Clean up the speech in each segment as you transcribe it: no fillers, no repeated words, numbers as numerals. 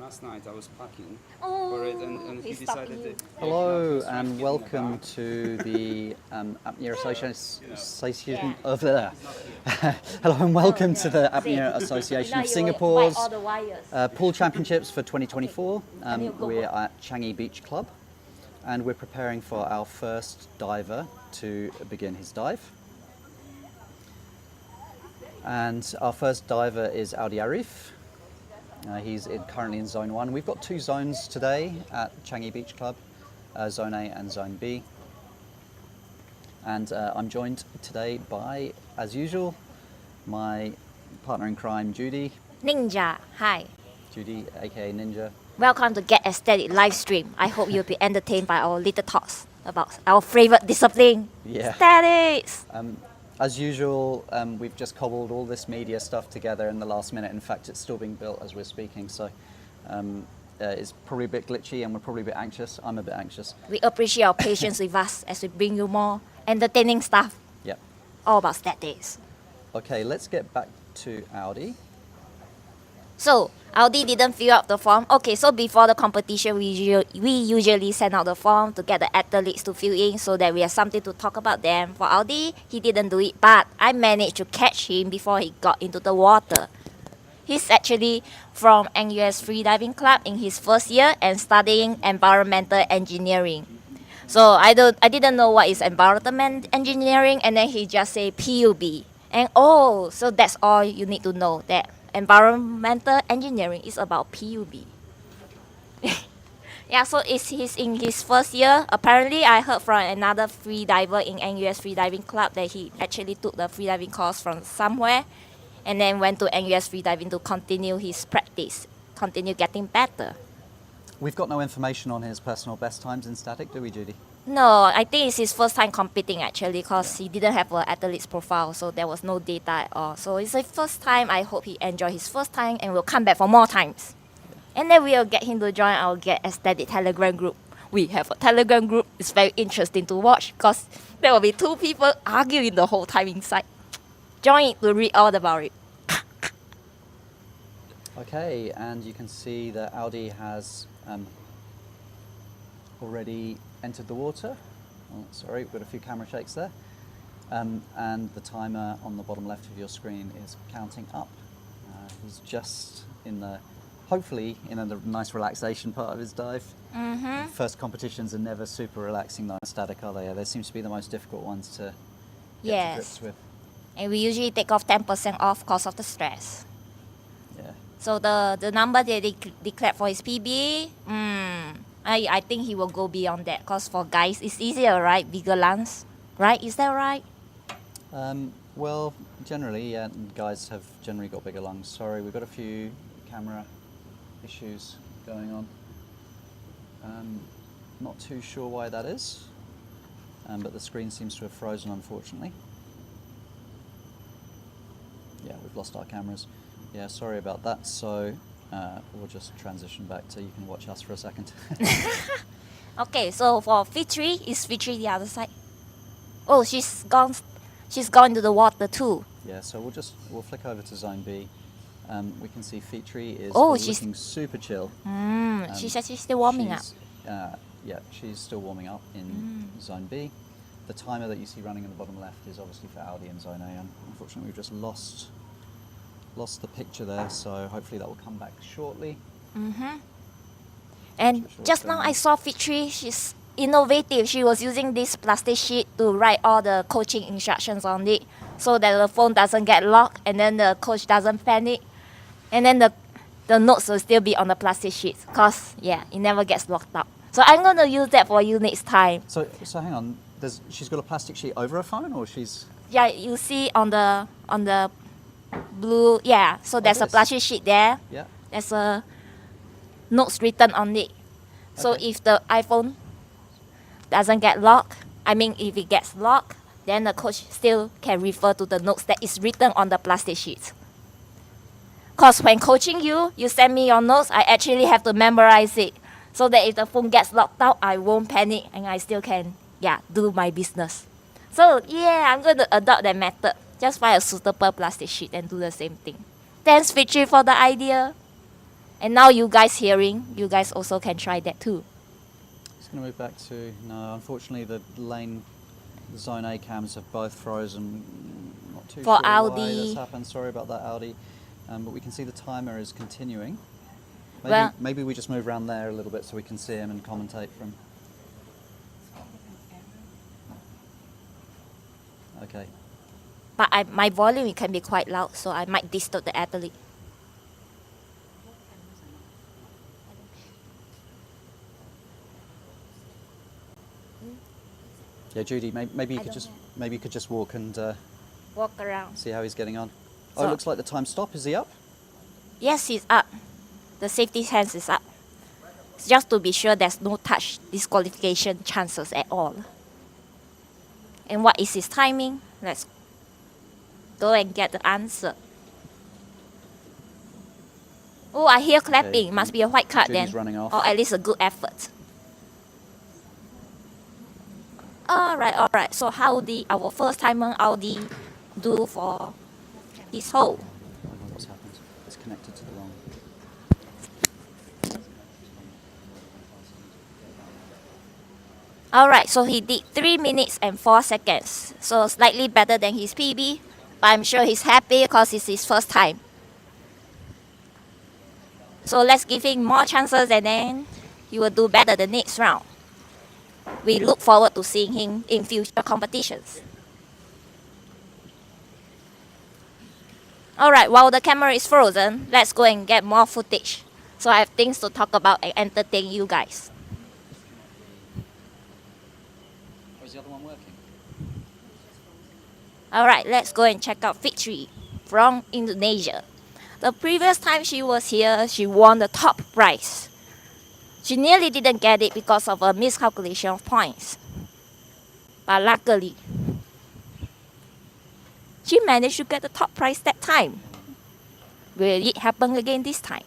last night I was packing Oh, for it, and he he stopped decided you. that. Hello and welcome to the Apnea Association of the. Hello and welcome to the Apnea Association of Singapore's Pool Championships for 2024. We're at Changi Beach Club, and we're preparing for our first diver to begin his dive. And our first diver is Audi Arif. He's currently in Zone 1. We've got two zones today at Changi Beach Club, Zone A and Zone B. And I'm joined today by, as usual, my partner in crime, Judy. Ninja, hi. Judy, aka Ninja. Welcome to Get Aesthetic live stream. I hope you'll be entertained by our little talks about our favorite discipline, statics. As usual, we've just cobbled all this media stuff together in the last minute. In fact, it's still being built as we're speaking, so it's probably a bit glitchy and we're probably a bit anxious. I'm a bit anxious. We appreciate your patience with us as we bring you more entertaining stuff. Yep. All about statics. Okay, let's get back to Audi. So, Audi didn't fill out the form. Okay, so before the competition, we usually send out the form to get the athletes to fill in so that we have something to talk about them. For Audi, he didn't do it, but I managed to catch him before he got into the water. He's actually from NUS Freediving Club in his first year and studying environmental engineering. So I didn't know what is environmental engineering, and then he just say PUB. And so that's all you need to know, that environmental engineering is about PUB. Yeah, so he's in his first year. Apparently, I heard from another free diver in NUS Freediving Club that he actually took the freediving course from somewhere and then went to NUS Freediving to continue his practice, continue getting better. We've got no information on his personal best times in static, do we, Judy? No, I think it's his first time competing actually, because he didn't have an athlete's profile, so there was no data at all. So it's his first time. I hope he enjoyed his first time and will come back for more times. And then we'll get him to join our Get Aesthetic Telegram group. We have a Telegram group. It's very interesting to watch because there will be two people arguing the whole time inside. Join it to read all about it. Okay, and you can see that Audi has already entered the water. Oh, sorry, we've got a few camera shakes there. And the timer on the bottom left of your screen is counting up. He's just hopefully in a nice relaxation part of his dive. Mm-hmm. First competitions are never super relaxing though in static, are they? They seem to be the most difficult ones to get to grips with. And we usually take off 10% off because of the stress. Yeah. So the number that they declared for his PB, I think he will go beyond that, because for guys it's easier, right? Bigger lungs, right? Is that right? Well, generally, yeah, guys have generally got bigger lungs. Sorry, we've got a few camera issues going on. Not too sure why that is, but the screen seems to have frozen, unfortunately. Yeah, we've lost our cameras. Yeah, sorry about that. So we'll just transition back to you can watch us for a second. Okay, so for Fitri, is Fitri the other side? Oh, she's gone to the water too. Yeah, so we'll flick over to Zone B. We can see Fitri is looking super chill. She's actually still warming up. Yeah, she's still warming up in Zone B. The timer that you see running in the bottom left is obviously for Audi in Zone A, and unfortunately we've just lost the picture there, so hopefully that will come back shortly. And just now I saw Fitri, she's innovative. She was using this plastic sheet to write all the coaching instructions on it so that the phone doesn't get locked and then the coach doesn't panic. And then the notes will still be on the plastic sheet because, it never gets locked up. So I'm going to use that for you next time. So hang on, she's got a plastic sheet over her phone, or she's... Yeah, you see on the blue, so there's a plastic sheet there. Yeah. There's a notes written on it. So if the iPhone doesn't get locked, if it gets locked, then the coach still can refer to the notes that is written on the plastic sheet. Because when coaching you send me your notes, I actually have to memorize it. So that if the phone gets locked out, I won't panic and I still can, do my business. So I'm going to adopt that method. Just find a suitable plastic sheet and do the same thing. Thanks, Fitri, for the idea. And now you guys hearing, you guys also can try that too. Just going to move back to, no, unfortunately the zone A cams have both frozen. Not too For sure Audi. why that's happened. Sorry about that, Audi. But we can see the timer is continuing. Maybe we just move around there a little bit so we can see him and commentate from. Okay. But my volume it can be quite loud, so I might disturb the athlete. Yeah, Judy, maybe you could just walk and Walk around. see how he's getting on. Oh, So- it looks like the time stop. Is he up? Yes, he's up. The safety hands is up. Just to be sure there's no touch disqualification chances at all. And what is his timing? Let's go and get the answer. Oh, I hear clapping. Okay, Must be a white card Judy's then. running off. Or at least a good effort. Alright. So how did our first timer Audi do for his hole? I don't know what's happened. It's connected to the wrong. Alright, so he did 3 minutes and 4 seconds. So slightly better than his PB. But I'm sure he's happy because it's his first time. So let's give him more chances and then he will do better the next round. We look forward to seeing him in future competitions. Alright, while the camera is frozen, let's go and get more footage. So I have things to talk about and entertain you guys. Oh, is the other one working? Alright, let's go and check out Fitri from Indonesia. The previous time she was here, she won the top prize. She nearly didn't get it because of a miscalculation of points. But luckily, she managed to get the top prize that time. Will it happen again this time?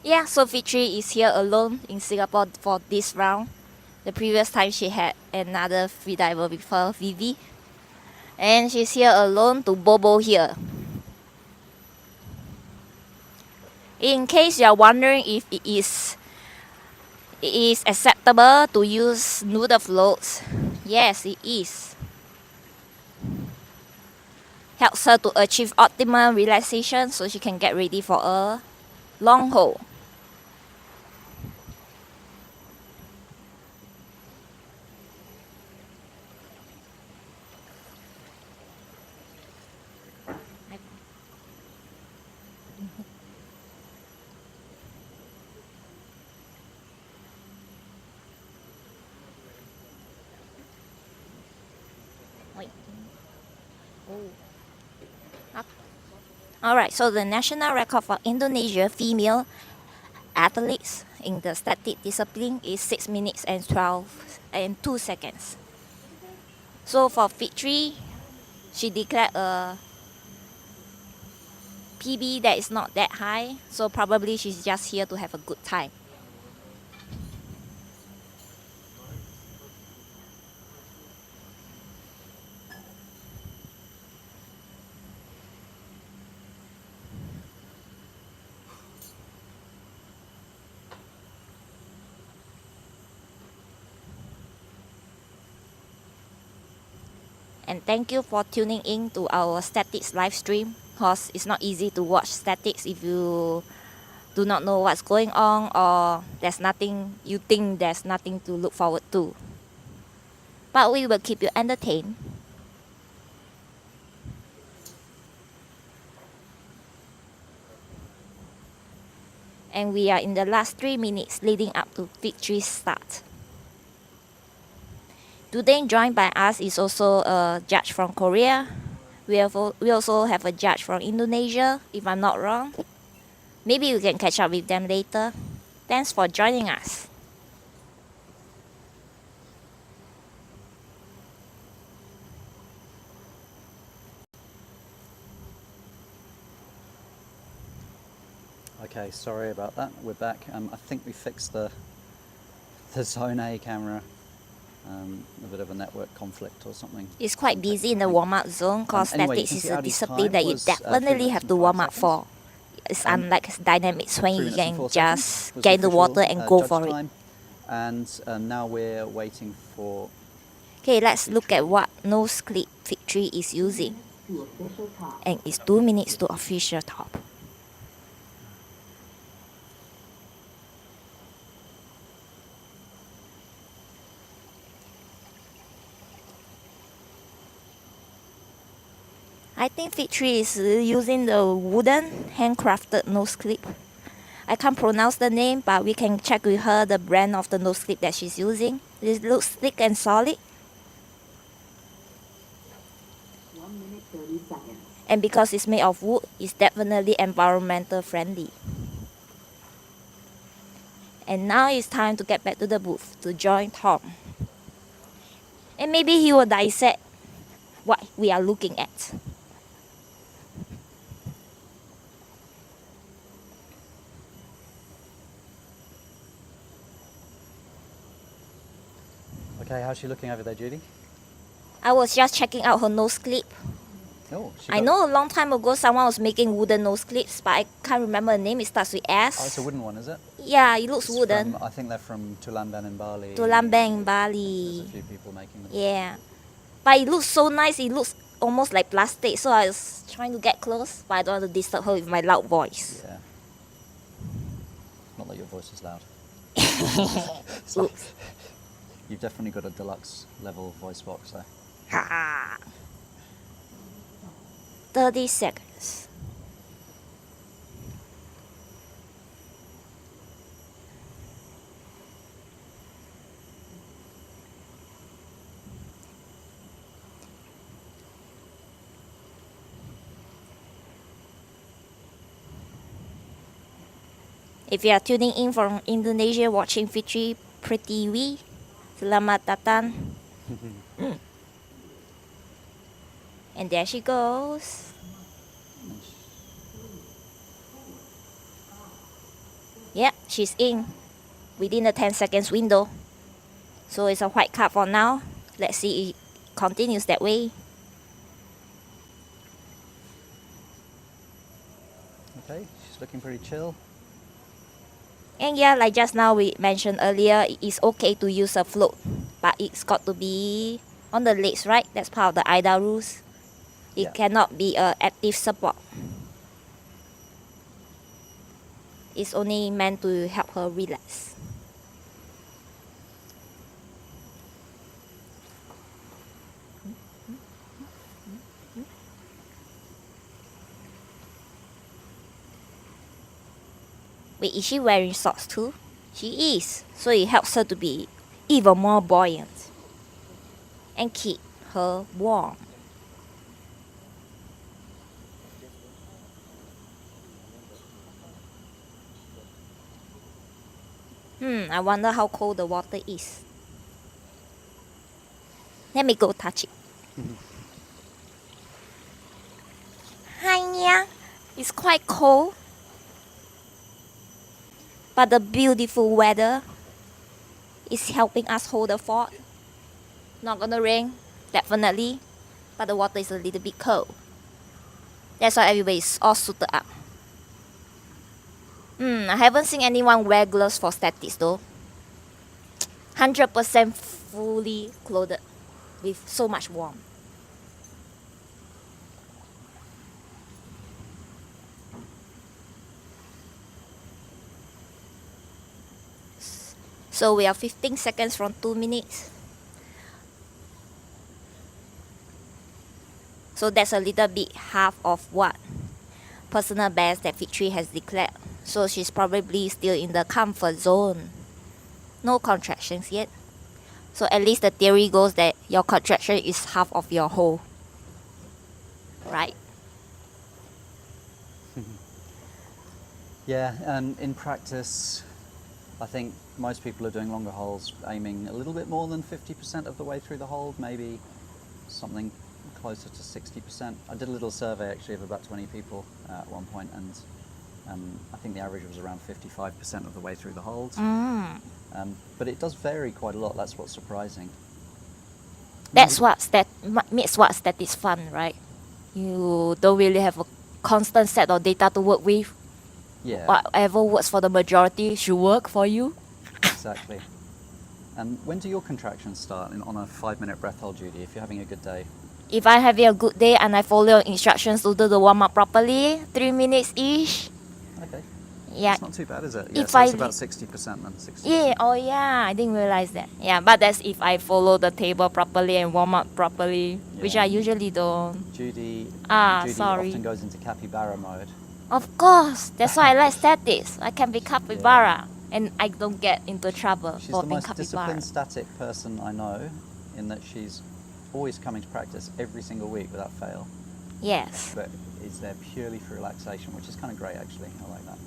Yeah, so Fitri is here alone in Singapore for this round. The previous time she had another freediver with her, Vivi. And she's here alone to Bobo here. In case you are wondering if it is acceptable to use noodle floats, yes it is. Helps her to achieve optimal relaxation so she can get ready for a long hole. Alright, so the national record for Indonesia female athletes in the static discipline is 6 minutes and 2 seconds. So for Fitri, she declared a PB that is not that high, so probably she's just here to have a good time. And thank you for tuning in to our statics live stream, because it's not easy to watch statics if you do not know what's going on or you think there's nothing to look forward to. But we will keep you entertained. And we are in the last 3 minutes leading up to Fitri's start. Today joined by us is also a judge from Korea. We also have a judge from Indonesia, if I'm not wrong. Maybe we can catch up with them later. Thanks for joining us. Okay, sorry about that. We're back. I think we fixed the zone A camera. a bit of a network conflict or something. It's quite busy in the warm-up zone because Anyway, you statics can is see a Audi's discipline time that you was, 3 definitely minutes have and to 5 warm up seconds. for. It's unlike dynamics when 3 you minutes and can 4 just seconds was get in the official, water and go judge for it. time. And now we're waiting for... Okay, let's look at what nose clip Fitri is using. And it's 2 minutes to official top. I think Fitri is using the wooden handcrafted nose clip. I can't pronounce the name, but we can check with her the brand of the nose clip that she's using. It looks thick and solid. 1 minute 30 seconds. And because it's made of wood, it's definitely environmental friendly. And now it's time to get back to the booth to join Tom. And maybe he will dissect what we are looking at. Okay, how's she looking over there, Judy? I was just checking out her nose clip. Oh, she I got- know a long time ago someone was making wooden nose clips, but I can't remember the name. It starts with S. Oh, it's a wooden one, is it? Yeah, it looks It's wooden. From, I think they're from Tulamben in Bali. Tulambang, There's Bali. a few people making them. Yeah. But it looks so nice. It looks almost like plastic. So I was trying to get close, but I don't want to disturb her with my loud voice. Yeah. Not that your voice is loud. Oops. You've definitely got a deluxe level voice box there. Ha. 30 seconds. If you are tuning in from Indonesia watching Fitri Pratiwi, selamat datang. And there she goes. Yeah, she's in within the 10 seconds window. So it's a white card for now. Let's see if it continues that way. Okay, she's looking pretty chill. And yeah, like just now we mentioned earlier, it is okay to use a float, but it's got to be on the legs, right? That's part of the AIDA rules. It Yeah. cannot be an active support. It's only meant to help her relax. Wait, is she wearing socks too? She is. So it helps her to be even more buoyant and keep her warm. I wonder how cold the water is. Let me go touch it. Hi, Nya. It's quite cold. But the beautiful weather is helping us hold the fort. Not gonna rain, definitely. But the water is a little bit cold. That's why everybody is all suited up. I haven't seen anyone wear gloves for statics though. 100% fully clothed with so much warmth. So we are 15 seconds from 2 minutes. So that's a little bit half of what personal best that Fitri has declared. So she's probably still in the comfort zone. No contractions yet. So at least the theory goes that your contraction is half of your whole. Right? Yeah, in practice, I think most people are doing longer holes, aiming a little bit more than 50% of the way through the hold, maybe something closer to 60%. I did a little survey actually of about 20 people at one point, and I think the average was around 55% of the way through the hold. But it does vary quite a lot, that's what's surprising. That's what makes what statics fun, right? You don't really have a constant set of data to work with. Yeah, Whatever works for the majority should work for you. exactly. And when do your contractions start on a 5-minute breath hold, Judy, if you're having a good day? If I'm having a good day and I follow instructions to do the warm up properly, 3 minutes ish. Okay. Yeah. It's not too bad, is it? Yeah, If so it's I- about 60% then. 60%. Yeah, oh yeah, I didn't realize that. Yeah, but that's if I follow the table properly and warm up properly, which Yeah. I usually don't. Judy Sorry. often goes into capybara mode. Of course, that's why I like statics. I can be capybara and I don't get into trouble She's for the being most capybara. disciplined static person I know, in that she's always coming to practice every single week without fail, Yes. but is there purely for relaxation, which is kind of great actually. I like that.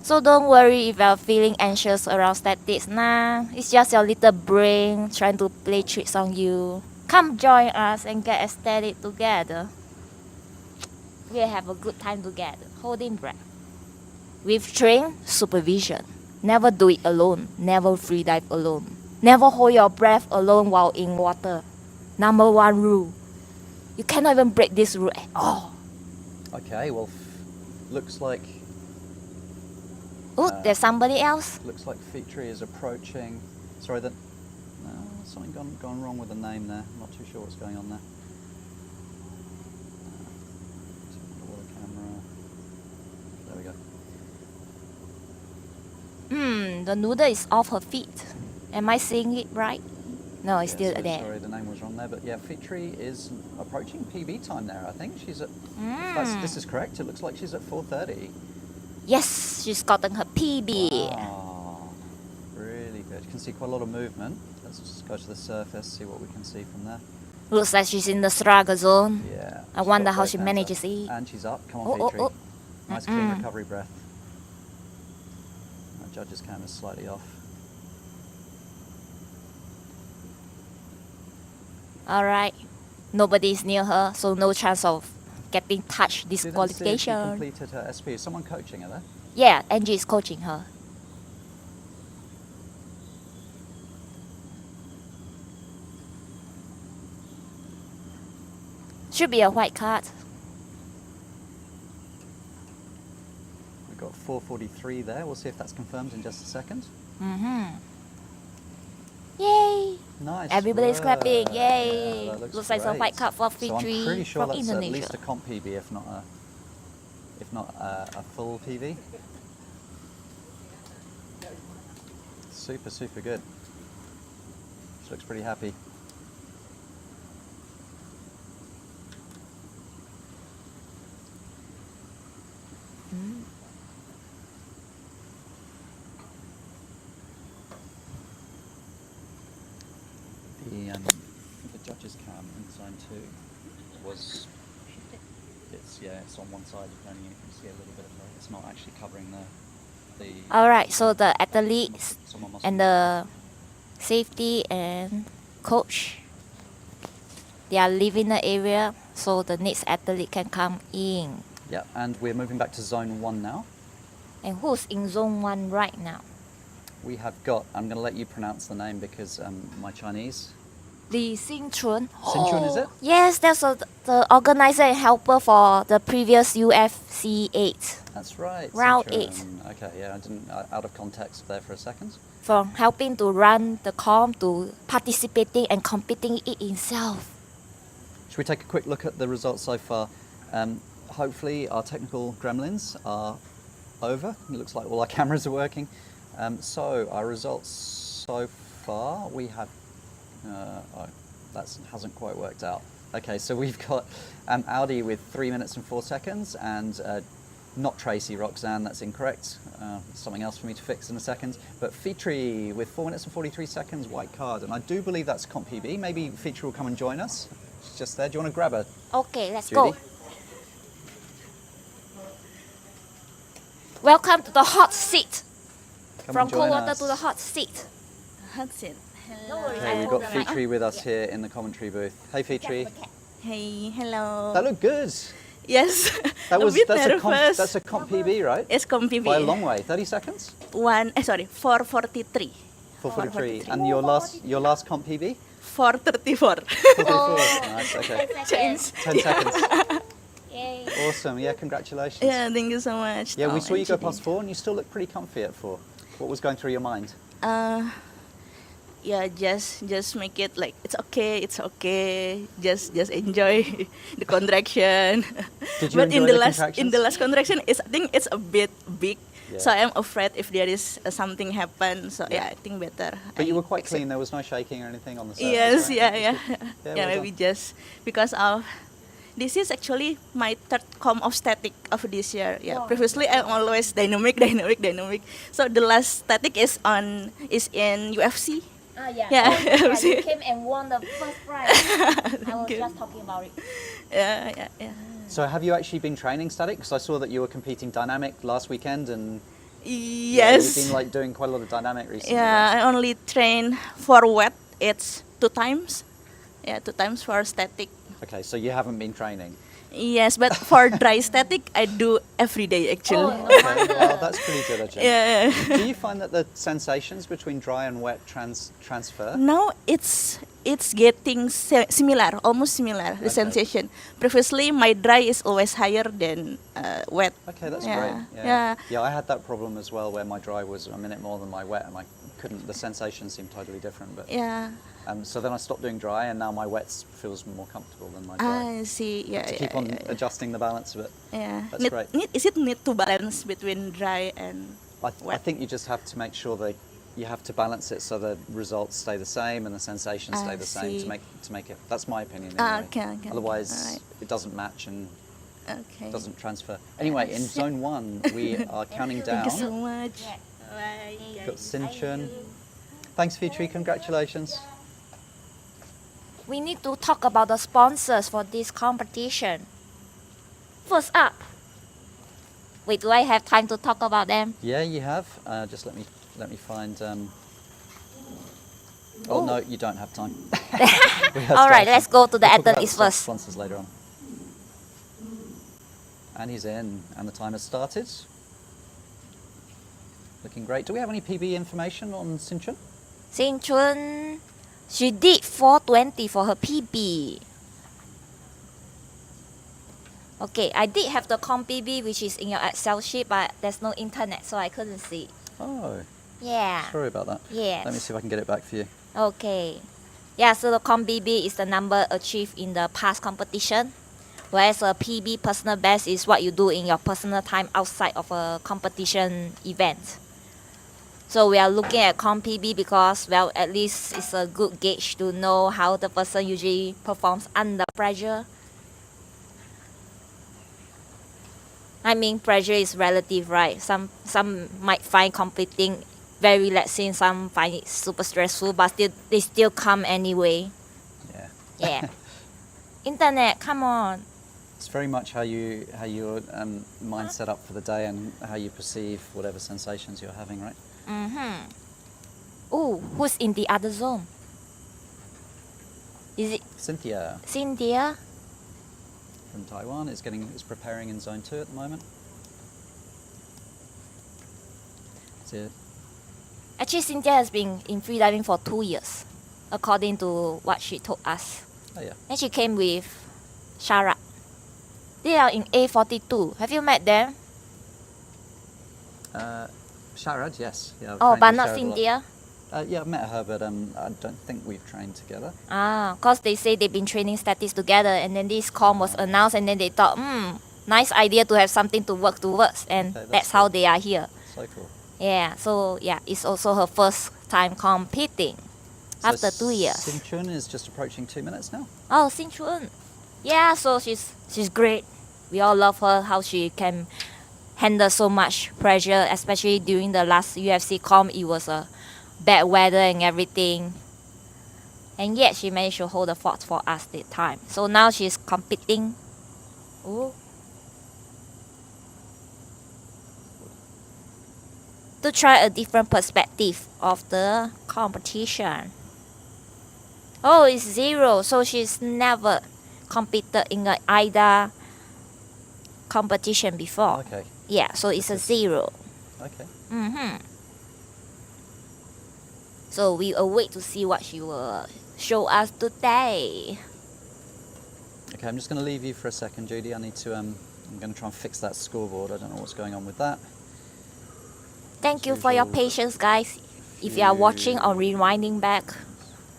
So don't worry if you're feeling anxious around statics. Nah, it's just your little brain trying to play tricks on you. Come join us and get ecstatic together. We'll have a good time together, holding breath. With trained supervision. Never do it alone. Never free dive alone. Never hold your breath alone while in water. Number 1 rule. You cannot even break this rule at all. Okay, well, looks like Oh, there's somebody else. Fitri is approaching. Sorry, something gone wrong with the name there. I'm not too sure what's going on there. Water camera. There we go. The noodle is off her feet. Am I seeing it right? No, it's still there. Sorry, the name was wrong there, but yeah, Fitri is approaching PB time there. I think she's at. This is correct. It looks like she's at 4:30. Yes, she's gotten her PB. Wow, really good. You can see quite a lot of movement. Let's just go to the surface, see what we can see from there. Looks like she's in the struggle zone. Yeah. I she's wonder got how both she hands manages up. it. And she's up. Come on, Oh, Fitri. oh. Nice clean recovery breath. Our judge's cam is slightly off. Alright. Nobody's near her, so no chance of getting touch Didn't see if she disqualification. completed her SP. Is someone coaching her there? Yeah, Angie is coaching her. Should be a white card. We've got 4:43 there. We'll see if that's confirmed in just a second. Yay! Nice. Everybody's work. clapping. Yay! Yeah, that looks like a great. white card for So Fitri I'm pretty sure from that's Indonesia. at least a comp PB, if not a full PB. Super good. She looks pretty happy. The judge's cam in zone 2 was it's on one side. You can only see a little bit of it. It's not actually covering the Alright, so the athletes someone must and the safety and coach, they are leaving the area so the next athlete can come in. Yeah, and we're moving back to zone 1 now. And who's in zone 1 right now? We have got, I'm going to let you pronounce the name because my Chinese. Lee Xin Chun. Xin Chun, is it? Yes, that's the organizer and helper for the previous UFC 8. That's right. Round Cynthia. 8. Okay, yeah, I didn't, out of context there for a second. From helping to run the comp to participating and competing it himself. Should we take a quick look at the results so far? Hopefully our technical gremlins are over. It looks like all our cameras are working. So our results so far, we have, that hasn't quite worked out. Okay, so we've got Audi with 3 minutes and 4 seconds and not Tracy Roxanne, that's incorrect. Something else for me to fix in a second. But Fitri with 4 minutes and 43 seconds, white card. And I do believe that's comp PB. Maybe Fitri will come and join us. She's just there. Do you want to grab her? Okay, let's Judy? go. Welcome to the hot seat. Come From and join cold water us. to the hot seat. Hot seat. No worries. Okay, we've got Fitri with us here in the commentary booth. Hey Fitri. Hey, hello. That looked good. Yes. That's nervous. a comp PB, right? It's comp PB. By a long way. 30 seconds? 4:43. 4:43. And your last comp PB? 4:34. 4:34. Nice. Okay. Change. 10 seconds. Yay. Awesome. Yeah. Congratulations. Yeah, thank you so much. Yeah, we Tom saw you and go Judy. past 4, and you still look pretty comfy at 4. What was going through your mind? Yeah, just make it like it's okay. Just enjoy the contraction. Did you But enjoy the in contractions? the last contraction, I think it's a bit big. Yeah. So I'm afraid if there is something happen. So yeah, I think better. But you I were quite accept- clean. There was no shaking or anything on the surface. Yes, right? yeah. Yeah, Yeah, well maybe done. just because of this is actually my third comp of static of this year. Yeah, Wow. previously I'm always dynamic. So the last static is in UFC. Yeah. Yeah. Oh, yeah, you came and won the first prize. I was you. just talking about it. Yeah. So have you actually been training static? Because I saw that you were competing dynamic last weekend, and yeah, Yes. you've been like doing quite a lot of dynamic recently. Yeah, I only train for wet. It's 2 times. Yeah, 2 times for static. Okay, so you haven't been training. Yes, but for dry static, I do every day actually. Oh, no Okay, wonder. well, that's pretty diligent. Yeah. Do you find that the sensations between dry and wet transfer? Now it's getting similar, almost similar, the Okay. sensation. Previously, my dry is always higher than wet. Okay, that's Yeah, great. yeah. Yeah, I had that problem as well, where my dry was a minute more than my wet, and I couldn't. The sensation seemed totally different. But Yeah. so then I stopped doing dry, and now my wet feels more comfortable than my dry. I see. Yeah. To keep on adjusting the balance of it. Yeah. That's great. Is it need to balance between dry and I wet? think you just have to make sure that you have to balance it so the results stay the same and the sensations stay I the same see. to make it. That's my opinion. Ah, Anyway. okay. Otherwise, Alright. it doesn't match and Okay. doesn't transfer. Anyway, in zone 1, we are counting down. Thank you so much. Yeah. Bye. Got Lee Xin Chun. Thanks, Fitri. Congratulations. We need to talk about the sponsors for this competition. First up. Wait, do I have time to talk about them? Yeah, you have. Just let me find. Oh no, you don't have time. We have All right, time. let's go to the We'll talk about athletes the first. Sponsors later on. And he's in, and the time has started. Looking great. Do we have any PB information on Xin Chun? Xin Chun, she did 4:20 for her PB. Okay, I did have the comp PB, which is in your Excel sheet, but there's no internet, so I couldn't see. Oh, Yeah. sorry about that. Yes. Let me see if I can get it back for you. Okay. Yeah, so the comp PB is the number achieved in the past competition, whereas a PB personal best is what you do in your personal time outside of a competition event. So we are looking at comp PB because, well, at least it's a good gauge to know how the person usually performs under pressure. I mean, pressure is relative, right? Some might find competing very relaxing, some find it super stressful, but they still come anyway. Yeah. Yeah. Internet, come on. It's very much how your mind set up for the day and how you perceive whatever sensations you're having, right? Ooh, who's in the other zone? Is it Cynthia Cynthia? from Taiwan is preparing in zone 2 at the moment. So, Actually, Cynthia has been in freediving for 2 years, according to what she told us. oh yeah. And she came with Sharad. They are in A42. Have you met them? Sharad, yes. Yeah, I've Oh, trained but with not Sharad a lot. Cynthia? Yeah, I've met her, but I don't think we've trained together. Because they say they've been training statics together, and then this comp was announced, and then they thought, nice idea to have something to work towards, and Okay, that's that's how cool. they are here. So cool. Yeah, so yeah, it's also her first time competing after 2 years. Xin Chun is just approaching 2 minutes now. Oh, Xin Chun. Yeah, so she's great. We all love her, how she can handle so much pressure, especially during the last UFC comp. It was a bad weather and everything. And yet she managed to hold the fort for us that time. So now she's competing. Ooh. To try a different perspective of the competition. Oh, it's 0. So she's never competed in an AIDA competition before. Okay. Yeah, so it's a 0. Okay. So we await to see what she will show us today. Okay, I'm just going to leave you for a second, Judy. I need to. I'm going to try and fix that scoreboard. I don't know what's going on with that. Thank you for your patience, guys. If you are watching or rewinding back,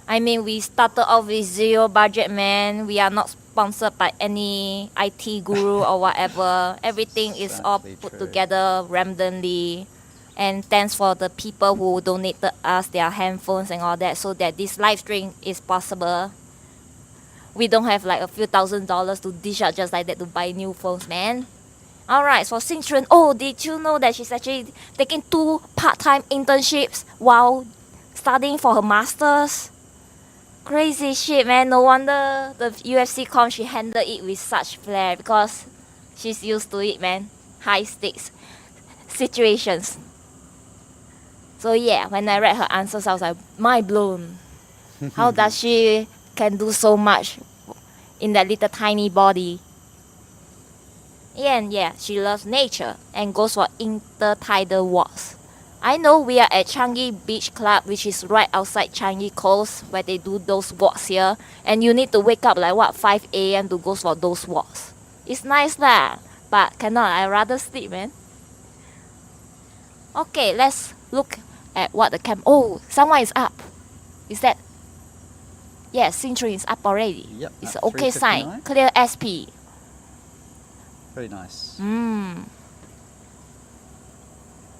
I mean, we started off with zero budget, man. We are not sponsored by any IT guru or whatever. Everything is all Exactly put true. together randomly. And thanks for the people who donated us their handphones and all that, so that this live stream is possible. We don't have like a few $1,000s to dish out just like that to buy new phones, man. Alright, so Xin Chun, oh, did you know that she's actually taking 2 part-time internships while studying for her masters? Crazy shit, man. No wonder the UFC comp, she handled it with such flair, because she's used to it, man. High stakes situations. So yeah, when I read her answers, I was like, mind blown. How does she can do so much in that little tiny body? And yeah, she loves nature and goes for intertidal walks. I know we are at Changi Beach Club, which is right outside Changi Coast, where they do those walks here. And you need to wake up like what, 5 a.m. to go for those walks. It's nice lah, but cannot, I rather sleep, man. Okay, let's look at what the camp. Oh, someone is up. Is that? Yes, Xin Chun is up already. Yep, It's at an okay sign. 3:59. Clear SP. Very nice.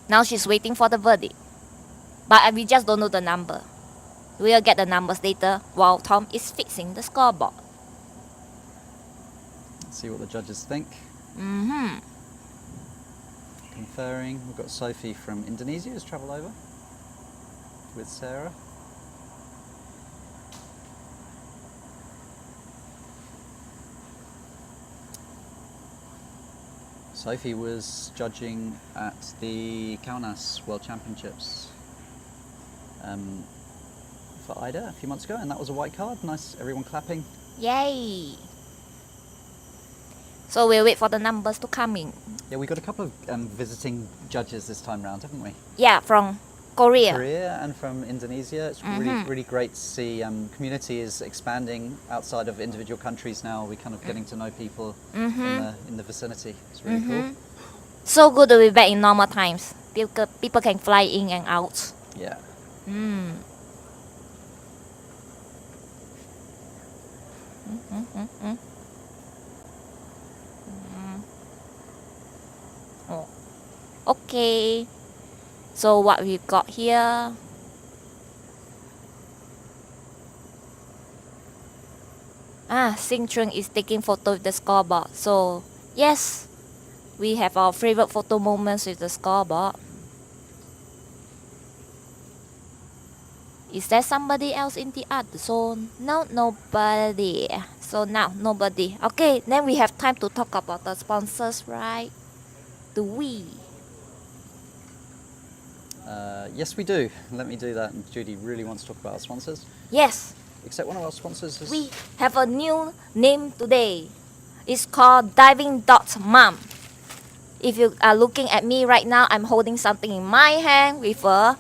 Now she's waiting for the verdict. But we just don't know the number. We'll get the numbers later while Tom is fixing the scoreboard. Let's see what the judges think. Mm-hmm. Conferring. We've got Sophie from Indonesia who's travelled over with Sarah. Sophie was judging at the Kaunas World Championships for AIDA a few months ago, and that was a white card. Nice, everyone clapping. Yay! So we'll wait for the numbers to come in. Yeah, we got a couple of visiting judges this time round, haven't we? Yeah, from Korea. Korea and from Indonesia. It's really great to see community is expanding outside of individual countries now. We're kind of getting to know people in the vicinity. It's really cool. So good to be back in normal times. People can fly in and out. Yeah. Oh. Okay. So what we've got here. Xin Chun is taking photo with the scoreboard. So yes, we have our favorite photo moments with the scoreboard. Is there somebody else in the other zone? No, nobody. So now, nobody. Okay, then we have time to talk about the sponsors, right? Do we? Yes, we do. Let me do that. And Judy really wants to talk about our sponsors. Yes, Except one of our sponsors is... we have a new name today. It's called Diving Dot Mom. If you are looking at me right now, I'm holding something in my hand with a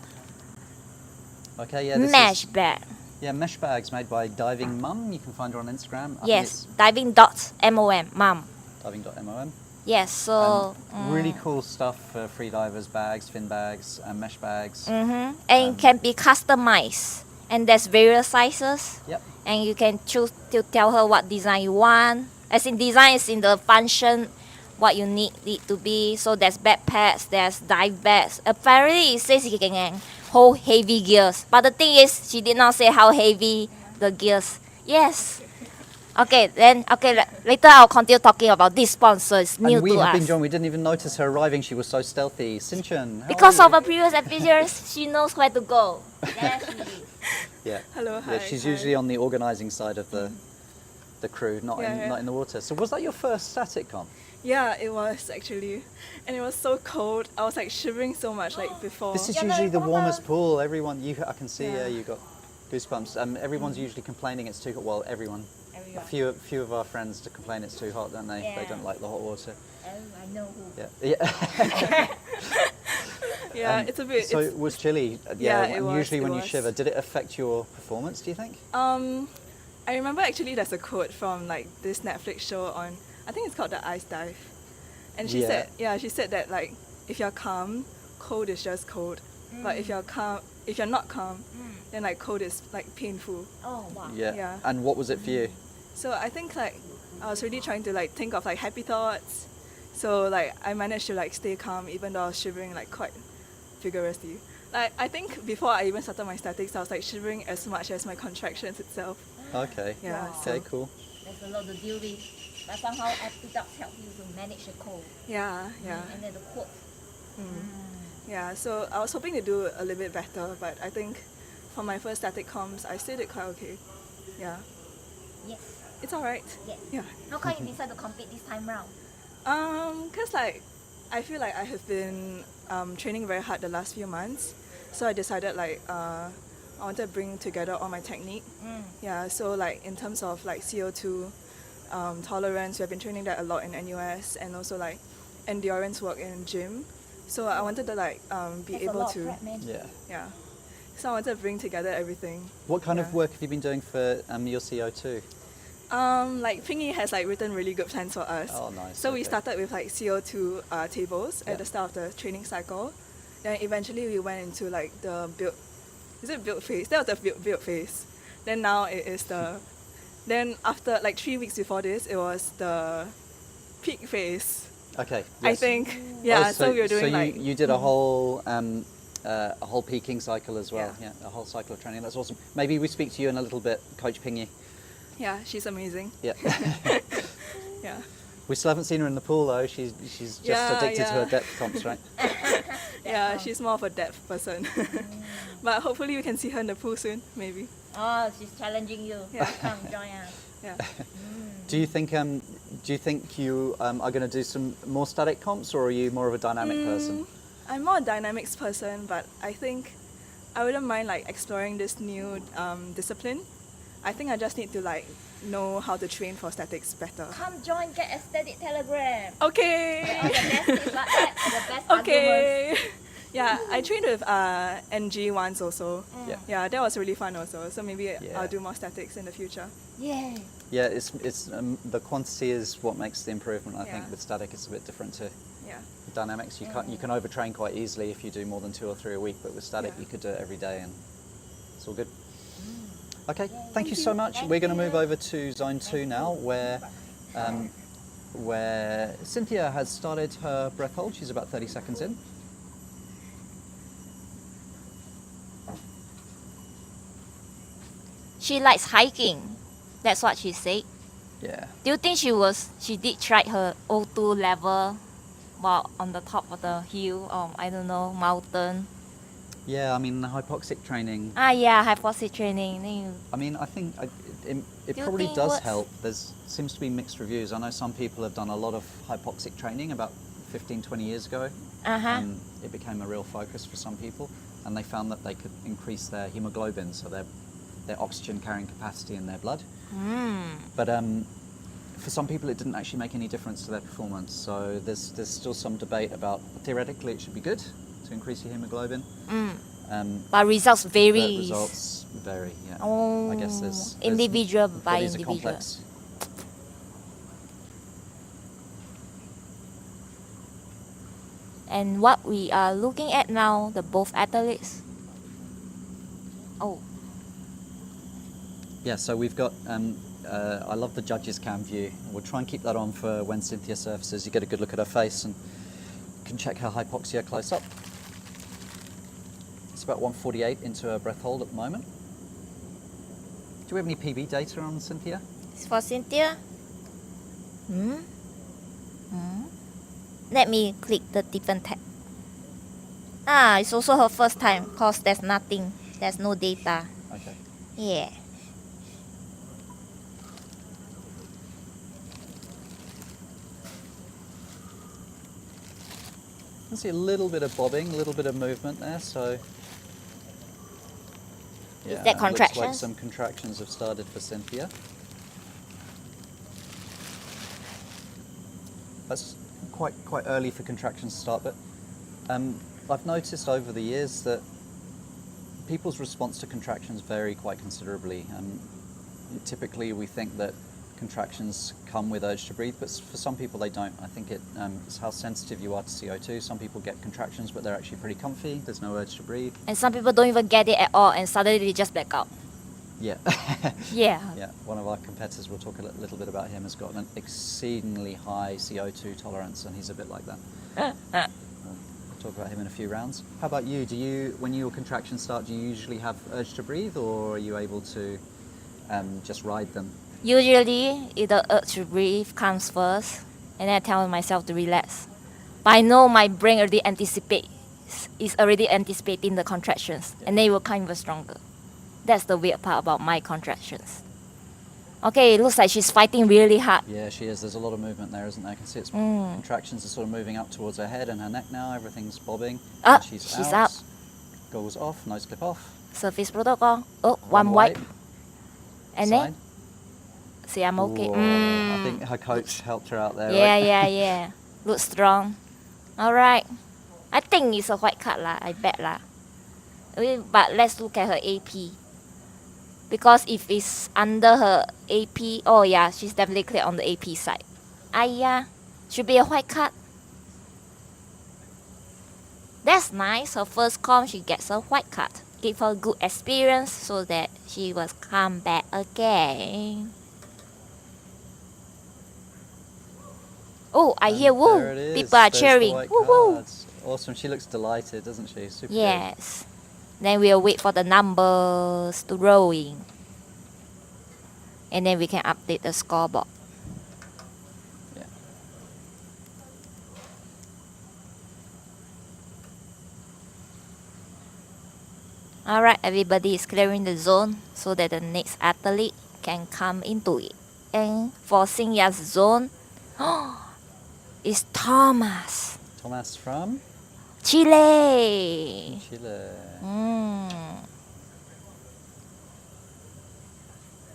Okay, yeah, this mesh is... bag. Yeah, mesh bags made by Diving Mum. You can find her on Instagram. I think Yes, Diving Dot MOM, Mom. it's diving.mom. Yes, so... Really cool stuff for freedivers, bags, fin bags, and mesh bags. And it can be customized. And there's various sizes. Yep. And you can choose to tell her what design you want. As in design is in the function, what you need it to be. So there's backpacks, there's dive bags. Apparently it says you can hold heavy gears. But the thing is, she did not say how heavy the gears. Yes. Okay, then, later I'll continue talking about this sponsor. It's new And we to have us. been joined. We didn't even notice her arriving. She was so stealthy. Xin Chun, how Because are of you? her previous episodes, she knows where to go. There she is. Yeah. Hello, Yeah, hi. she's usually on the organising side of the crew, not Yeah. not in the water. So was that your first static comp? Yeah, it was actually. And it was so cold. I was like shivering so much like before. This is You're usually the the warmest pool. Everyone, I can see Yeah. you got goosebumps. Everyone's usually complaining it's too hot. Well, everyone. A few of our friends to complain it's too hot, don't they? They Yeah. don't like the hot water. I know who. Yeah. Yeah, it's a bit. So it's, it was chilly. Yeah, And it was, usually it when you was. shiver, did it affect your performance? Do you think? I remember actually there's a quote from like this Netflix show on, I think it's called The Ice Dive, and she said that like if you're calm, cold is just cold, but if you're not calm, then like cold is like painful. Oh wow. Yeah. And what was it for you? So I think like I was really trying to like think of like happy thoughts. So like I managed to like stay calm even though I was shivering like quite vigorously. Like I think before I even started my statics, I was like shivering as much as my contractions itself. Okay. Yeah. Okay, cool. There's a lot to deal with, but somehow Ahtletes help you to manage the cold. Yeah. And then the quote. Yeah. So I was hoping to do a little bit better, but I think for my first static comps, I still did quite okay. Yeah. Yes. It's alright. Yes. Yeah. How come you decide to compete this time round? Cause like I feel like I have been training very hard the last few months, so I decided like I wanted to bring together all my technique. Yeah, so like in terms of like CO2 tolerance, we've been training that a lot in NUS, and also like endurance work in gym. So I wanted to like be There's able a lot to of prep, man. yeah. So I wanted to bring together everything. What kind of Yeah. work have you been doing for your CO2? Like Pingy has like written really good plans for us. Oh, nice. So we okay. started with like CO2 tables Yeah. at the start of the training cycle. Then eventually we went into like the build. Is it build phase? That was the build phase. Then now it is the. Then after like 3 weeks before this, it was the peak phase. Okay. I yes. think. Yeah. Oh, so we were doing so like. you did a whole peaking cycle as well. Yeah. A whole cycle of training. That's awesome. Maybe we speak to you in a little bit, Coach Pingy. Yeah, she's amazing. Yeah. Yeah. We still haven't seen her in the pool though. She's just Yeah, addicted to her yeah. depth comps, right? Yeah, she's more of a depth person. But hopefully we can see her in the pool soon, maybe. Oh, she's challenging you. Yeah. Come join us. Yeah. Do you think you are going to do some more static comps, or are you more of a dynamic person? I'm more a dynamics person, but I think I wouldn't mind like exploring this new discipline. I think I just need to like know how to train for statics better. Come join, get a static telegram. Okay. All the best tips like that, the best arguments. Okay. Yeah, I trained with NG once also. Yeah. Yeah, that was really fun also. So maybe Yeah. I'll do more statics in the future. Yeah. Yeah, it's the quantity is what makes the improvement. I think Yeah. with static it's a bit different to Yeah. dynamics. You can overtrain quite easily if you do more than 2 or 3 a week, but with static Yeah. you could do it every day and it's all good. Okay, Yay. thank you so much. Thank We're going to you. move over to zone 2 now, where Cynthia has started her breath hold. She's about 30 seconds in. She likes hiking. That's what she said. Yeah. Do you think she did try her O2 level while on the top of the hill or I don't know, mountain? Yeah, I mean, the hypoxic training, Yeah, hypoxic training. Then you, I mean, I think it Do you probably think does what's- help. Seems to be mixed reviews. I know some people have done a lot of hypoxic training about 15, 20 years ago. And it became a real focus for some people, and they found that they could increase their hemoglobin, so their oxygen carrying capacity in their blood. But for some people, it didn't actually make any difference to their performance. So there's still some debate about theoretically it should be good to increase your hemoglobin. but results But vary. results vary. Yeah. Oh, I guess there's individual by bodies are individual. complex. And what we are looking at now, the both athletes. Oh, Yeah, so we've got, I love the judges' cam view. We'll try and keep that on for when Cynthia surfaces. You get a good look at her face and you can check her hypoxia close up. It's about 148 into her breath hold at the moment. Do we have any PB data on Cynthia? it's for Cynthia. Let me click the different tab. It's also her first time because there's nothing. There's no data. Okay. Yeah. You can see a little bit of bobbing, a little bit of movement there, so... Yeah, that it looks like contractions? some contractions have started for Cynthia. That's quite early for contractions to start, but I've noticed over the years that people's response to contractions vary quite considerably. Typically, we think that contractions come with urge to breathe, but for some people they don't. I think it's how sensitive you are to CO2. Some people get contractions, but they're actually pretty comfy. There's no urge to breathe. And some people don't even get it at all, and suddenly they just black out. Yeah. Yeah. Yeah. One of our competitors, we'll talk a little bit about him, has got an exceedingly high CO2 tolerance, and he's a bit like that. We'll talk about him in a few rounds. How about you? When your contractions start, do you usually have urge to breathe, or are you able to just ride them? Usually, the urge to breathe comes first, and then I tell myself to relax. But I know my brain is already anticipating the contractions, and they will come even stronger. That's the weird part about my contractions. Okay, it looks like she's fighting really hard. Yeah, she is. There's a lot of movement there, isn't there? I can see it's contractions are sort of moving up towards her head and her neck now. Everything's bobbing. And she's up. Goggles off, nose clip off. Surface protocol. Oh, one wipe. And Side. then, see, I'm okay. Whoa, I think her coach helped her out there. Yeah, right? yeah. Looks strong. Alright. I think it's a white card lah, I bet lah. But let's look at her AP. Because if it's under her AP, oh yeah, she's definitely clear on the AP side. Yeah, should be a white card. That's nice. Her first comp, she gets a white card. Give her good experience so that she will come back again. Oh, I hear woo. There it is. People are There's the cheering. white Woo woo. cards. Awesome. She looks delighted, doesn't she? Super good. Yes. Then we'll wait for the numbers to roll in. And then we can update the scoreboard. Yeah. Alright, everybody is clearing the zone so that the next athlete can come into it. And for Hsin Ya's zone, it's Tomas. Tomas from Chile. Chile.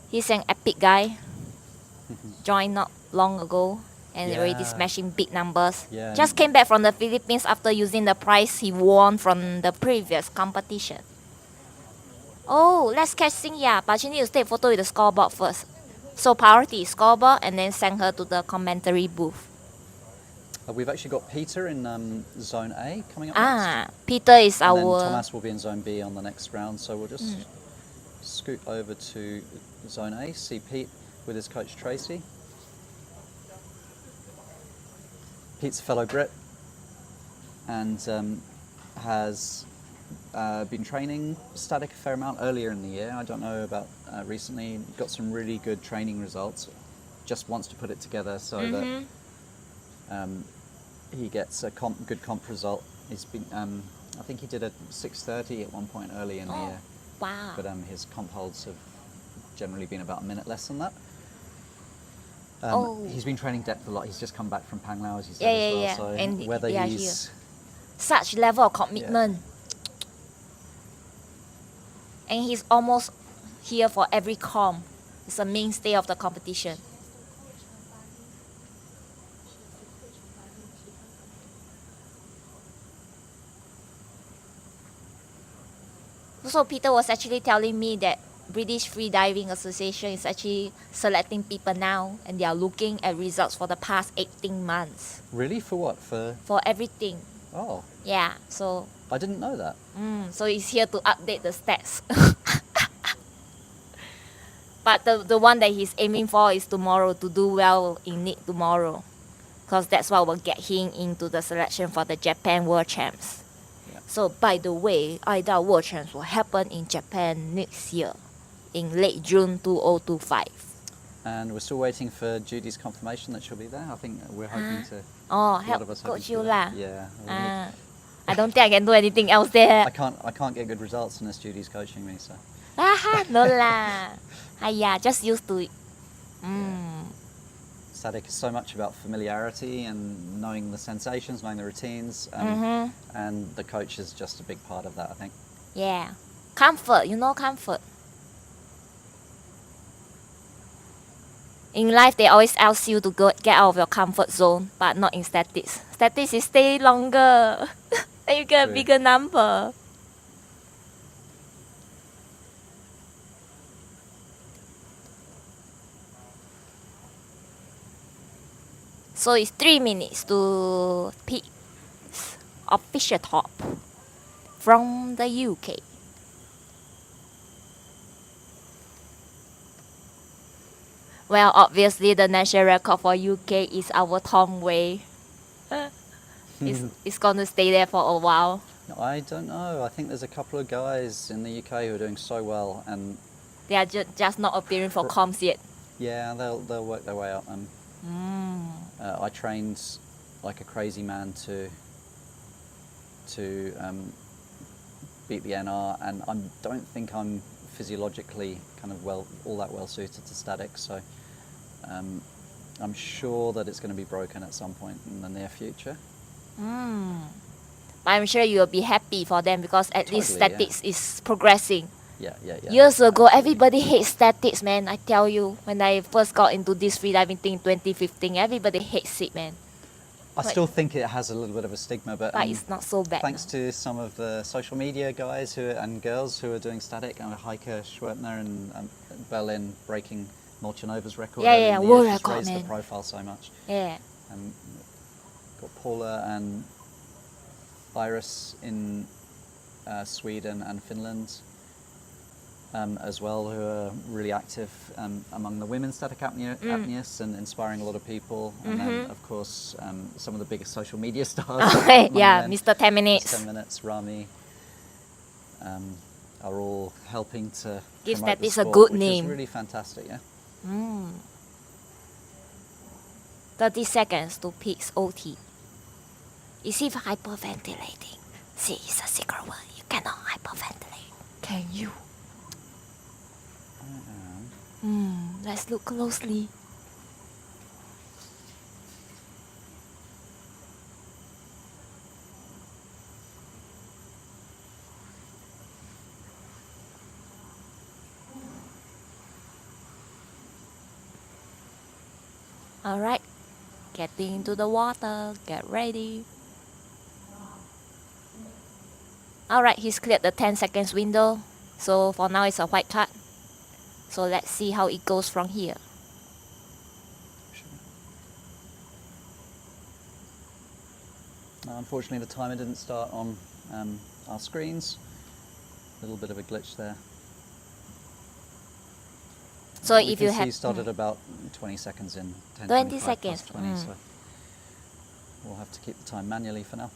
He's an epic guy. Joined not long ago and already Yeah. smashing big numbers. Yeah. Just came back from the Philippines after using the prize he won from the previous competition. Oh, let's catch Hsin Ya, but she needs to take a photo with the scoreboard first. So priority is scoreboard and then send her to the commentary booth. We've actually got Peter in Zone A coming up next. Peter is And then our... Tomas will be in Zone B on the next round, so we'll just scoot over to Zone A, see Pete with his coach Tracy. Pete's a fellow Brit and has been training static a fair amount earlier in the year. I don't know about recently. Got some really good training results. Just wants to put it together so that he gets a good comp result. He's been, I think he did a 6:30 at one point early in the year. Wow. But his comp holds have generally been about a minute less than that. He's been training depth a lot. He's just come back from Panglao, as he said as well. Yeah. So And whether he's such level of commitment. And he's almost here for every comp. It's a mainstay of the competition. So Peter was actually telling me that British Freediving Association is actually selecting people now and they are looking at results for the past 18 months. really for what? For everything. Oh, Yeah, so I didn't know that. so he's here to update the stats. But the one that he's aiming for is tomorrow, to do well in it tomorrow. Because that's what will get him into the selection for the Japan World Champs. Yeah. So by the way, AIDA World Champs will happen in Japan next year, in late June 2025. And we're still waiting for Judy's confirmation that she'll be there. I think we're hoping to. Oh, a lot help of us hoping coach to you do lah. that. Yeah. I don't think I can do anything else there. I can't get good results unless Judy's coaching me. So. No lah. Just used to it. Static is so much about familiarity and knowing the sensations, knowing the routines, and the coach is just a big part of that, I think. Yeah. Comfort, comfort. In life, they always ask you to get out of your comfort zone, but not in statics. Statics is stay longer. And you get a True. bigger number. So it's 3 minutes to Pete's official top from the UK. Well, obviously the national record for UK is our Tom Way. It's gonna stay there for a while. I don't know. I think there's a couple of guys in the UK who are doing so well, and They are just not appearing for comps yet. yeah, they'll work their way up. I trained like a crazy man to beat the NR, and I don't think I'm physiologically kind of all that well suited to static. So I'm sure that it's going to be broken at some point in the near future. But I'm sure you'll be happy for them because at least Totally, yeah. statics is progressing. Yeah. Years ago, everybody hates statics, man. I tell you, when I first got into this freediving thing in 2015, everybody hates it, man. I still think it has a little bit of a stigma, but It's not so bad. thanks to some of the social media guys and girls who are doing static, and Heike Schwertner and Berlin breaking Molchanova's record. Yeah, earlier yeah, in the world year. It's record, raised man. the profile so much. Yeah. Got Paula and Iris in Sweden and Finland as well, who are really active among the women's static apneists and inspiring a lot of people. And then, of course, some of the biggest social media stars. Yeah, among them, Mr. 10 Minutes. 10 Minutes, Rami, are all helping to Give promote the statics a sport, good which name. is really fantastic, yeah. 30 seconds to Pete's OT. Is he hyperventilating? See, it's a secret word. You cannot hyperventilate. Can you? Let's look closely. Alright, getting into the water, get ready. Alright, he's cleared the 10 seconds window. So for now it's a white card. So let's see how it goes from here. Unfortunately, the timer didn't start on our screens. A little bit of a glitch there. So We if can you see have started about 20 seconds in. 10, 20 25 seconds, plus 20, so we'll have to keep the time manually for now.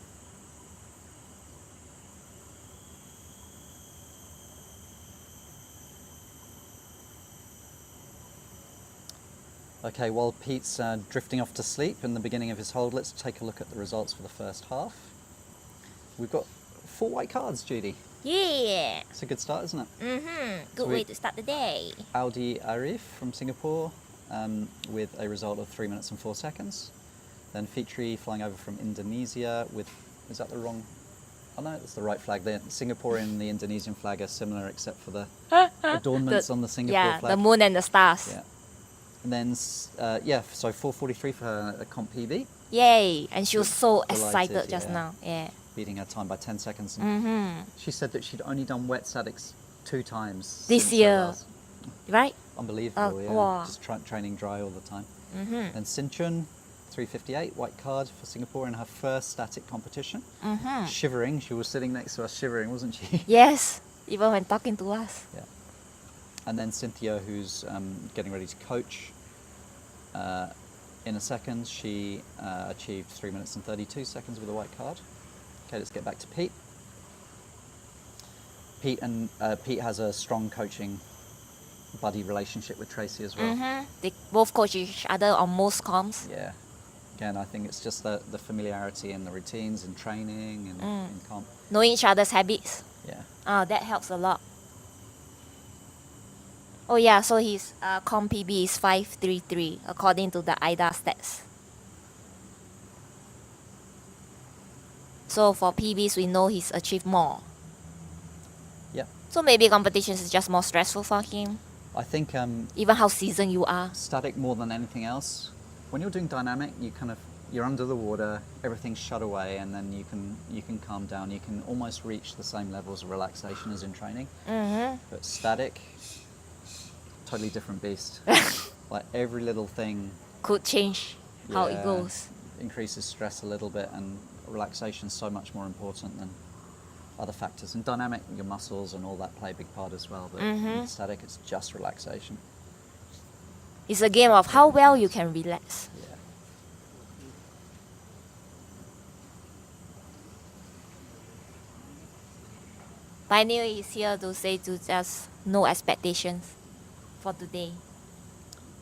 Okay, while Pete's drifting off to sleep in the beginning of his hold, let's take a look at the results for the first half. We've got 4 white cards, Judy. yeah. It's a good start, isn't it? Good So way to start the day. Audi Arif from Singapore with a result of 3 minutes and 4 seconds. Then Fitri flying over from Indonesia with, is that the wrong? Oh no, that's the right flag. The Singapore and the Indonesian flag are similar except for the adornments on the Singapore flag. The moon and the stars. Yeah. And then, so 4:43 for her comp PB, Yay. And she was so Delighted, excited just yeah. now. Yeah. beating her time by 10 seconds. And she said that she'd only done wet statics 2 times This since her year. last- Right? Unbelievable, yeah. wow. Just training dry all the time. And Xin Chun, 3:58, white card for Singapore in her first static competition. Shivering, she was sitting next to us shivering, wasn't she? Yes. Even when talking to us. Yeah. And then Cynthia, who's getting ready to coach in a second. She achieved 3 minutes and 32 seconds with a white card. Okay, let's get back to Pete. Pete has a strong coaching buddy relationship with Tracy as well. They both coach each other on most comps. Yeah. Again, I think it's just the familiarity and the routines and training and in comp. Knowing each other's habits. Yeah. That helps a lot. Oh yeah, so his comp PB is 533 according to the AIDA stats. So for PBs, we know he's achieved more. Yeah. So maybe competitions is just more stressful for him. I think Even how seasoned you are. static more than anything else. When you're doing dynamic, you you're under the water, everything's shut away, and then you can calm down. You can almost reach the same levels of relaxation as in training. But static, totally different beast. Like every little thing Could change how it yeah, goes. increases stress a little bit, and relaxation is so much more important than other factors. And dynamic, your muscles and all that play a big part as well. But in static, it's just relaxation. It's a game of how well you can relax. Yeah. But anyway, he's here to say to just no expectations for today.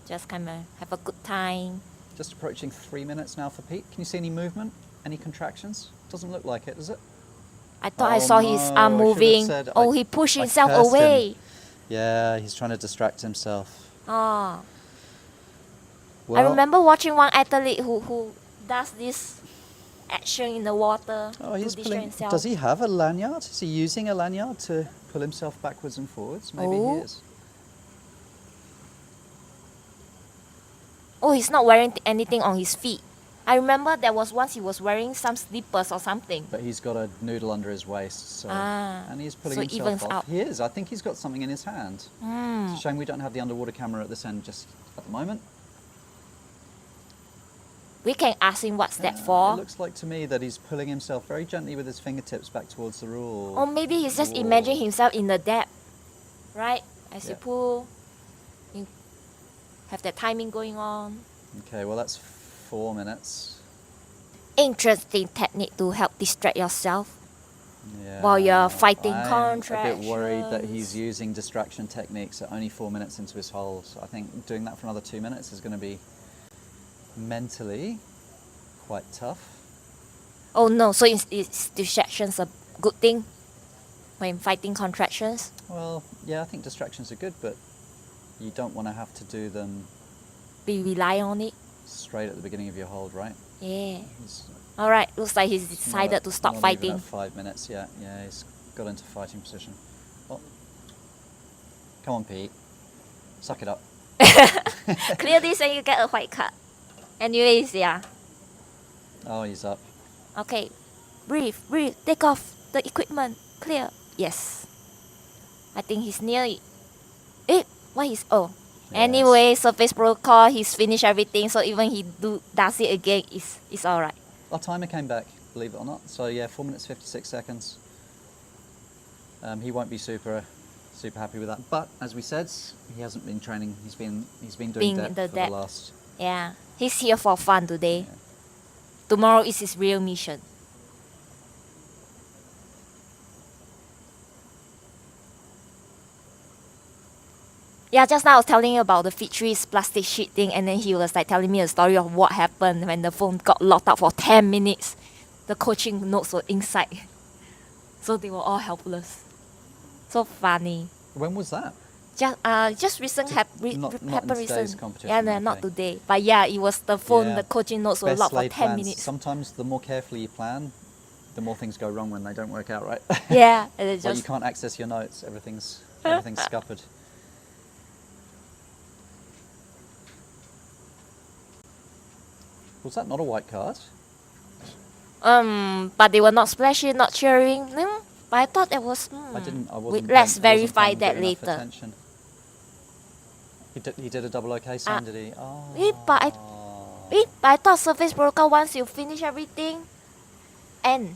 Just kind of have a good time. Just approaching 3 minutes now for Pete. Can you see any movement? Any contractions? Doesn't look like it, does it? I thought I Oh saw his no, arm I should have moving. said Oh, I- he pushed I himself cursed him. away. Yeah, he's trying to distract himself. Oh. I Well, remember watching one athlete who does this action in the water Oh, to he's distract pulling. himself. Does he have a lanyard? Is he using a lanyard to pull himself backwards and forwards? Maybe Oh. he is. Oh, he's not wearing anything on his feet. I remember there was once he was wearing some slippers or something. But he's got a noodle under his waist, so and he's pulling so it himself evens off. out. He is. I think he's got something in his hand. It's a shame we don't have the underwater camera at this end just at the moment. We can ask him what's that It for. looks like to me that he's pulling himself very gently with his fingertips back towards the rule. Or maybe he's just Whoa. imagining himself in the depth, right? As you Yeah. pull, you have that timing going on. Okay, well that's 4 minutes. Interesting technique to help distract yourself. Yeah, While you're fighting I'm a bit worried that he's contractions. using distraction techniques at only 4 minutes into his hold. So I think doing that for another 2 minutes is going to be mentally quite tough. Oh no, so it's distractions a good thing when fighting contractions? Well, yeah, I think distractions are good, but you don't want to have to do them We rely on it? straight at the beginning of your hold, right? Yeah. He's Alright, looks like he's not decided at- to stop not even fighting. at 5 minutes yet. Yeah, he's got into fighting position. Oh. Come on, Pete. Suck it up. Clear this and you get a white card. Anyways, yeah. Oh, he's up. Okay. Breathe. Take off the equipment. Clear. Yes. I think he's near it. What is... Oh. Yes. Anyway, surface protocol, he's finished everything, so even he does it again, it's alright. Our timer came back, believe it or not. So yeah, 4 minutes 56 seconds. He won't be super happy with that. But as we said, he hasn't been training. He's been doing Being depth in the for depth. the last. Yeah. He's here for fun today. Yeah. Tomorrow is his real mission. Yeah, just now I was telling you about the Fitri's plastic sheet thing, and then he was like telling me a story of what happened when the phone got locked up for 10 minutes. The coaching notes were inside. So they were all helpless. So funny. When was that? Just recent Not in happened today's recent. competition, Yeah, no, not okay. today. But yeah, it was the phone, Yeah. the coaching notes were Best locked for 10 laid plans. minutes. Sometimes the more carefully you plan, the more things go wrong when they don't work out right. Yeah, and it Like you just can't access your notes. Everything's scuppered. Was that not a white card? but they were not splashing, not cheering. No, but I thought it was. I wasn't. Let's I wasn't verify paying that good enough later. attention. He did a double OK sign, did he? But I thought surface protocol once you finish everything, and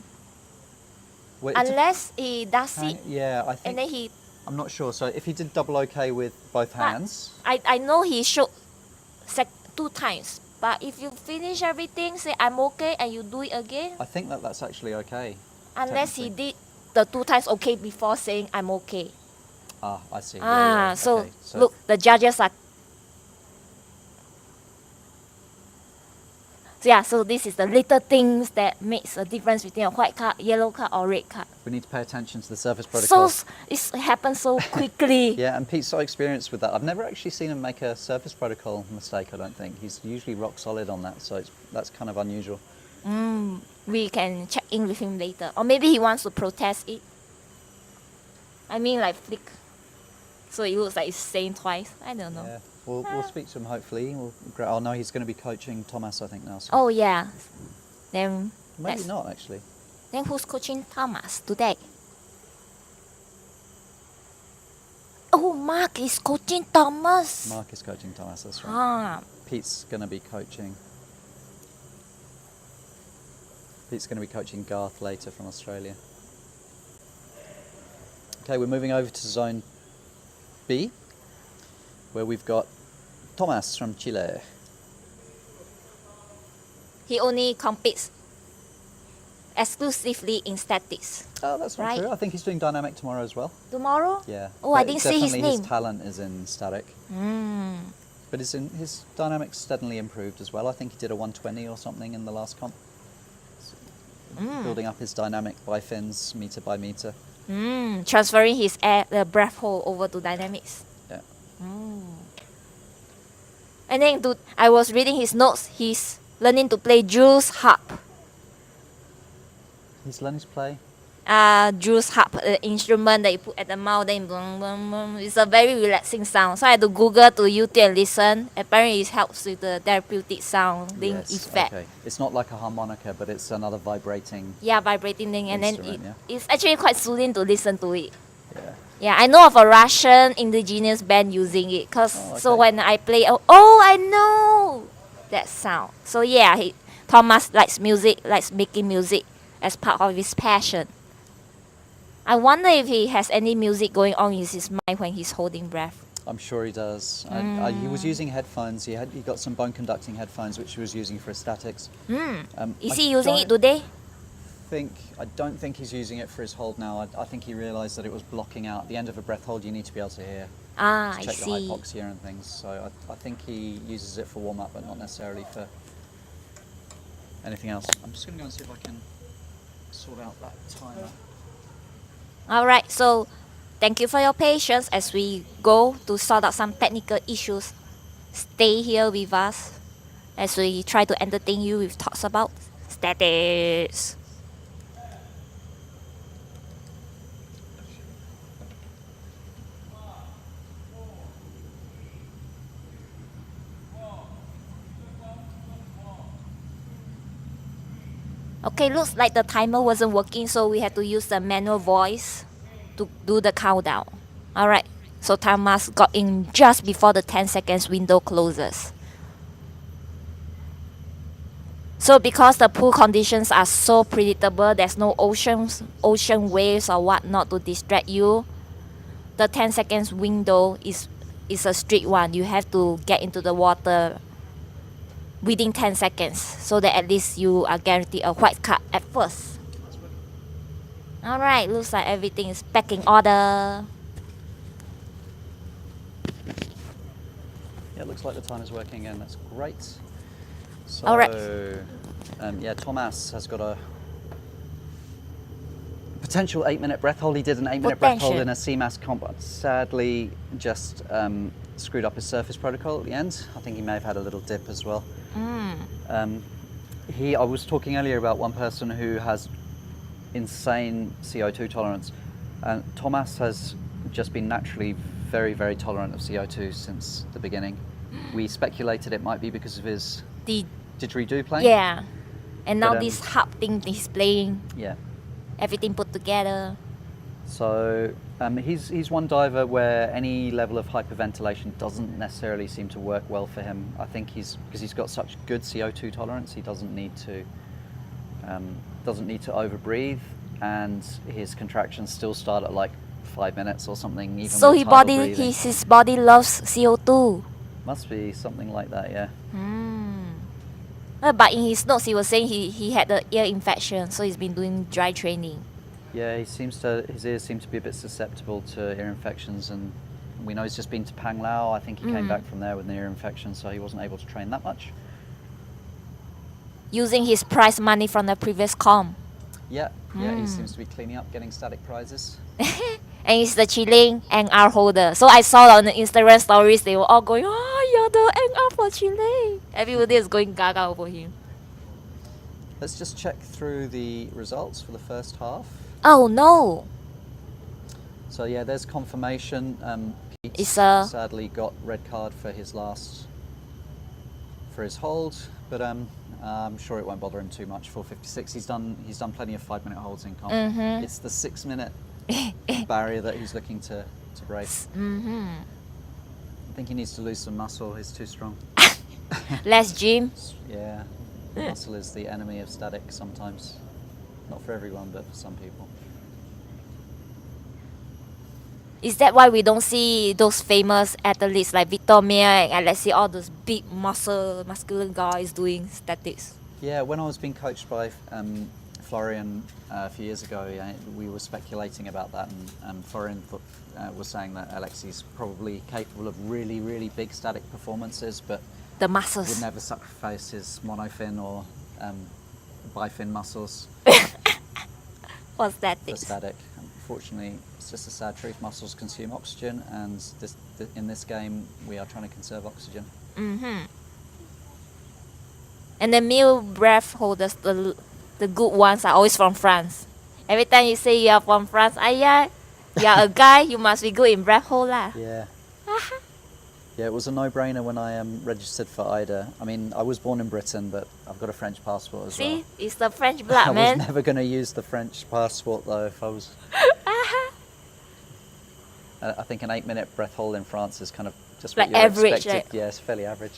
Wait, it's a- unless he does it, yeah, I and think. then he, I'm not sure. So if he did double OK with both hands, I know he showed 2 times. But if you finish everything, say I'm okay, and you do it again, I think that's actually okay. unless he technically. did the 2 times okay before saying I'm okay. Ah, I see. Yeah, So okay. look, the judges are. So this is the little things that makes a difference between a white card, yellow card, or red card. we need to pay attention to the surface protocol. So it happens so quickly. Yeah, and Pete's so experienced with that. I've never actually seen him make a surface protocol mistake, I don't think. He's usually rock solid on that, so that's kind of unusual. We can check in with him later, or maybe he wants to protest it. I mean, like flick, so it looks like it's saying twice. I don't know. Yeah. We'll speak to him hopefully. Oh no, he's going to be coaching Tomas, I think now. So. Oh yeah. Then Maybe let's- not actually. Then who's coaching Tomas today? Oh, Mark is coaching Tomas. Mark is coaching Tomas, that's right. Ah, Pete's going to be coaching. Pete's going to be coaching Garth later from Australia. Okay, we're moving over to Zone B, where we've got Tomas from Chile. he only competes exclusively in statics. Oh, that's not Right. true. I think he's doing dynamic tomorrow as well. Tomorrow? Yeah. Oh, I But didn't see his definitely name. His talent is in static. But his dynamics steadily improved as well. I think he did a 120 or something in the last comp. Building up his dynamic by fins, meter by meter. Transferring his breath hold over to dynamics. Yeah. And then I was reading his notes. He's learning to play Jules harp. He's learning to play. Jules harp, instrument that you put at the mouth, then boom, boom, boom. It's a very relaxing sound. So I had to Google to YouTube and listen. Apparently it helps with the therapeutic sounding effect. Okay. It's not like a harmonica, but it's another vibrating. Yeah, vibrating thing, and then Instrument, it's actually quite soothing to listen to it. Yeah. Yeah, I know of a Russian indigenous band using it, so okay. when I play, oh, I know that sound. So yeah, Tomas likes music, likes making music as part of his passion. I wonder if he has any music going on in his mind when he's holding breath. I'm sure he does. He was using headphones. He got some bone conducting headphones, which he was using for his statics. Is he using it today? I don't think he's using it for his hold now. I think he realised that it was blocking out. At the end of a breath hold, you need to be able to hear. I Check the see. hypoxia and things. So I think he uses it for warm up, but not necessarily for anything else. I'm just going to go and see if I can sort out that timer. All right, so thank you for your patience as we go to sort out some technical issues. Stay here with us as we try to entertain you with talks about statics. Okay, looks like the timer wasn't working, so we had to use the manual voice to do the countdown. Alright, so Tomas got in just before the 10 seconds window closes. So because the pool conditions are so predictable, there's no ocean waves or whatnot to distract you, the 10 seconds window is a strict one. You have to get into the water within 10 seconds so that at least you are guaranteed a white card at first. Alright, looks like everything is back in order. Yeah, it looks like the timer's working again. That's great. So, All right. yeah, Tomas has got a potential 8-minute breath hold. He did an 8-minute breath hold in a CMAS comp, but sadly just screwed up his surface protocol at the end. I think he may have had a little dip as well. I was talking earlier about one person who has insane CO2 tolerance, and Tomas has just been naturally very, very tolerant of CO2 since the beginning. We speculated it might be because of his didgeridoo playing. Yeah, and now But, this harp thing he's playing, Yeah. everything put together. So he's one diver where any level of hyperventilation doesn't necessarily seem to work well for him. I think because he's got such good CO2 tolerance, he doesn't need to overbreathe, and his contractions still start at like 5 minutes or something. Even So with tidal breathing. his body loves CO2. Must be something like that, yeah. But in his notes, he was saying he had the ear infection, so he's been doing dry training. Yeah, his ears seem to be a bit susceptible to ear infections, and we know he's just been to Pang Lao. I think he came back from there with an ear infection, so he wasn't able to train that much. Using his prize money from the previous comp. Yeah, he seems to be cleaning up, getting static prizes. And he's the Chilean NR holder. So I saw on the Instagram stories, they were all going, oh, you're the NR for Chile. Everybody is going gaga over him. Let's just check through the results for the first half. Oh no. So yeah, there's confirmation. Pete It's a- sadly got red card for his hold, but I'm sure it won't bother him too much. 4:56. He's done plenty of 5-minute holds in comp. It's the 6-minute barrier that he's looking to break. I think he needs to lose some muscle. He's too strong. Less gym. Yeah, muscle is the enemy of static sometimes. Not for everyone, but for some people. Is that why we don't see those famous athletes like Victor Mia and let's see all those big muscular guys doing statics? Yeah, when I was being coached by Florian a few years ago, we were speculating about that, and Florian was saying that Alexei's probably capable of really, really big static performances, but The would muscles. never sacrifice his monofin or bifin muscles For for statics. static. Unfortunately, it's just a sad truth. Muscles consume oxygen, and in this game, we are trying to conserve oxygen. And the male breath holders, the good ones, are always from France. Every time you say you are from France, yeah, you are a guy, you must be good in breath hold lah. Yeah. Yeah, it was a no-brainer when I registered for AIDA. I mean, I was born in Britain, but I've got a French passport as well. See, it's the French blood, I man. was never going to use the French passport though if I was. I think an 8-minute breath hold in France is kind of just what Like you're average, expected. right? Yeah, it's fairly average.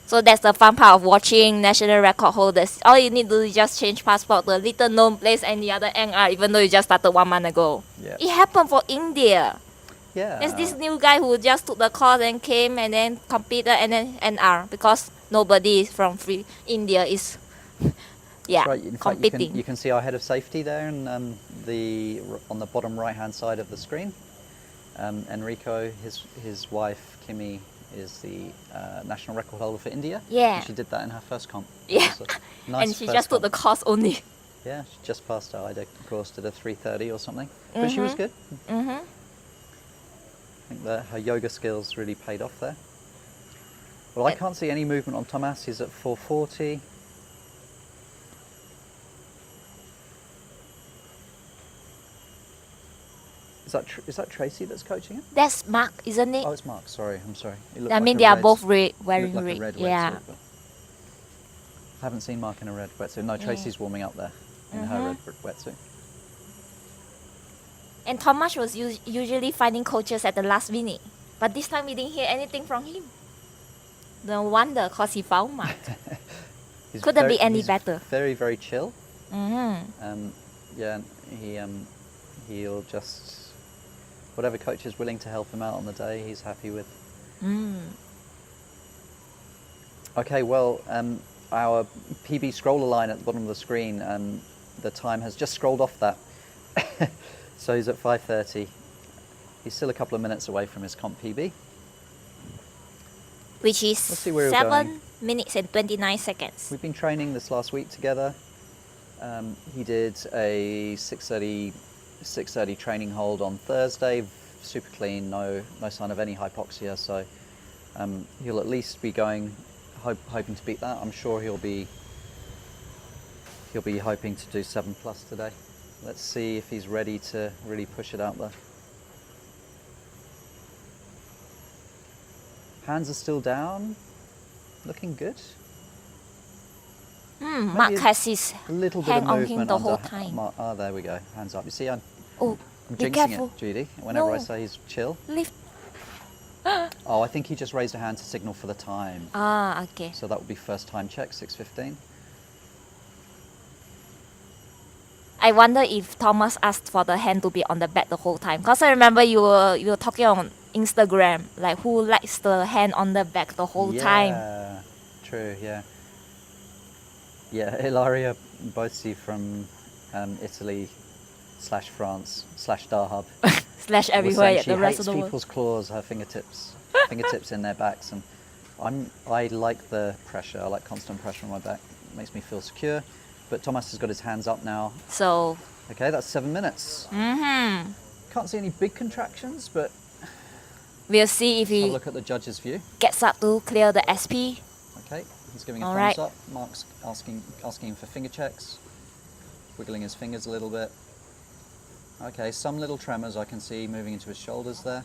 So that's the fun part of watching national record holders. All you need to do is just change passport to a little known place and the other NR, even though you just started 1 month ago. Yeah. It happened for India. Yeah. There's this new guy who just took the course and came and then competed and then NR because nobody from India is That's right. In fact, competing. you can see our head of safety there, and on the bottom right-hand side of the screen. Enrico, his wife Kimi, is the national record holder for India. Yeah. And she did that in her first comp. Yeah. It was a nice And she first just took comp. the course only. Yeah, she just passed her AIDA course, did a 3:30 or something. But she was good. I think that her yoga skills really paid off there. Well, I can't see any movement on Tomas. He's at 4:40. Is that Tracy that's coaching him? That's Mark, isn't it? Oh, it's Mark. Sorry, I'm sorry. It looked I like mean, a they are red- both looked wearing like red. a red Yeah. wetsuit, but I haven't seen Mark in a red wetsuit. No, Tracy's warming up there in her red wetsuit. And Tomas was usually finding coaches at the last minute. But this time we didn't hear anything from him. No wonder, because he found Mark. He's Couldn't be any he's better. Very, very chill. Mm-hmm. Yeah, he'll just whatever coach is willing to help him out on the day, he's happy with. Okay, well, our PB scroller line at the bottom of the screen, the time has just scrolled off that, so he's at 5:30. He's still a couple of minutes away from his comp PB. Which is Let's see where we're 7 minutes and 29 seconds. We've been training this last week together. He did a 6:30 training hold on Thursday, super clean, no sign of any hypoxia. So he'll at least be going, hoping to beat that. I'm sure he'll be hoping to do 7+ today. Let's see if he's ready to really push it out there. Hands are still down, looking good. Mark has his A little bit hand of on movement him the whole under time. Oh, there we go. Hands up. You see, I'm Oh, be jinxing careful. it, Judy. Whenever I No. say he's chill. Lift. Oh, I think he just raised a hand to signal for the time. Ah, okay. So that would be first time check, 6:15. I wonder if Thomas asked for the hand to be on the back the whole time. Because I remember you were talking on Instagram, like who likes the hand on the back the whole time. Yeah, true. Yeah. Yeah, Ilaria Bozzi from Italy/France/ Dahub. Slash was everywhere saying at she the rest hates of the world. people's claws, her fingertips in their backs, and I like the pressure. I like constant pressure on my back. It makes me feel secure. But Tomas has got his hands up now. So, Okay, that's 7 minutes. Can't see any big contractions, but we'll see if have a he look at the judge's view. gets up to clear the SP. Okay, he's giving a All thumbs right. up. Mark's asking him for finger checks, wiggling his fingers a little bit. Okay, some little tremors I can see moving into his shoulders there.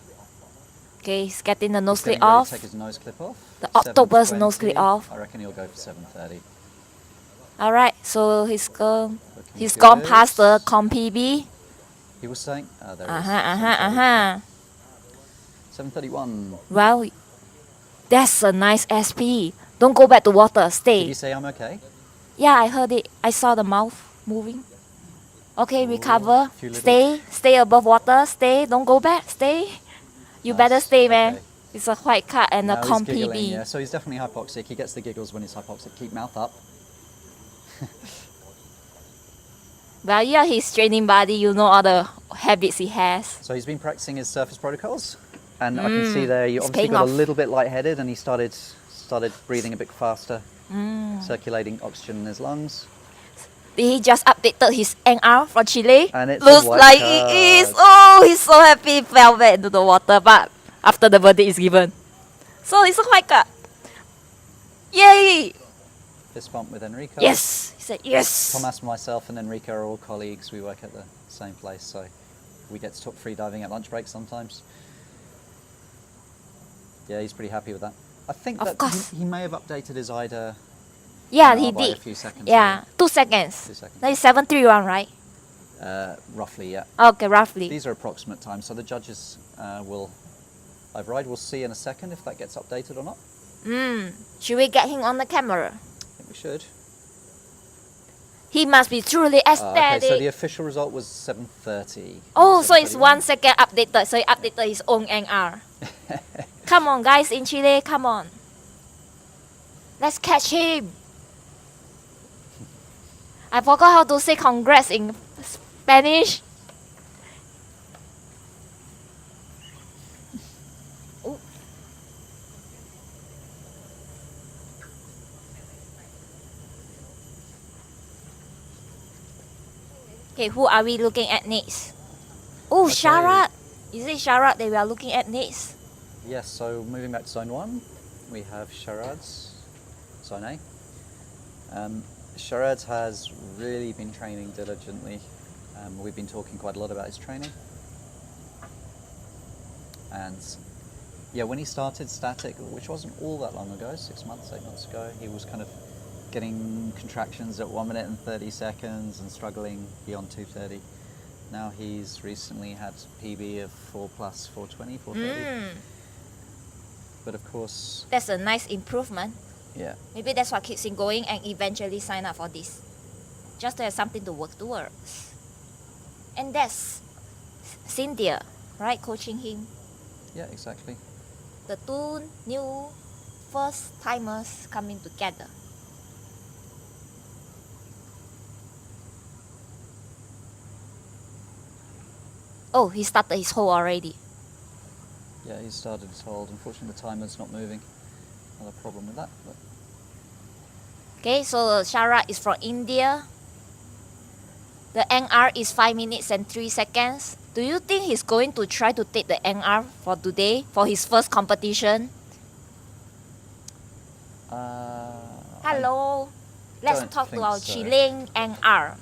Okay, he's getting the nose He's clip getting ready to off. take his nose clip off. The octopus 7:20. nose clip off. I reckon he'll go for 7:30. All right, so he's gone good. past the comp PB. He was saying, there Uh it is. huh. 7:31. Well, that's a nice SP. Don't go back to water. Did Stay. you say I'm okay? Yeah, I heard it. I saw the mouth moving. Okay, recover. few little- Stay above water. Stay. Don't go back. Stay. You better Nice, stay, man. okay. It's a white cut and Now a he's comp giggling, PB. yeah, so he's definitely hypoxic. He gets the giggles when he's hypoxic. Keep mouth up. Well, yeah, his training body. You know all the habits he has. So he's been practicing his surface protocols, and I can see there you It's obviously paying got off. a little bit lightheaded, and he started breathing a bit faster, Mm. circulating oxygen in his lungs. He just updated his NR for Chile. And it's a Looks white like card. it is. Oh, he's so happy. He fell back into the water, but after the verdict is given. So it's a white card. Yay! Fist bump with Enrico. Yes! He said yes! Tomas, myself, and Enrico are all colleagues. We work at the same place, so we get to talk free diving at lunch breaks sometimes. Yeah, he's pretty happy with that. I think Of that course. he may have updated his AIDA Yeah, he by did. a few seconds. Yeah, 2 seconds. 2 seconds. That is 731, right? Roughly, yeah. Okay, roughly. These are approximate times, so the judges will override. We'll see in a second if that gets updated or not. Should we get him on the camera? I think we should. He must be truly Okay, ecstatic. so the official result was 7:30. Oh, so it's 7:31. 1 second updated. So he updated his own NR. Come on, guys in Chile, come on. Let's catch him. I forgot how to say congrats in Spanish. Oh. Okay, who are we looking at next? Oh, Okay. Sharad. Is it Sharad that we are looking at next? Yes, so moving back to zone 1, we have Sharad's zone A. Sharad has really been training diligently. We've been talking quite a lot about his training. And yeah, when he started static, which wasn't all that long ago, 6 months, 8 months ago, he was kind of getting contractions at 1 minute and 30 seconds and struggling beyond 2:30. Now he's recently had PB of 4+, 4:20, 4:30. But of course, That's a nice improvement. yeah, Maybe that's what keeps him going and eventually sign up for this. Just to have something to work towards. And that's Cynthia, right? Coaching him. yeah, exactly. The two new first timers coming together. Oh, he started his hole already. Yeah, he started his hold. Unfortunately, the timer's not moving. Another problem with that. But Okay, so Sharad is from India. The NR is 5 minutes and 3 seconds. Do you think he's going to try to take the NR for today, for his first competition? Hello. Let's don't talk to think our so. Chilean NR.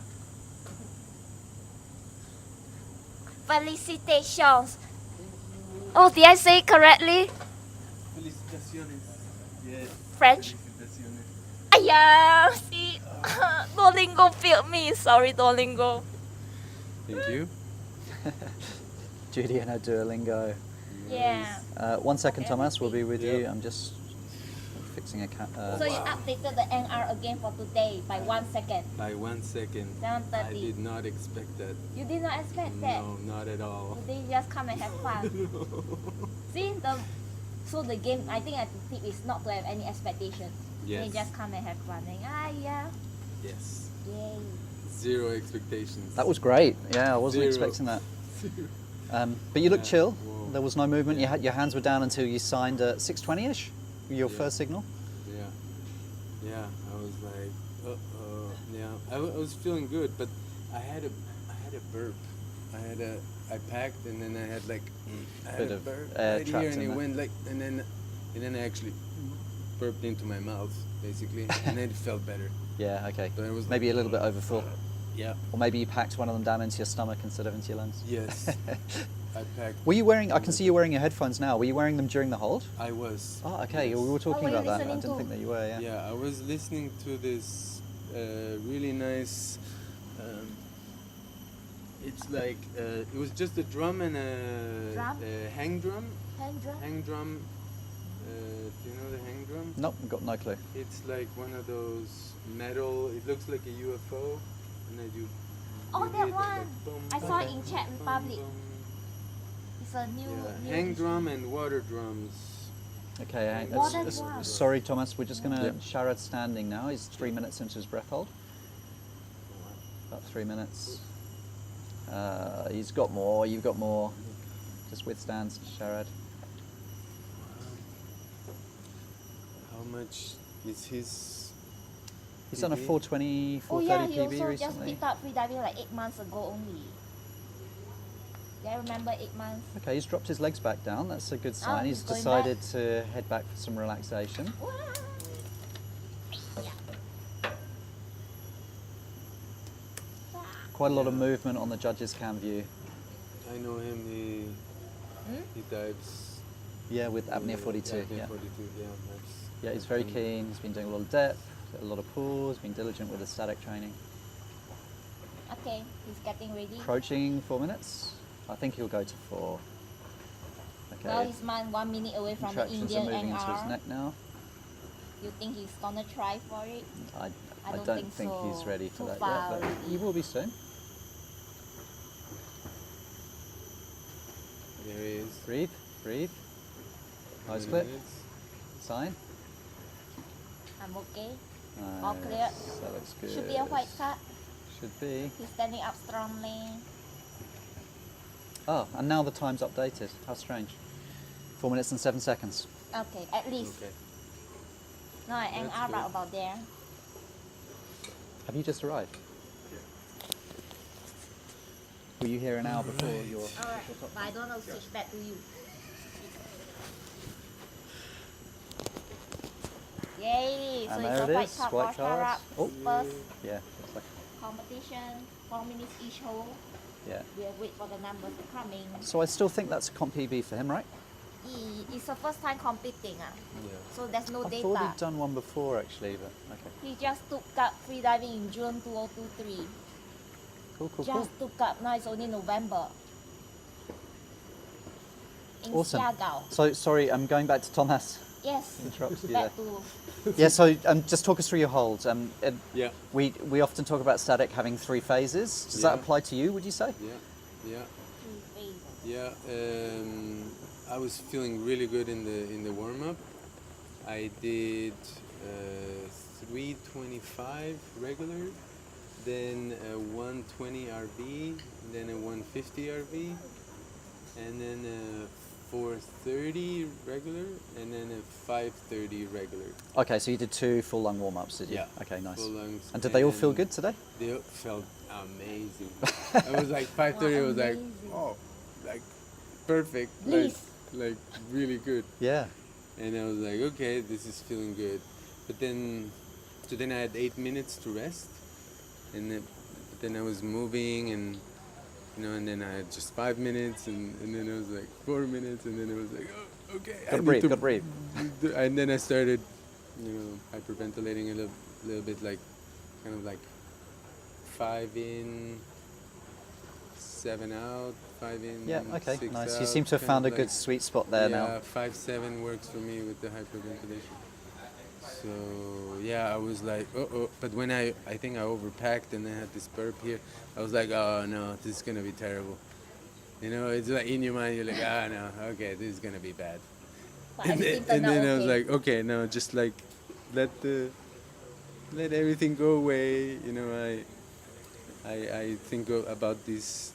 Felicitations. Oh, did I say it correctly? Felicitaciones. Yes. French? Felicitaciones. Ayah, see? Duolingo failed me. Sorry, Duolingo. Thank you. Judy and her Duolingo. Yeah. 1 second, Tomas. We'll be with you. I'm just fixing a So you updated the NR again for today by 1 second. By 1 second. 7:30. I did not expect that. You did not expect that. No, not at all. You did just come and have fun. See so the game, I think the tip is not to have any expectations. Yes. You just come and have fun. And, yeah. Yes. Yay. Zero expectations. That was great. Yeah, I wasn't Zero. expecting that. But you looked chill. Whoa. There was no movement. Your hands were down until you signed at 6:20ish. Your Yeah. first signal. Yeah. Yeah. I was like, yeah. I was feeling good, but I had a burp. I packed and then I had like I had Bit a of burp air right trapped here, and in it there. went like, and then I actually burped into my mouth basically, and then it felt better. Yeah. Okay. But it was Maybe a little bit overfull. Yeah. Or maybe you packed one of them down into your stomach instead of into your lungs. Yes. I packed. Were you wearing? I can see you wearing your headphones now. Were you wearing them during the hold? I was. Oh, okay. Yes. We were talking What were about you that. I listening didn't to? think that you were. Yeah. Yeah, I was listening to this really nice. It's like it was just a drum and Drum? a hang drum. Hand drum? Hang drum. Do you know the hang drum? Nope, got no clue. It's like one of those metal. It looks like a UFO, and then you. Oh, you that hit it one. like boom, I saw it boom, in Czech boom, Republic. boom. It's a new. Yeah, new hang drum and water drums. Okay. What a drum. Sorry, Thomas. We're just gonna. Yep. Sharad's standing now. He's 3 minutes into his breath hold. About 3 minutes. He's got more. You've got more. Just withstands Sharad. How much is his? He's done a PB? 420, Oh yeah, 430 he PB also just recently. picked up free diving like 8 months ago only. Yeah, I remember 8 months. Okay, he's dropped his legs back down. That's a good sign. he's He's going decided to head back for some relaxation. Quite a lot of movement on the judges' cam view. I know him. He dives. Yeah, with apnea 42. Apnea Yeah. 42. Yeah, that's. Yeah, he's very keen. He's been doing a lot of depth, a lot of pulls, been diligent with his static training. Okay, he's getting ready. Approaching 4 minutes. I think he'll go to 4. Okay. Well, he's 1 minute away from the Contractions are Indian moving into his NR. neck now. You think he's gonna try for it? I I don't don't think think he's so. ready for Too that far yet, but already. he will be soon. There he is. Breathe, breathe. Nose 3 split. minutes. Sign. I'm okay. All Nice. clear. That looks good. Should be a white card. Should be. He's standing up strongly. Oh, and now the time's updated. How strange. 4 minutes and 7 seconds. Okay, at least. Okay. No, and That's I'm good. about there. Have you just arrived? Were you here an hour before your... Alright, but I don't know, switch back to you. Yay! So And it's there a it white is, card white for Sharad. cards. Oh. First Yeah, looks like... competition, 4 minutes each hole. Yeah. We'll wait for the numbers to come in. So I still think that's a comp PB for him, right? It's the first time competing, Yeah. so there's no I data. thought he'd done one before, actually, but okay. He just took up free diving in June 2023. Cool, cool, cool. Just took up, now it's only November. In Awesome. Siagao. So, sorry, I'm going back to Tomas. Yes, Interrupted you there. back to Yeah, so just talk us through your holds. Yeah. We often talk about static having 3 phases. Does that Yeah. apply to you, would you say? Yeah. Yeah. 3 phases. Yeah. I was feeling really good in the warm up. I did 325 regular, then a 120 RV, then a 150 RV, and then a 430 regular, and then a 530 regular. Okay, so you did 2 full lung warm-ups, did you? Yeah. Okay, nice. Full lungs. And did they all feel and good today? They felt amazing. I was like 530. I was like, Amazing. oh, like perfect. Bliss. Like really good. Yeah. And I was like, okay, this is feeling good. But then, so then I had 8 minutes to rest, and then I was moving, and and then I had just 5 minutes, and then it was like 4 minutes, and then it was like, oh, okay. Gotta breathe, gotta breathe. And then I started, hyperventilating a little bit, like, kind of like 5 in, 7 out, 5 in, Yeah, okay, 6 nice. out, You seem to have kind found a of good like- sweet spot there yeah, now. 5-7 works for me with the hyperventilation. So yeah, I was like, but when I think I overpacked and I had this burp here, I was like, oh no, this is gonna be terrible. It's like in your mind, you're like, ah no, okay, this is gonna be bad. But And everything then, turned out I was okay. like, okay, no, just like let everything go away. I think about these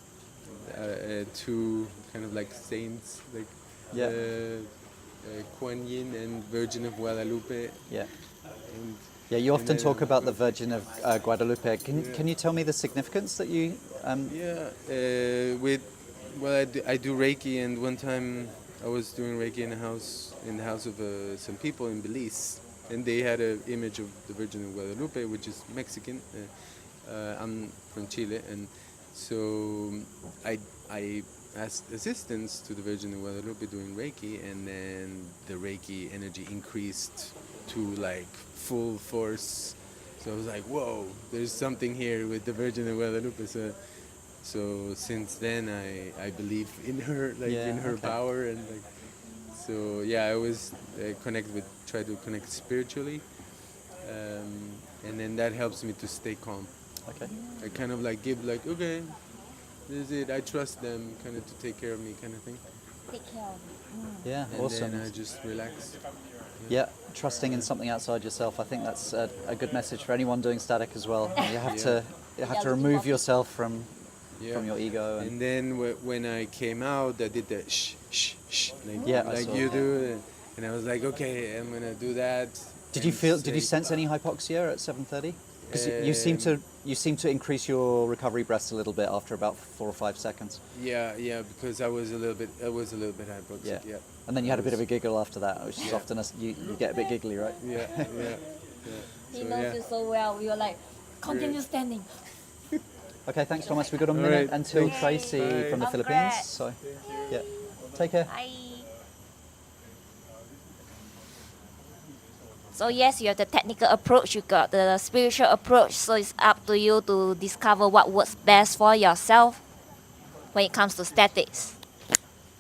2 kind of like saints, like Yeah. Kuan Yin and Virgin of Guadalupe. Yeah. And Yeah, you often then- talk about the Virgin of Guadalupe. Can you tell me the significance that you... yeah, I do Reiki, and one time I was doing Reiki in the house of some people in Belize, and they had an image of the Virgin of Guadalupe, which is Mexican, I'm from Chile, and so I asked assistance to the Virgin of Guadalupe doing Reiki, and then the Reiki energy increased to like full force. So I was like, whoa, there's something here with the Virgin of Guadalupe. So since then I believe in her, like in her power, and like, so yeah, I always try to connect spiritually, and then that helps me to stay calm. Okay. I kind of like give like, okay, this is it, I trust them kind of to take care of me kind of thing. Take care of it. Yeah, And awesome. then I just relax. Yeah, trusting in something outside yourself. I think that's a good message for anyone doing static as well. You have to remove yourself from your ego. And then when I came out, I did the shh, shh, shh, like, I like saw you it. do. And I was like, okay, I'm gonna do that. Did you sense any hypoxia at 7:30? Because you seem to increase your recovery breaths a little bit after about 4 or 5 seconds. Yeah, because I was a little bit hypoxic. Yeah. And then you had a bit of a giggle after that, which is often you get a bit giggly, right? Yeah. He So, knows yeah. you so well. We were like, continue standing. Okay, thanks, Thomas. We've got a minute right, until thanks. Tracy Bye. from the Philippines. So, yeah, take care. Bye. So yes, you have the technical approach, you got the spiritual approach, so it's up to you to discover what works best for yourself when it comes to statics.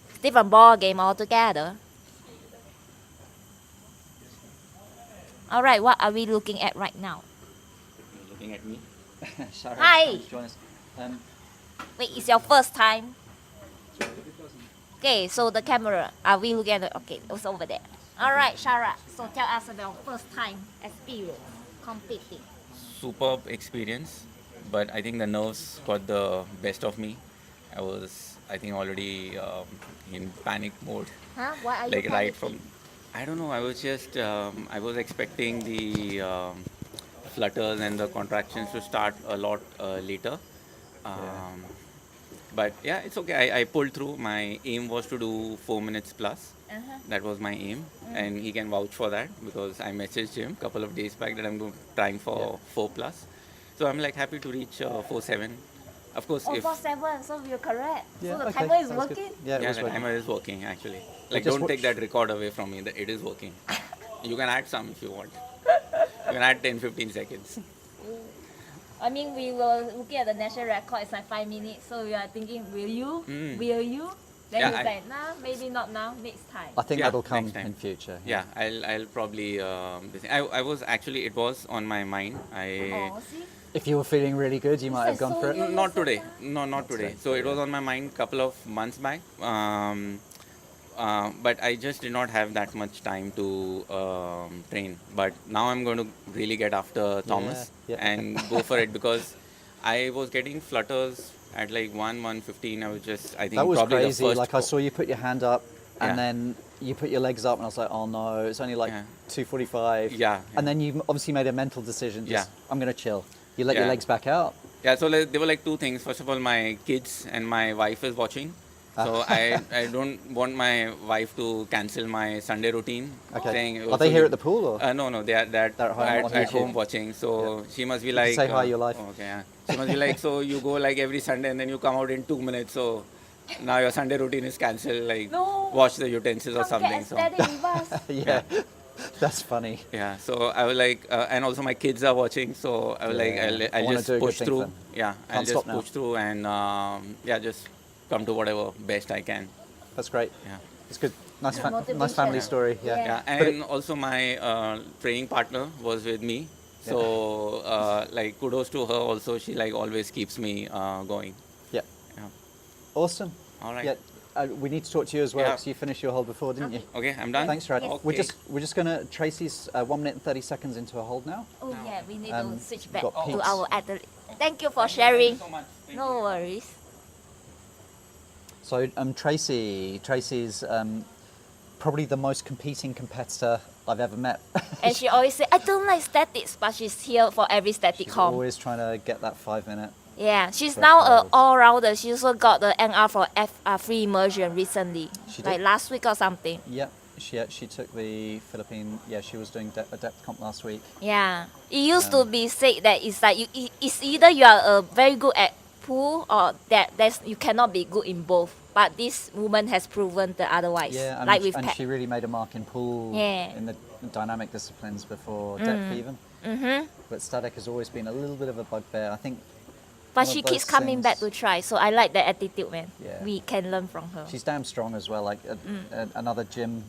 It's different ball game altogether. Alright, what are we looking at right now? You're looking at me. Sharad, Hi. come to join us. Wait, it's your first time? Okay, so the camera, are we looking at it? Okay, it's over there. Alright, Sharad, so tell us about first time experience competing. Superb experience, but I think the nerves got the best of me. I was, I think, already in panic mode. Huh? Why are you Like right panicking? from, I don't know. I was just, I was expecting the flutters and the contractions to start a lot later. But yeah, it's okay. I pulled through. My aim was to do 4 minutes plus. That was my aim, and he can vouch for that because I messaged him a couple of days back that I'm trying for 4 plus. So I'm like happy to reach 4.7. Of course, Oh, if 4.7, so you're correct. Yeah, So the okay, timer is sounds good. working? Yeah, it yeah, was the working. timer is working actually. Like, just don't take watch- that record away from me. That it is working. You can add some if you want. You can add 10-15 seconds. I mean, we were looking at the national record, it's like 5 minutes, so we are thinking, will you? Will you? Then Yeah, he's I- like, nah, maybe not now, next time. I think Yeah, that'll come next time. in future. Yeah, I'll probably. I was actually, it was on my mind. Oh, see? If you were feeling really good, you might have gone for it. Not today. No, not today. So it was on my mind couple of months back. But I just did not have that much time to train. But now I'm going to really get after Thomas yeah. and go for it because I was getting flutters at like 1:15. I was just, I think That was probably crazy. the first. Like I saw you put your hand up, and Yeah. then you put your legs up, and I was like, oh no, it's only like Yeah. 2:45. Yeah. And then you obviously made a mental decision. Just, Yeah. I'm gonna chill. You let your Yeah. legs back out. Yeah, so like, there were like two things. First of all, my kids and my wife is watching. So I don't want my wife to cancel my Sunday routine. Okay. Saying, Are they here at the pool or? No, they are They're at home at watching. home watching. So she must be You can like. say hi, your life. Okay, yeah. She must be like, so you go like every Sunday and then you come out in 2 minutes. So now your Sunday routine is cancelled. Like No. wash the utensils or Come something. get So aesthetic with us. yeah. That's funny. yeah. So I was like, and also my kids are watching. So I was like, Yeah. I I'll wanna just do a good push thing through. for them. Yeah, I'll Can't just stop now. push through and just come to whatever best I can. That's great. Yeah. It's good. Nice, Motivation. nice family story. Yeah. Yeah. Yeah, and also my training partner was with me. So like kudos to her also. She like always keeps me going. Yeah. Yeah. Awesome. All right. Yeah. We need to talk to you as well Yeah. because you finished your hold before, didn't you? Okay, I'm done. Thanks, Rad. Yes. We're just gonna Tracy's 1 minute and 30 seconds into a hold now. Oh yeah, we need Um, to switch back got to peaks. our athlete. Thank you for sharing. So much. No worries. So Tracy's probably the most competing competitor I've ever met. And she always say, I don't like statics, but she's here for every static She's comp. always trying to get that 5 minute. Yeah, she's for now trials. a all-rounder. She also got the NR for free immersion recently, She like did? last week or something. Yep. She took the Philippine. Yeah, she was doing a depth comp last week. Yeah, it used to be said that it's like it's either you are very good at pool or that's you cannot be good in both. But this woman has proven the otherwise. Yeah, like with and Pat. she really made a mark in pool Yeah. in the dynamic disciplines before depth even. Mm-hmm. But static has always been a little bit of a bugbear. I think. But one she of those keeps coming back to things- try, so I like that attitude, man. Yeah. We can learn from her. She's damn strong as well. Like another gym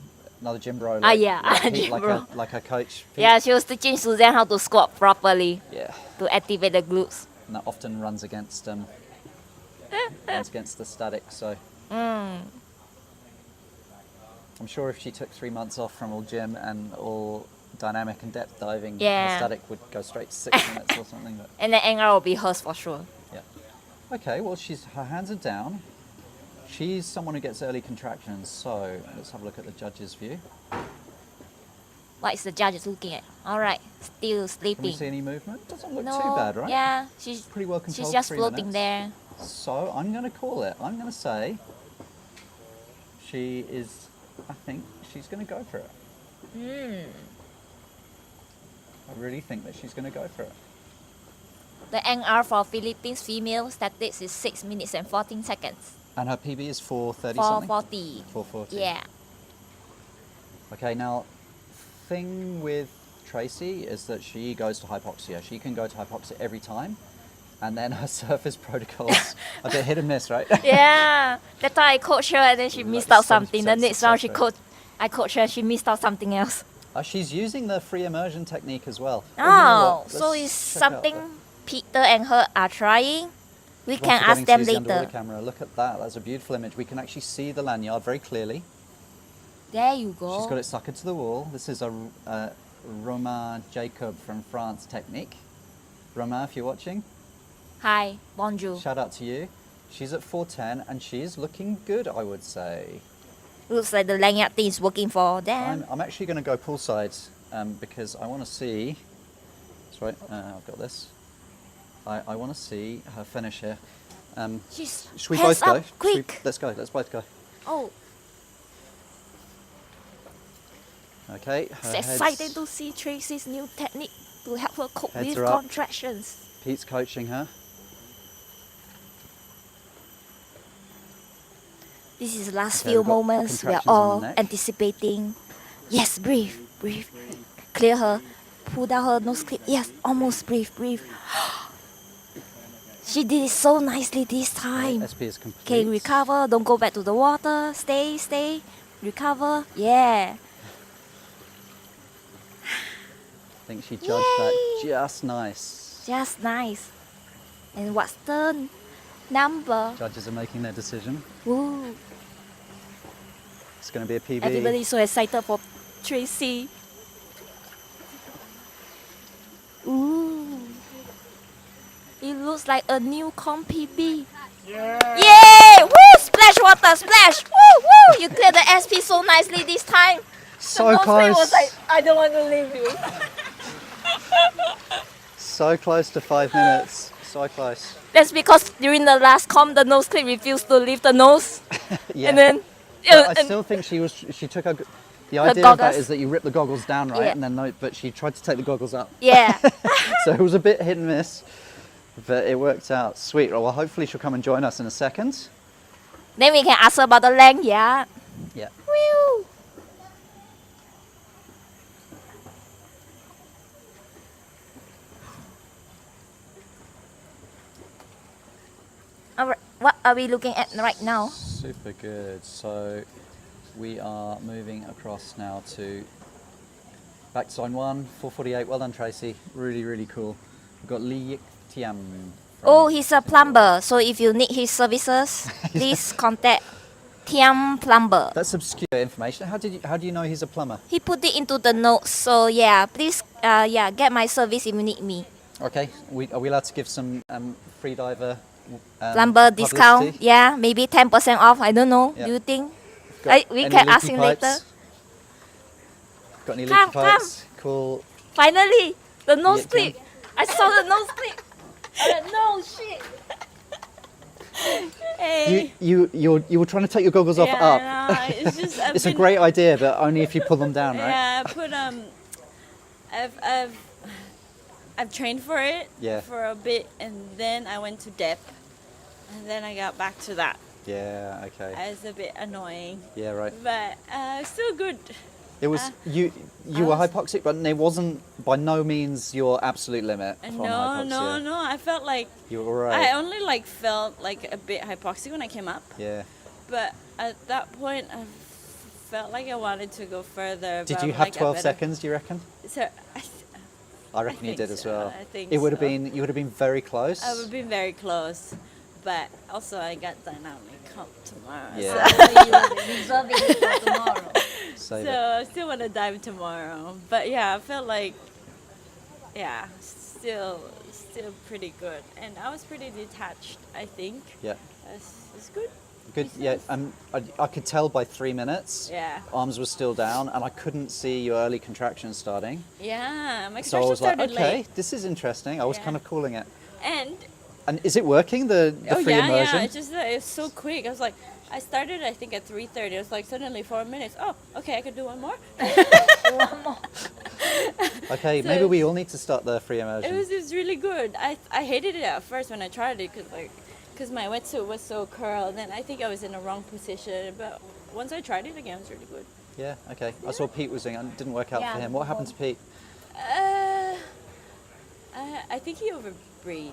bro. Yeah, gym bro. Like her coach. Pete. Yeah, she was teaching Suzanne how to squat properly Yeah, to activate the glutes. and that often runs against the static. So Mm. I'm sure if she took 3 months off from all gym and all dynamic and depth diving, Yeah. the static would go straight to 6 minutes or something. But And the NR will be hers for sure. yeah. Okay, well her hands are down. She's someone who gets early contractions, so let's have a look at the judge's view. What is the judge looking at? All right, still Can we sleeping. see any movement? Doesn't look No, too bad, right? Yeah, she's Pretty well controlled. she's just 3 floating minutes. there. So I'm going to call it. I'm going to say she is. I think she's going to go for it. Mm. I really think that she's going to go for it. The NR for Philippines female statics is 6 minutes and 14 seconds. And her PB is 4:30 something. 440. 4:40. Yeah. Okay, now thing with Tracy is that she goes to hypoxia. She can go to hypoxia every time, and then her surface protocols a bit hit and miss, right? Yeah. That time I coached her and then she missed out something. The 70% next round success rate. I coached her, she missed out something else. She's using the free immersion technique as well. Oh, you know what? so Let's it's check out something the- Peter and her are trying. We Not can ask forgetting to them use the underwater later. camera. Look at that. That's a beautiful image. We can actually see the lanyard very clearly. There you go. She's got it suckered to the wall. This is a Romain Jacob from France technique. Romain, if you're watching, Hi, bonjour. shout out to you. She's at 410 and she's looking good, I would say. Looks like the lanyard thing is working for them. I'm actually going to go poolside because I want to see. That's right, I've got this. I want to see her finish here. She's Should we hands both go? up, quick. Let's go. Let's both go. Oh, Okay. it's her head's- exciting to see Tracy's new technique to help her cope Heads with are up. contractions. Pete's coaching her. This is the last Okay, few we've got moments. We are contractions on all the neck. anticipating. Yes, breathe, breathe. Clear her. Pull down her nose clip. Yes, almost breathe, breathe. She did it so nicely this time. SP is complete. Okay, recover. Don't go back to the water. Stay, stay. Recover. Yeah. I think she judged that just nice. Just nice. And what's the number? Judges are making their decision. Woo. It's going to be a PB. Everybody's so excited for Tracy. Ooh. It looks like a new comp PB. Yeah. Yay! Woo! Splash water, splash! Woo! Woo! You cleared the SP so nicely this time. So the nose plate close. was like, I don't want to leave you. So close to 5 minutes. So close. That's because during the last comp, the nose clip refused to leave the nose. Yeah. And then... But I still think she took the idea of that goggles. is that you rip the goggles down, right? Yeah. And then but she tried to take the goggles up. Yeah. So it was a bit hit and miss. But it worked out. Sweet. Well, hopefully she'll come and join us in a second. Then we can ask her about the length, yeah. Yeah. Whew. Alright, what are we looking at right now? Super good. So we are moving across now to back to zone 1, 448. Well done, Tracy. Really, really cool. We've got Lee Yik Thiam. Oh, he's a plumber. So if you need his services, please contact Thiam Plumber. That's obscure information. How do you know he's a plumber? He put it into the notes. So yeah, please get my service if you need me. Okay. Are we allowed to give some free diver Plumber discount. publicity? Yeah, maybe 10% off. I don't know. Yeah. Do you think? Got We any can ask leaky him pipes? later. Got any Come, leaky pipes? Cool. Finally, the nose Yeah, clip. I saw the nose clip. No shit. Hey. You were trying to take your goggles off up. No, it's just It's a great idea, but only if you pull them down, right? Yeah, I put I've trained for it Yeah. for a bit, and then I went to depth, and then I got back to that. Yeah. Okay. It's a bit annoying, Yeah. Right. but still good. It was you were hypoxic, but it wasn't by no means your absolute limit from hypoxia. No. I felt like You were all I right. only felt like a bit hypoxic when I came up, Yeah. but at that point I felt like I wanted to go further. Did but you I'm have like, I 12 better- seconds? Do you reckon? So I reckon you think did as so, well. I think It would have so. been. You would have been very close. I would be very close, but also I got dynamic comp tomorrow. Yeah. So you're reserving it for tomorrow. Save So it. I still want to dive tomorrow. But yeah, I felt like, still pretty good. And I was pretty detached, I think. Yeah. It's good. Good. Yeah. I could tell by 3 minutes. Yeah. Arms were still down, and I couldn't see your early contractions starting. Yeah, my So I contraction was like, started okay, late. this is interesting. I was Yeah. kind of calling it. And Is it working? The free immersion? yeah, it's just that it's so quick. I was like, I started I think at 3:30. It was like suddenly 4 minutes. Oh, okay, I could do one more. One more. Okay, So- maybe we all need to start the free immersion. It was really good. I hated it at first when I tried it because my wetsuit was so curled and I think I was in the wrong position. But once I tried it again, it was really good. Yeah. Okay. I saw Pete was doing it. It didn't work out for Yeah. him. What happened to Pete? I think he overbreathed.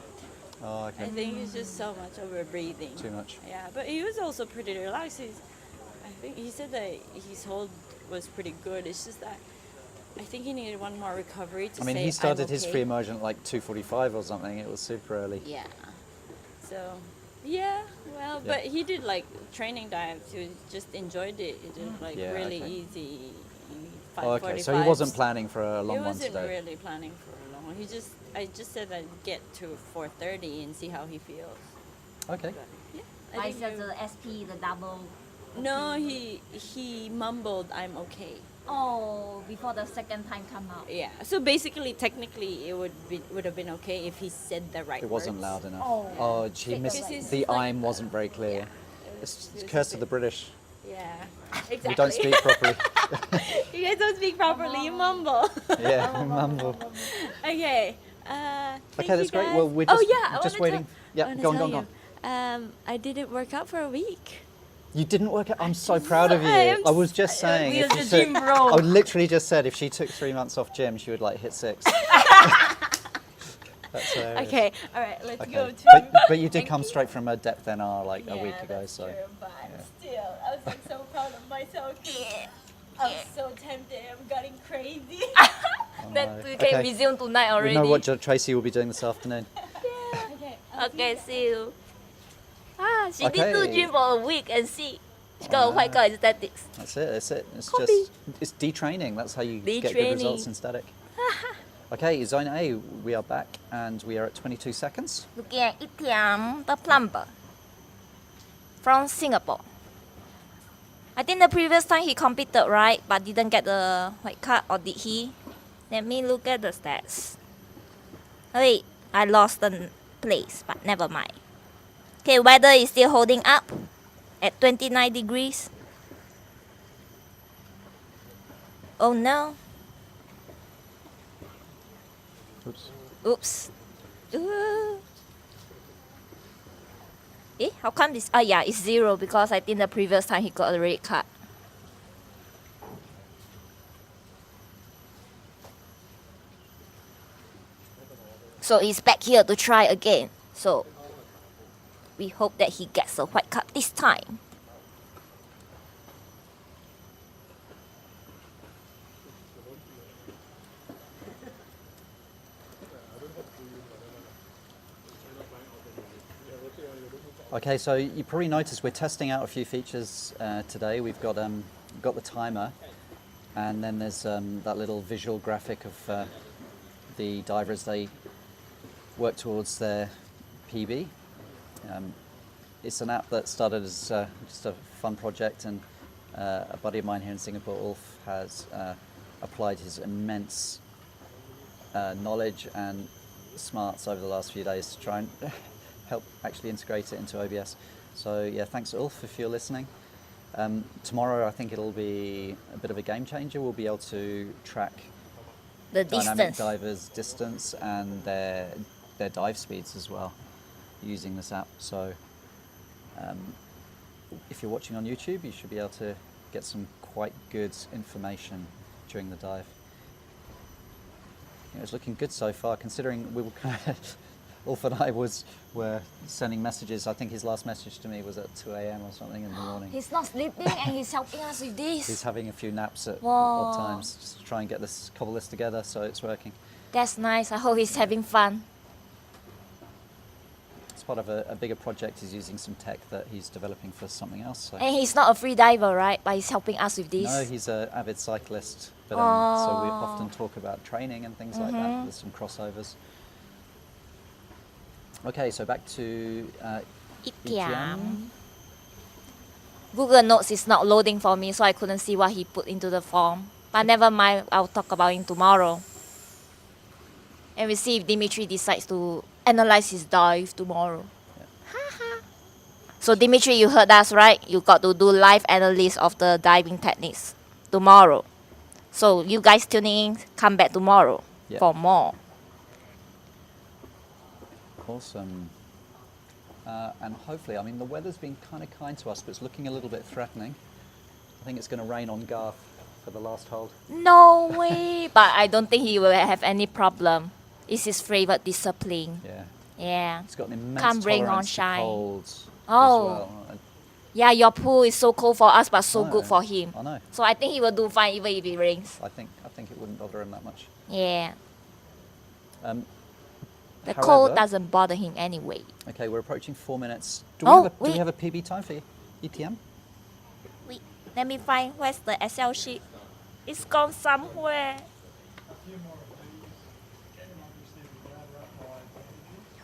Oh, I okay. think it's just so much overbreathing. Too much. Yeah, but he was also pretty relaxed. I think he said that his hold was pretty good. It's just that I think he needed one more recovery to I mean, say he started I'm his okay. free immersion at like 2:45 or something. It was super early. Yeah. So, yeah, well, Yeah. but he did training dives. He just enjoyed it. He did Yeah, really okay. easy. Oh, okay. So he wasn't planning for a long He one wasn't today. really planning for a long one. I just said I'd get to 4:30 and see how he feels. Okay. But, yeah, I I think said you're- the SP, the double. no, he mumbled, "I'm okay." Oh, before the second time come out. Yeah. So basically, technically, it would have been okay if he said the right It wasn't words. loud enough. Oh. Oh, she Because missed. it's The like- I'm wasn't very clear. Yeah. It's It was curse a of the bit- British. Yeah. Exactly. We don't speak properly. You guys don't speak properly. You mumble. Yeah, mumble. Okay. Thank Okay, you that's great. guys. Well, we're oh just- yeah, I just wanna waiting. tell- Yeah, I wanna go on, tell go on, you, I didn't work out for a week. You didn't work out. I'm so proud of you. I am I was just saying. We're if you the took- gym bro. I literally just said if she took 3 months off gym, she would hit 6. That's hilarious. Okay. All right. Let's Okay. go to. But you did Thank come you. straight from a depth NR a Yeah, week ago, that's so true, but still, I was so proud of myself. I'm so tempted. I'm getting crazy. Then no. we can Okay. resume tonight we already. know what Tracy will be doing this afternoon. Okay. Okay, see you. She Okay. did do gym for a week and see. She got a white collar aesthetics. That's it. That's it. It's Copy. just it's detraining. That's how you get good Detraining. results in static. Okay, zone A, we are back and we are at 22 seconds. Looking at Yik Thiam, the plumber from Singapore. I think the previous time he competed, right, but didn't get the white card, or did he? Let me look at the stats. Wait, I lost the place, but never mind. Okay, weather is still holding up at 29 degrees. Oh no. Oops. Oops. Ooh. Eh, how come this? Oh yeah, it's 0 because I think the previous time he got a red card. So he's back here to try again. So we hope that he gets a white card this time. Okay, so you probably noticed we're testing out a few features today. We've got the timer, and then there's that little visual graphic of the divers they work towards their PB. It's an app that started as just a fun project, and a buddy of mine here in Singapore, Ulf, has applied his immense knowledge and smarts over the last few days to try and help actually integrate it into OBS. So yeah, thanks Ulf if you're listening. Tomorrow I think it'll be a bit of a game changer. We'll be able to track The dynamic distance. divers' distance and their dive speeds as well using this app. So if you're watching on YouTube, you should be able to get some quite good information during the dive. It's looking good so far, considering we were kind of, Ulf and I were sending messages. I think his last message to me was at 2 a.m. or something in the morning. He's not sleeping and he's helping us with this. He's having a few naps at Wow. odd times just to try and cobble this together so it's working. That's nice. I hope he's having fun. It's part of a bigger project. He's using some tech that he's developing for something else. So. And he's not a free diver, right? But he's helping us with this. No, he's an avid cyclist, but so we often talk about training and things like that. There's some crossovers. Okay, so back to Yik Thiam. Thiam. Google Notes is not loading for me, so I couldn't see what he put into the form. But never mind, I'll talk about it tomorrow. And we'll see if Dimitri decides to analyze his dive tomorrow. So Dimitri, you heard us right? You got to do live analysis of the diving techniques tomorrow. So you guys tuning in, come back tomorrow Yeah. for more. Awesome. And hopefully, I mean, the weather's been kind of kind to us, but it's looking a little bit threatening. I think it's going to rain on Garth for the last hold. No way! But I don't think he will have any problem. It's his favorite discipline. Yeah. Yeah. It's got an immense Can't bring on tolerance to shine. cold Oh. as well. Yeah, your pool is so cold for us, but so I good know. for him. I know. So I think he will do fine even if it rains. I think it wouldn't bother him that much. Yeah. The However- cold doesn't bother him anyway. Okay, we're approaching 4 minutes. Do Oh, we wait. have a PB time for ETM? Wait, let me find where's the Excel sheet. It's gone somewhere.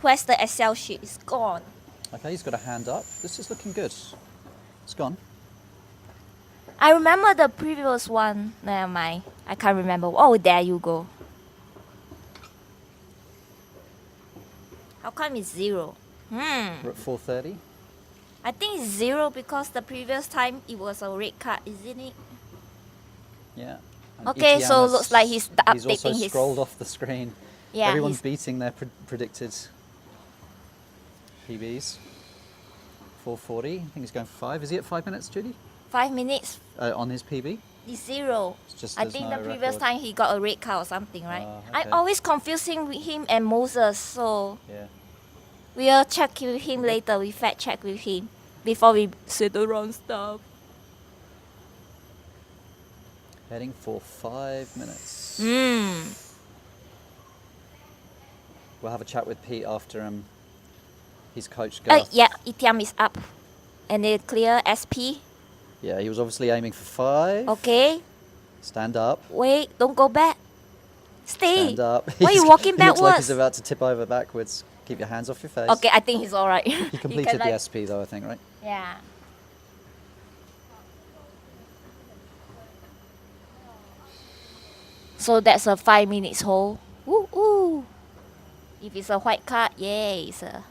Where's the Excel sheet? It's gone. Okay, he's got a hand up. This is looking good. It's gone. I remember the previous one. Never mind. I can't remember. Oh, there you go. How come it's 0? We're at 4:30. I think it's 0 because the previous time it was a red card, isn't it? Yeah. And Okay, ETM so has- looks like he's He's also updating his. scrolled off the screen. Yeah, Everyone's he's- beating their predicted PBs. 4:40. I think he's going for 5. Is he at 5 minutes, Judy? 5 minutes. On his PB? It's 0. It's just I there's think no the previous record. time he got a red card or something, right? Okay. I'm always confusing with him and Moses, so Yeah. we'll check with him later. We fact check with him before we say the wrong stuff. Heading for 5 minutes. We'll have a chat with Pete after his coach Garth. Yeah, Yithiam is up. And they clear SP. Yeah, he was obviously aiming for 5. Okay. Stand up. Wait, don't go back. Stay. Stand up. Why are you walking He looks like backwards? he's about to tip over backwards. Keep your hands off your face. Okay, I think he's alright. He completed the SP though, I think, right? Yeah. So that's a 5 minutes hole. Woo woo. If it's a white card, yay, it's a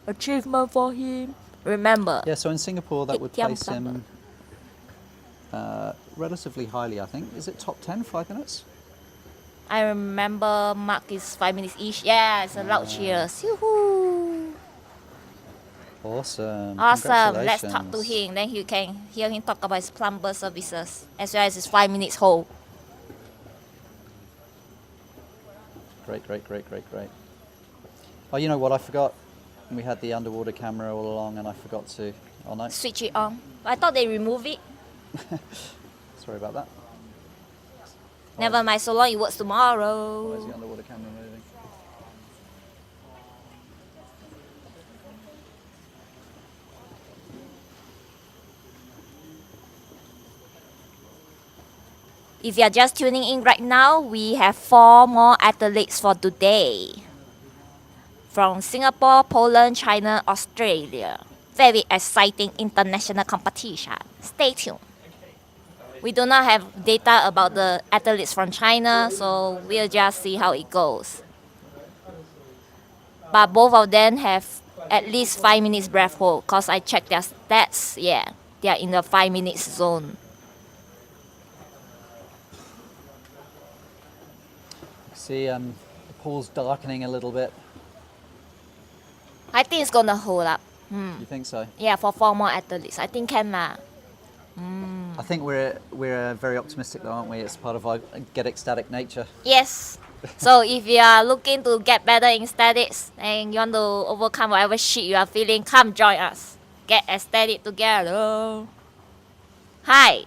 achievement for him. Remember. Yeah, so in Singapore that would Yik Thiam place him relatively highly, I think. Is it top 10, 5 minutes? I remember Mark is 5 minutes each. Yeah, it's a loud cheers. Yoo-hoo. Awesome. Awesome. Let's talk to Congratulations. him. Then you can hear him talk about his plumber services as well as his 5 minutes hole. Great, great, great, great, great. Oh, you know what I forgot? We had the underwater camera all along and I forgot to... Oh no, Switch it on. I thought they removed it. sorry about that. Never mind, so long it works Where's tomorrow. the underwater camera moving? If you're just tuning in right now, we have 4 more athletes for today. From Singapore, Poland, China, Australia. Very exciting international competition. Stay tuned. We do not have data about the athletes from China, so we'll just see how it goes. But both of them have at least 5 minutes breath hold. Cause I checked their stats. Yeah, they are in the 5 minutes zone. See, the pool's darkening a little bit. I think it's gonna hold up. You think so? Yeah, for 4 more athletes. I think can lah. I think we're very optimistic though, aren't we? It's part of our get ecstatic nature. Yes. So if you are looking to get better in statics and you want to overcome whatever shit you are feeling, come join us. Get ecstatic together. Hi.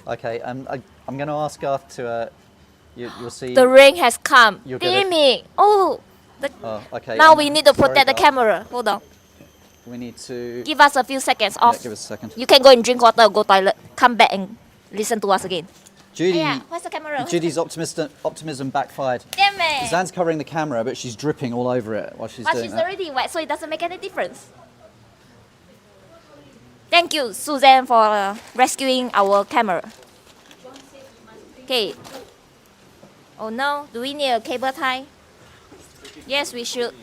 Okay, I'm going to ask Garth to. You'll see. The rain has come. You'll get Damn it. Oh. Oh, okay. Now we need to sorry, protect the Garth. camera. Hold on. We need to. Give us a few seconds Yeah, off. give us a second. You can go and drink water or go toilet. Come back and listen to us again. Judy. Yeah, where's the camera? Judy's optimism backfired. Damn it. Zan's covering the camera, but she's dripping all over it while she's But doing she's that. already wet, so it doesn't make any difference. Thank you, Suzanne, for rescuing our camera. Okay. Oh no, do we need a cable tie? Yes, we should.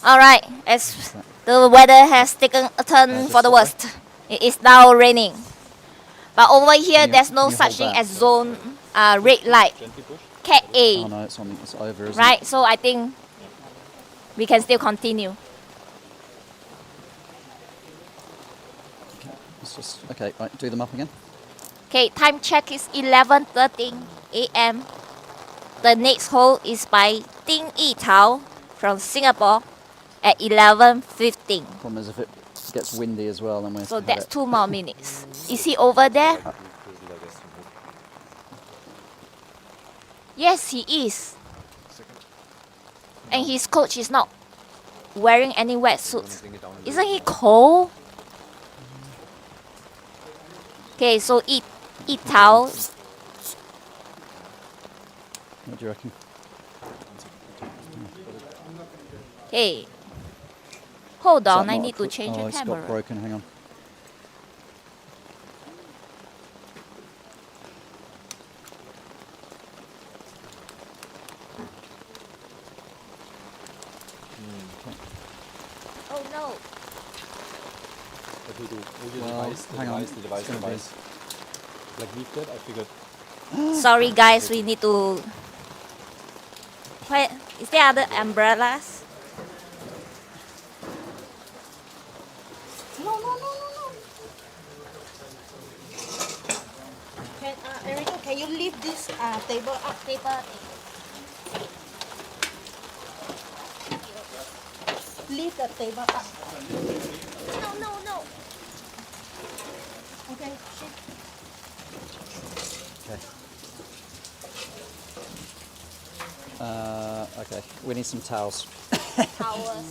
Alright, as the weather has taken a turn for the worst. It is now raining. But over here, Can you- there's no can you such hold thing that? as zone red light. Cat A. Oh no, it's over, isn't Right, so I think we can still continue. it? It's just, okay, right, do them up again. Okay, time check is 11:13 a.m. The next hole is by Ding Yitao from Singapore at 11:15. Problem is if it gets windy as well, then we're So that's 2 more minutes. Is he over there? Yes, he is. And his coach is not wearing any wetsuits. Isn't he cold? Okay, so Yitao. What do you reckon? Hey. Hold Is that on, I not a need to cl- change oh, the it's camera. got broken, hang on. Oh no. Well, hang on. The device, It's gonna be- Like leave that, I figured. Sorry guys, we need to. Wait, is there other umbrellas? No. Can, Erica, can you lift this table up? Lift the table up. No. Okay, shift. Okay. Okay, we need some towels. Towers.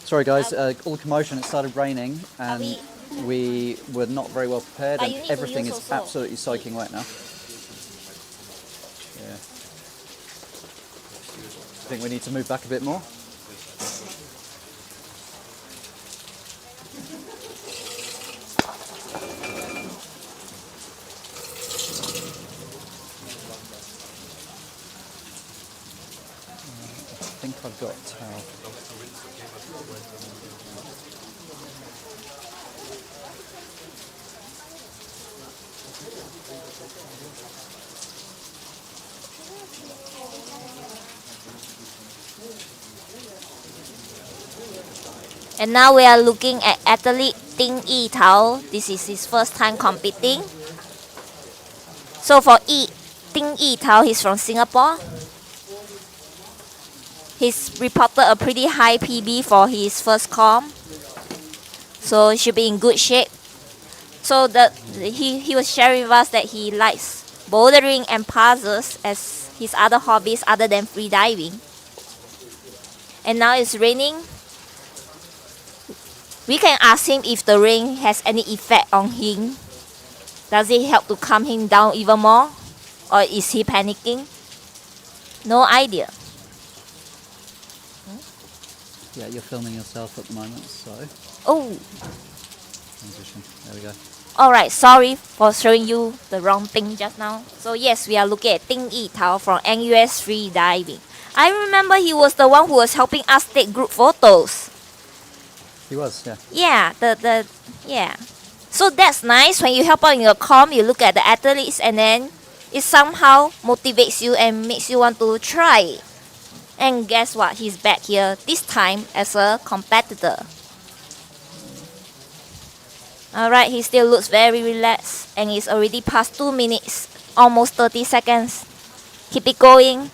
Sorry guys, all the commotion, it started raining and we- we were not very well prepared But and you need to everything use is also. absolutely soaking wet now. Yeah. I think we need to move back a bit more. I think I've got a towel. And now we are looking at athlete Ding Yitao. This is his first time competing. So for Ding Yitao, he's from Singapore. He's reported a pretty high PB for his first comp. So he should be in good shape. So he was sharing with us that he likes bouldering and puzzles as his other hobbies other than free diving. And now it's raining. We can ask him if the rain has any effect on him. Does it help to calm him down even more? Or is he panicking? No idea. Yeah, you're filming yourself at the moment, so Oh, transition. There we go. Alright, sorry for showing you the wrong thing just now. So yes, we are looking at Ding Yitao from NUS Free Diving. I remember he was the one who was helping us take group photos. He was, yeah. Yeah, yeah. So that's nice. When you help out in your com, you look at the athletes and then it somehow motivates you and makes you want to try. And guess what? He's back here, this time as a competitor. Alright, he still looks very relaxed and it's already past 2 minutes, almost 30 seconds. Keep it going.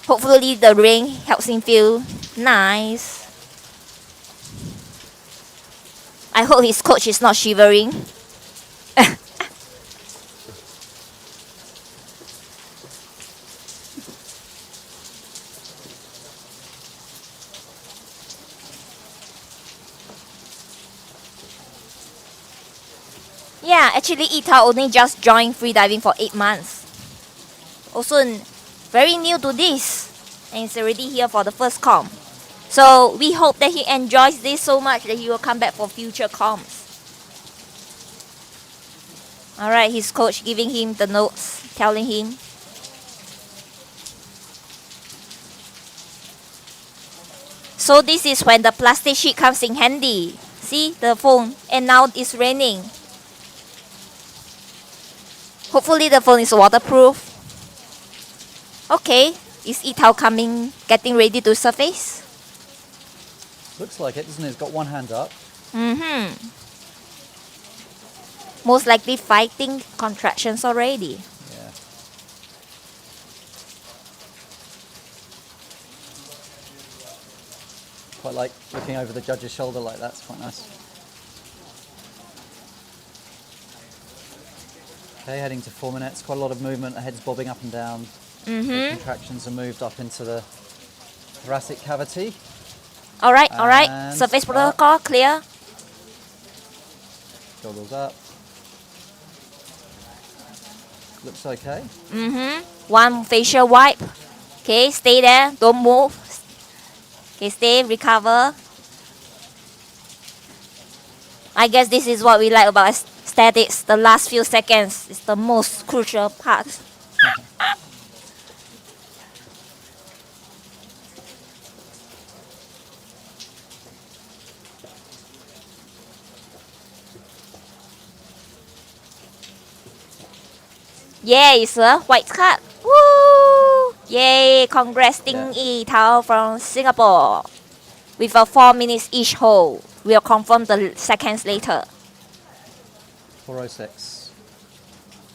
Hopefully the rain helps him feel nice. I hope his coach is not shivering. Yeah, actually Yitao only just joined freediving for 8 months. Also very new to this and is already here for the first comp. So we hope that he enjoys this so much that he will come back for future comps. Alright, his coach giving him the notes, telling him. So this is when the plastic sheet comes in handy. See the phone, and now it's raining. Hopefully the phone is waterproof. Okay, is Yitao coming, getting ready to surface? Looks like it, doesn't it? He's got one hand up. Most likely fighting contractions already. Yeah. Quite like looking over the judge's shoulder like that. It's quite nice. Okay, heading to 4 minutes. Quite a lot of movement. The head's bobbing up and down. The contractions are moved up into the thoracic cavity. Alright. And Surface protocol clear. Goggles up. Looks okay. One facial wipe. Okay, stay there. Don't move. Okay, stay, recover. I guess this is what we like about statics. The last few seconds is the most crucial part. Yay, it's a white card. Woo! Yay, congrats Ding Yitao from Singapore. With a 4 minutes each hole. We'll confirm the seconds later. 4:06.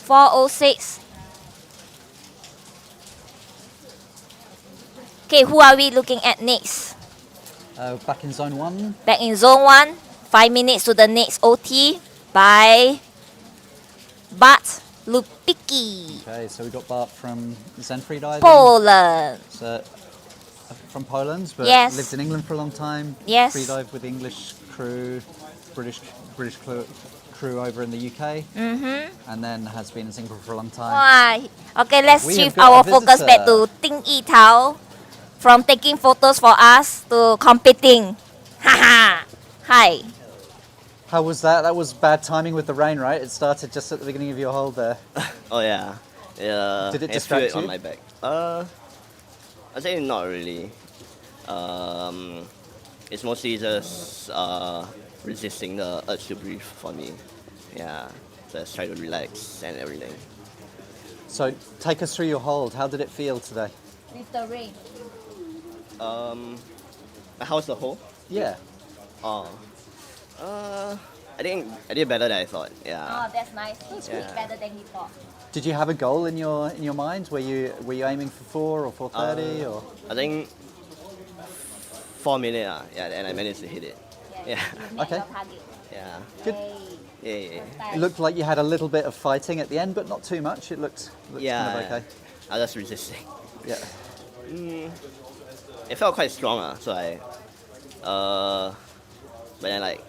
4:06. Okay, who are we looking at next? Back in zone 1. Back in zone 1. 5 minutes to the next OT by Bartosz Lubecki. Okay, so we got Bart from Zen Freediving. Poland. So, from Poland, but Yes. lived in England for a long time. Yes. Freedive with English crew, British crew over in the UK, and then has been in Singapore for a long time. Why? Okay, let's We have shift got our a focus back visitor. to Ding Yitao from taking photos for us to competing. Haha. Hi. How was that? That was bad timing with the rain, right? It started just at the beginning of your hold there. Oh yeah. Yeah. Did it I distract feel it you? on my back. I'd say not really. It's mostly just resisting the urge to breathe for me. Yeah. Just try to relax and everything. So take us through your hold. How did it feel today? With the rain. How's the hole? Yeah. Oh. I think I did better than I thought. Yeah. Oh, that's nice. He Yeah. squeaked better than he thought. Did you have a goal in your mind? Were you aiming for 4 or 4:30 or? I think 4 minutes. Yeah, and I managed to hit it. Yeah. You met Okay. your target. Yeah. Good. Yeah. It looked like you had a little bit of fighting at the end, but not too much. It looked Yeah. kind of okay. I was just resisting. Yeah. It felt quite strong, so but then like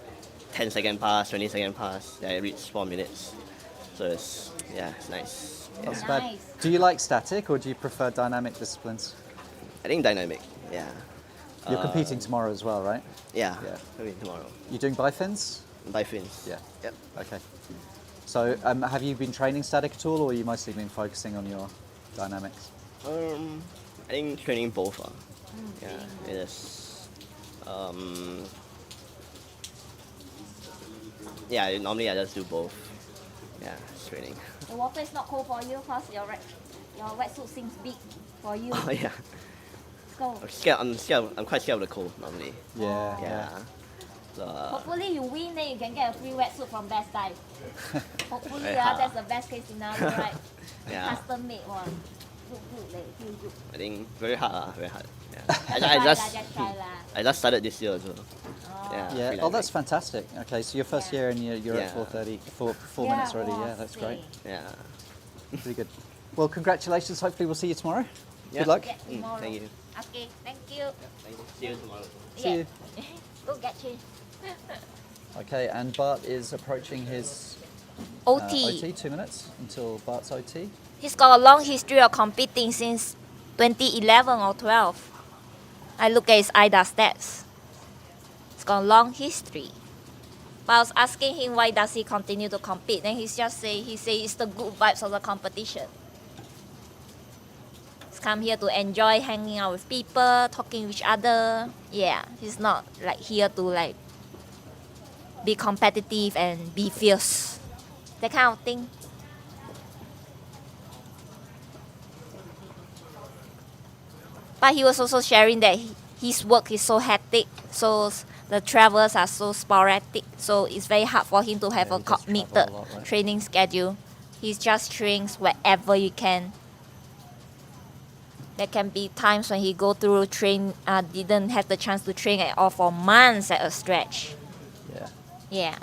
10 second pass, 20 second pass, then I reached 4 minutes. So it's nice. Yeah. That's bad. Do you like static or do you prefer dynamic disciplines? I think dynamic, yeah. You're competing tomorrow as well, right? Yeah, Yeah. maybe tomorrow. You doing bifins? Dolphins. Yeah. Yep. Okay. So have you been training static at all, or you mostly been focusing on your dynamics? I think training both. Yeah, it is. Yeah, normally I just do both. Yeah, training. The water is not cold for you because your wetsuit seems big for you. Oh yeah. Let's go. I'm quite scared of the cold normally. Yeah. Yeah. So, Hopefully you win, then you can get a free wetsuit from Best Dive. Hopefully, Very hard. that's the best case scenario, right? Yeah. Custom made one. Good, feel good. I think very hard. Very hard. Yeah. Just try lah. I just started this year as well. Oh. Yeah. Yeah. free Oh, that's diving. fantastic. Okay, so your first year and you're at Yeah. 4:30, four minutes already. Yeah, that's great. Yeah. Pretty good. Well, congratulations. Hopefully, we'll see you tomorrow. Yeah. Good luck. Yeah, tomorrow. Thank you. Okay, thank you. See you tomorrow. See you. Go get changed. Okay, and Bart is approaching his OT. OT. 2 minutes until Bart's OT. He's got a long history of competing since 2011 or 12. I look at his AIDA stats. He's got a long history. But I was asking him why does he continue to compete. Then he say it's the good vibes of the competition. He's come here to enjoy hanging out with people, talking with each other. Yeah, he's not like here to like be competitive and be fierce. That kind of thing. But he was also sharing that his work is so hectic, so the travels are so sporadic, so it's very hard for him to have Yeah, a he does committed travel a lot, right? training schedule. He just trains wherever he can. There can be times when he go through didn't have the chance to train at all for months at a stretch. Yeah. Yeah.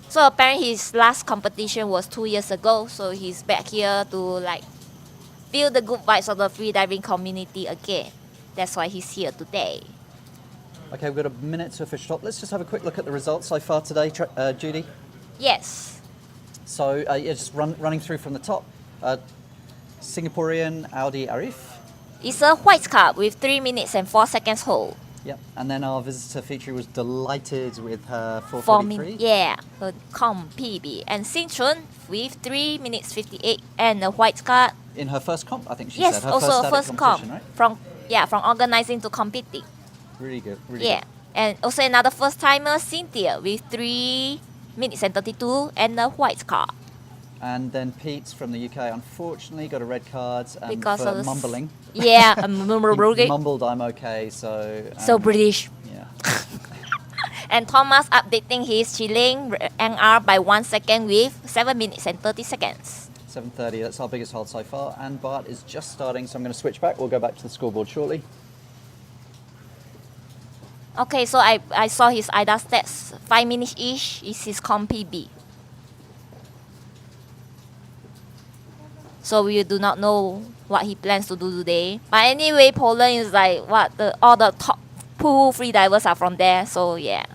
So apparently his last competition was 2 years ago, so he's back here to like feel the good vibes of the freediving community again. That's why he's here today. Okay, we've got a minute to official stop. Let's just have a quick look at the results so far today, Judy. Yes. So yeah, just running through from the top. Singaporean Audi Arif. It's a white card with 3 minutes and 4 seconds hold. Yep. And then our visitor Fitri was delighted with her 4 4:43. minutes. Yeah. Her comp PB. And Lee Xin Chun with 3 minutes 58 and a white card. In her first comp, I think she Yes, said. Her also first a static first comp. competition, right? From organizing to competing. Really good. Really Yeah. good. And also another first timer, Cynthia, with 3 minutes and 32 and a white card. And then Pete from the UK, unfortunately, got a red card Because for of the mumbling. Yeah, He mumbling. mumbled, "I'm okay," so... So British. Yeah. And Tomas updating his chilling NR by 1 second with 7 minutes and 30 seconds. 7:30, that's our biggest hold so far. And Bart is just starting, so I'm going to switch back. We'll go back to the scoreboard shortly. Okay, so I saw his AIDA stats. 5 minutes each is his comp PB. So we do not know what he plans to do today. But anyway, Poland is like all the top pool free divers are from there. So yeah,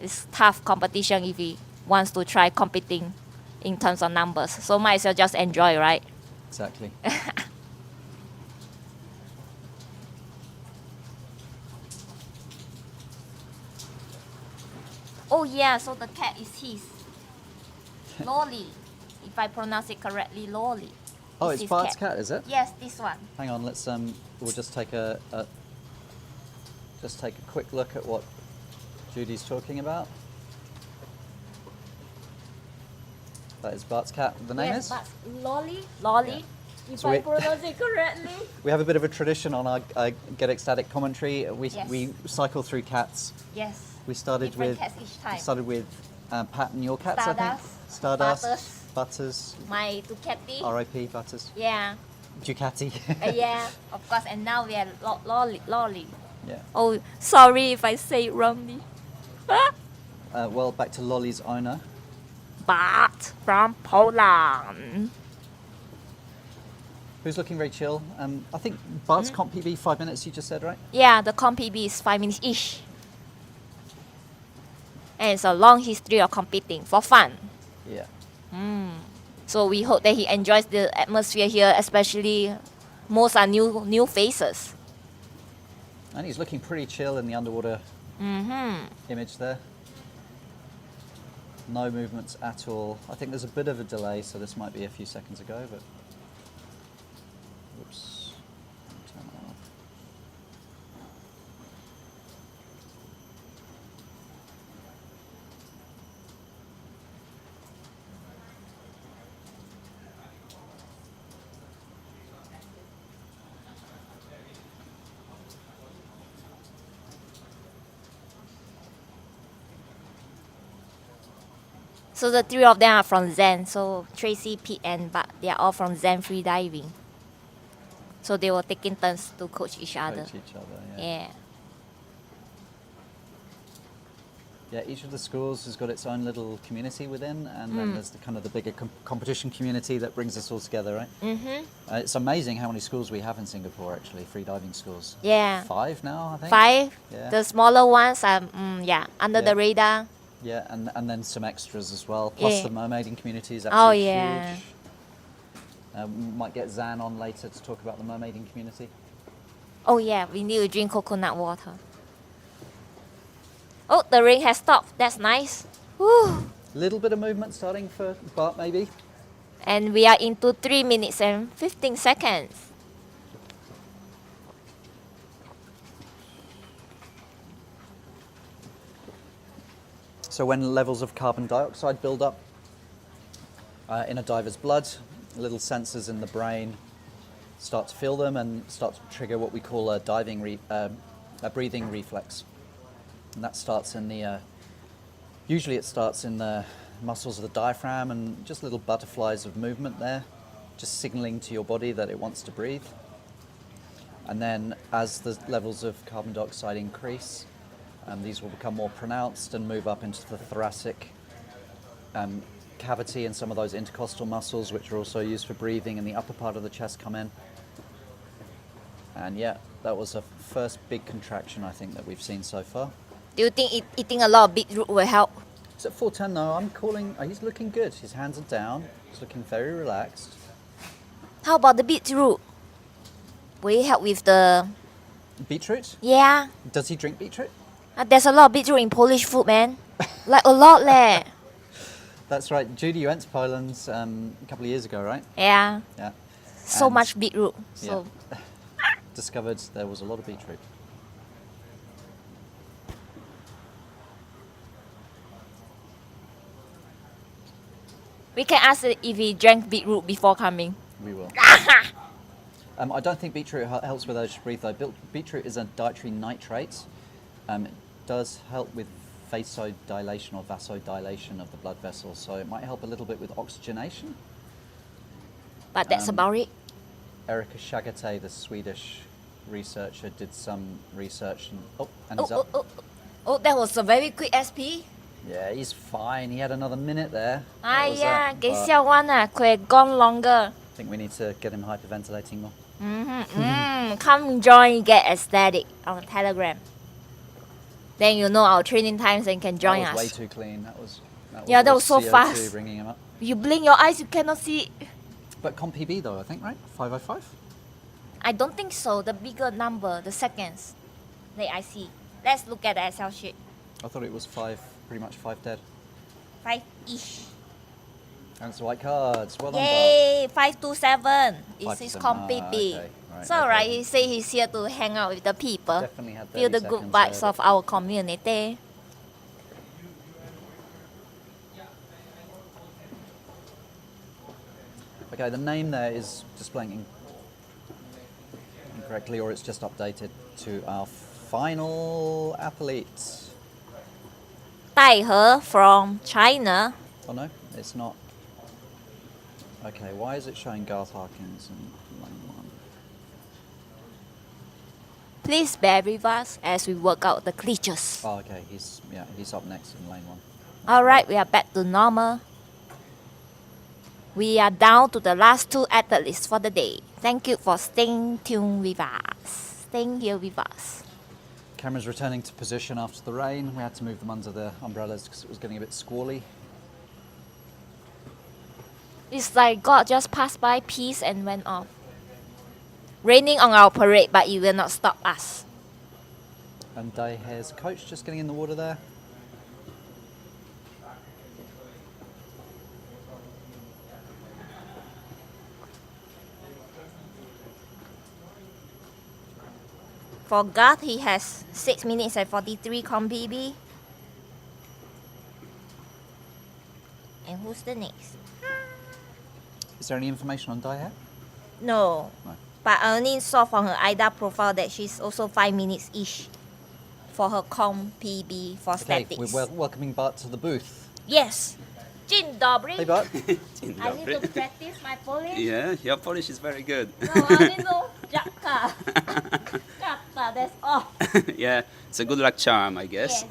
it's tough competition if he wants to try competing in terms of numbers. So might as well just enjoy, right? Exactly. Oh yeah, so the cat is his. Lolly. If I pronounce it correctly, Lolly. Oh, Is it's his Bart's cat, is it? Yes, this one. Hang on, let's we'll just take a quick look at what Judy's talking about. That is Bart's cat. The name Yes, is? but Lolly. Lolly. Yeah. If So I we- pronounce it correctly. We have a bit of a tradition on our Get Ecstatic commentary. Yes. We cycle through cats. Yes. We started Different with cats each time. Pat and your cats, I think. Stardust. Butters. My Ducati. R.I.P. Butters. Yeah. Ducati. Yeah, of course. And now we are Lolly. Lolly. Yeah. Oh, sorry if I say it wrongly. Well, back to Lolly's owner. Bart from Poland. Who's looking very chill. I think Bart's comp PB 5 minutes, you just said, right? Yeah, the comp PB is 5 minutes each. And it's a long history of competing for fun. Yeah. So we hope that he enjoys the atmosphere here, especially most are new faces. And he's looking pretty chill in the underwater image there. No movements at all. I think there's a bit of a delay, so this might be a few seconds ago, but... Whoops. Turn that off. So the three of them are from Zen. So Tracy, Pete, and Bart, they are all from Zen free diving. So they were taking turns to coach each other. Coach each other, yeah. Yeah. Yeah, each of the schools has got its own little community within, and then there's the kind of the bigger competition community that brings us all together, right? Mm-hmm. It's amazing how many schools we have in Singapore, actually, free diving schools. Yeah. 5 now, I think. 5. Yeah. The smaller ones are, under Yeah. the radar. Yeah, and then some extras as well. Plus Yeah. the mermaiding community is Oh, absolutely yeah. huge. We might get Zan on later to talk about the mermaiding community. Oh yeah, we need to drink coconut water. Oh, the rain has stopped. That's nice. Woo. Little bit of movement starting for Bart, maybe. And we are into 3 minutes and 15 seconds. So when levels of carbon dioxide build up in a diver's blood, little sensors in the brain start to feel them and start to trigger what we call a breathing reflex. And that starts in the, usually it starts in the muscles of the diaphragm and just little butterflies of movement there, just signaling to your body that it wants to breathe. And then as the levels of carbon dioxide increase, these will become more pronounced and move up into the thoracic cavity, and some of those intercostal muscles, which are also used for breathing, and the upper part of the chest come in. And yeah, that was a first big contraction, I think, that we've seen so far. Do you think eating a lot of beetroot will help? It's at 410 though. I'm calling, he's looking good. His hands are down. He's looking very relaxed. How about the beetroot? Will it help with the... Beetroot? Yeah. Does he drink beetroot? There's a lot of beetroot in Polish food, man. Like a lot leh. That's right. Judy, you went to Poland a couple of years ago, right? Yeah. Yeah. So And- much beetroot. So Yeah. Discovered there was a lot of beetroot. we can ask if he drank beetroot before coming. We will. I don't think beetroot helps with urge to breathe though. Beetroot is a dietary nitrate. It does help with vasodilation or vasodilation of the blood vessels, so it might help a little bit with oxygenation. But that's about it. Erika Shagate, the Swedish researcher, did some research and he's Oh, up. oh, oh, oh, that was a very quick SP. Yeah, he's fine. He had another minute there. Ah, That was yeah, it. get But siao one could have gone longer. I think we need to get him hyperventilating more. Come join Get Aesthetic on Telegram. Then you know our training times and can join that was us. way too clean. That was Yeah, that was so CO2 fast. bringing him up. You blink your eyes, you cannot see. But comp PB though, I think, right? 505? I don't think so. The bigger number, the seconds. That I see. Let's look at the Excel sheet. I thought it was 5, pretty much 5 dead. 5-ish. And it's white cards. Well done, Bart. Yay! 527. It's his 527. comp Ah, B. okay, right, It's alright. okay. He say he's here to hang out with the people. Definitely had 30 Feel the good seconds vibes there, of our community. Okay, the name there is displaying incorrectly, or it's just updated to our final athlete. Dai He from China. Oh no, it's not. Okay, why is it showing Garth Harkins in lane 1? Please bear with us as we work out the glitches. Oh, okay, he's up next in lane 1. Alright, we are back to normal. We are down to the last 2 athletes for the day. Thank you for staying tuned with us. Staying here with us. Cameras returning to position after the rain. We had to move them under the umbrellas because it was getting a bit squally. It's like God just passed by, peace, and went off. Raining on our parade, but it will not stop us. And Dai He's coach just getting in the water there. For Garth, he has 6 minutes and 43 com PB. And who's the next? Is there any information on Dai He? No. No. But I only saw from her AIDA profile that she's also 5 minutes ish for her com PB for Okay, statics. we're welcoming Bart to the booth. Yes. Dzień dobry. Hey Bart. I need to practice my Polish. Yeah, your Polish is very good. No, I only know Jaka. Jaka, that's all. Yeah, it's a good luck charm, I guess.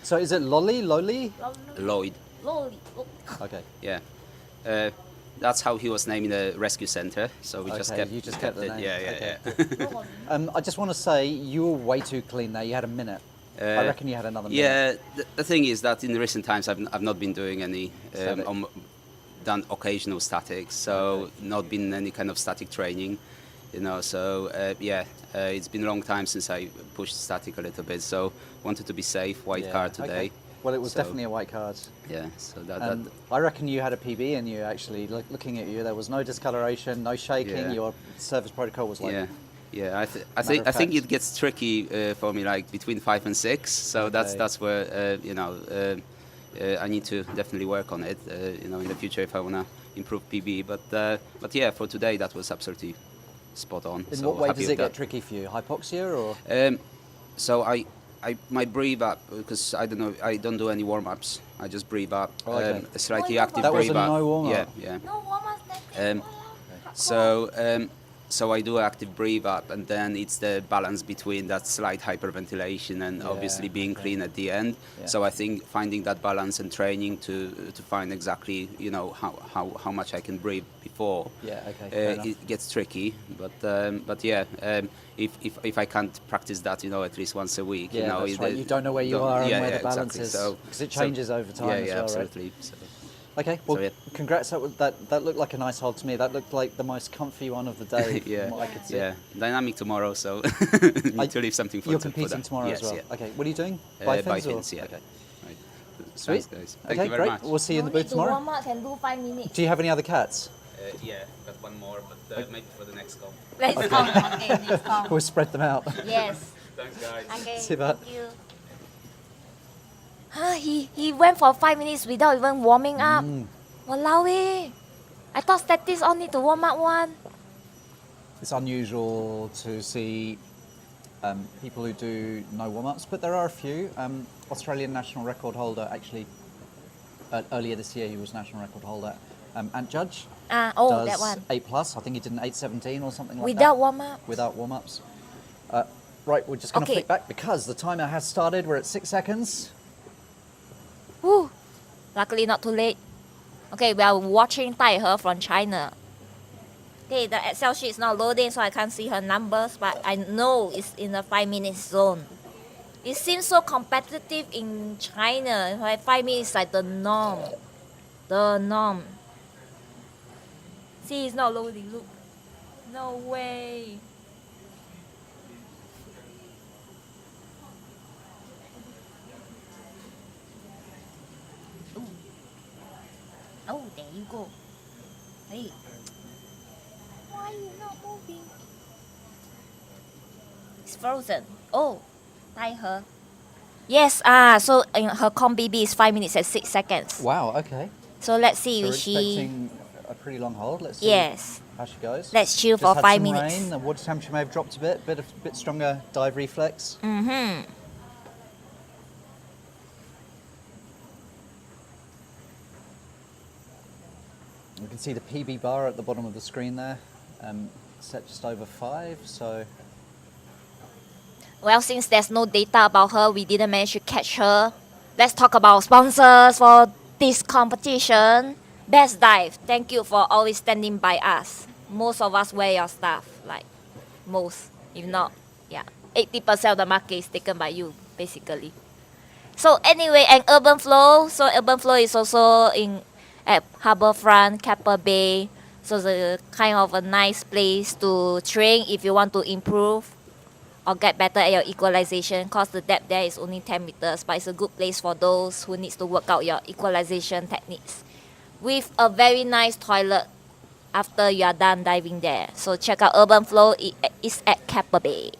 So is it Lolly? Lloyd. Loli. Okay. Yeah. That's how he was named in the rescue center. So we just Okay, kept. you just kept the it. name. Yeah. I just want to say you were way too clean there. You had a minute. I reckon you had another minute. Yeah. The thing is that in recent times I've not been doing any. Static. Done occasional statics, so not been any kind of static training, you know. So it's been a long time since I pushed static a little bit. So wanted to be safe. White card today. Okay. Well, it was definitely a white card. Yeah. So that. I reckon you had a PB, and you actually looking at you, there was no discoloration, no shaking. Yeah. Your service protocol was like. Yeah. I Matter think of fact. it gets tricky for me, like between 5 and 6. So that's where I need to definitely work on it. In the future if I wanna improve PB. But yeah, for today that was absolutely spot on. In so what way happy does with it get that. tricky for you? Hypoxia or? So I might breathe up because I don't do any warm ups. I just breathe up. Oh, okay. Slightly Oh, active That was breathe a up. no warm up? Yeah. No warm-up, So I do active breathe up, and then it's the balance between that slight hyperventilation and obviously being clean at the end. Yeah. So I think finding that balance and training to find exactly how much I can breathe before. Yeah, okay. Fair enough. It gets tricky, but if I can't practice that, at least once a week, Yeah, that's right. You don't know where you are and where the balance exactly. is, So 'cause it changes over time as well, right? absolutely. So, Okay, well, So, yeah. congrats. That looked like a nice hold to me. That looked like the most comfy one of the day. From what I could see. yeah. Dynamic tomorrow, so need to leave something for You're for competing that. tomorrow Yes, as well. Yeah. Okay, what are you doing? By Fins or? fins, yeah. Okay. Right. Sweet. Thanks, guys. Thank Okay, you very great. much. We'll see you in the booth tomorrow. Warm up can do 5 minutes. Do you have any other cats? Yeah, got one more, but maybe for the next call. Let's go. Okay, next call. We'll spread them out. Yes. Thanks, guys. Okay. See you, bud. Thank you. He went for 5 minutes without even warming up. Walao eh. I thought statics all need to warm up one. It's unusual to see people who do no warm-ups, but there are a few. Australian national record holder, actually, earlier this year he was national record holder. Ant Judge does That one. 8+. I think he did an 8:17 or something like Without that. warm up. Without warm-ups. Right, we're just going to Okay. flick back because the timer has started. We're at 6 seconds. Woo. Luckily not too late. Okay, we are watching Dai He from China. Okay, the Excel sheet is not loading, so I can't see her numbers, but I know it's in the 5 minute zone. It seems so competitive in China. Like 5 minutes is like the norm. The norm. See, it's not loading. Look. No way. Oh, there you go. Hey. Why are you not moving? It's frozen. Oh, Dai He. Yes, so her com BB is 5 minutes and 6 seconds. Wow, okay. So let's see So we're if she. expecting a pretty long hold. Let's see Yes. how she goes. Let's chill Just for had 5 some minutes. Rain. The water temperature may have dropped a bit stronger dive reflex. Mm-hmm. You can see the PB bar at the bottom of the screen there, set just over 5. So Well, since there's no data about her, we didn't manage to catch her. Let's talk about sponsors for this competition. Best Dive, thank you for always standing by us. Most of us wear your stuff, like most, if not, yeah. 80% of the market is taken by you, basically. So anyway, and Urban Flow. So Urban Flow is also at Harbourfront, Keppel Bay. So it's a kind of a nice place to train if you want to improve or get better at your equalization, because the depth there is only 10 meters, but it's a good place for those who needs to work out your equalization techniques. With a very nice toilet after you are done diving there. So check out Urban Flow, it's at Keppel Bay.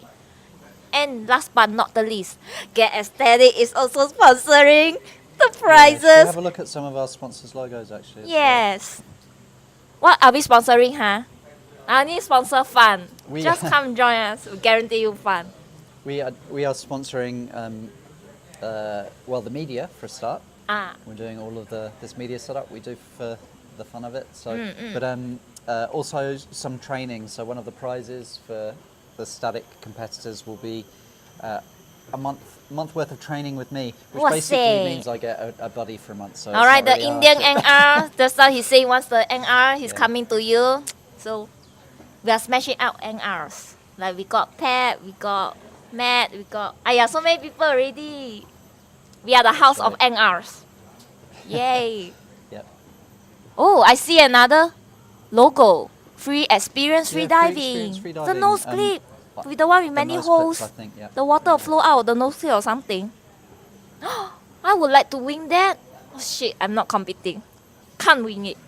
And last but not the least, Get Aesthetic is also sponsoring the Should we prizes. have a look at some of our sponsors' logos actually? as well? Yes. What are we sponsoring, huh? I only sponsor fun. We- Just come join us. We guarantee you fun. We are sponsoring the media for a start. We're doing all of this media setup we do for the fun of it. So, but also some training. So one of the prizes for the static competitors will be a month worth of training with me, which basically Wahseh. means I get a buddy for a month. So All it's right, not the really Indian hard. NR. Just now he say once the NR is Yeah. coming to you. So we are smashing out NRs. Like we got Pat, we got Matt, we got so many people already. We are the house of right. NRs. Yay. Yep. Oh, I see another logo. Free experience, free Yeah, diving. free The diving. nose clip. With the one with The many nose holes. clips, I think, yeah. The water will flow out of the nose clip or something. I would like to win that. Oh shit, I'm not competing. Can't win it.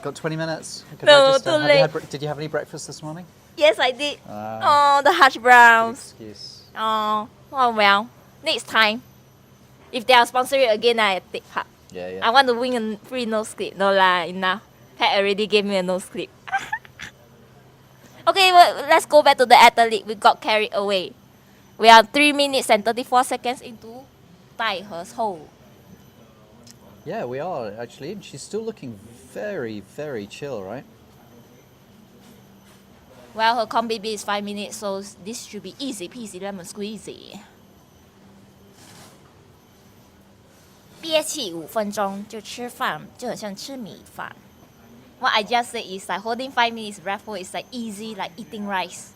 Got 20 minutes. Could No, I just, too have you late. had did you have any breakfast this morning? Yes, I did. Ah, Oh, the hash good browns. excuse. Oh, well. Next time, if they are sponsoring again, I take part. Yeah, I want to win a free nose clip. No lah, enough. Pat already gave me a nose clip. Okay, well, let's go back to the athlete. We got carried away. We are 3 minutes and 34 seconds into Dai He's hole. Yeah, we are actually. She's still looking very, very chill, right? Well, her comp BB is 5 minutes, so this should be easy peasy lemon squeezy. 憋气5分钟就吃饭，就很像吃米饭。What I just said is like holding 5 minutes breath hold is like easy, like eating rice.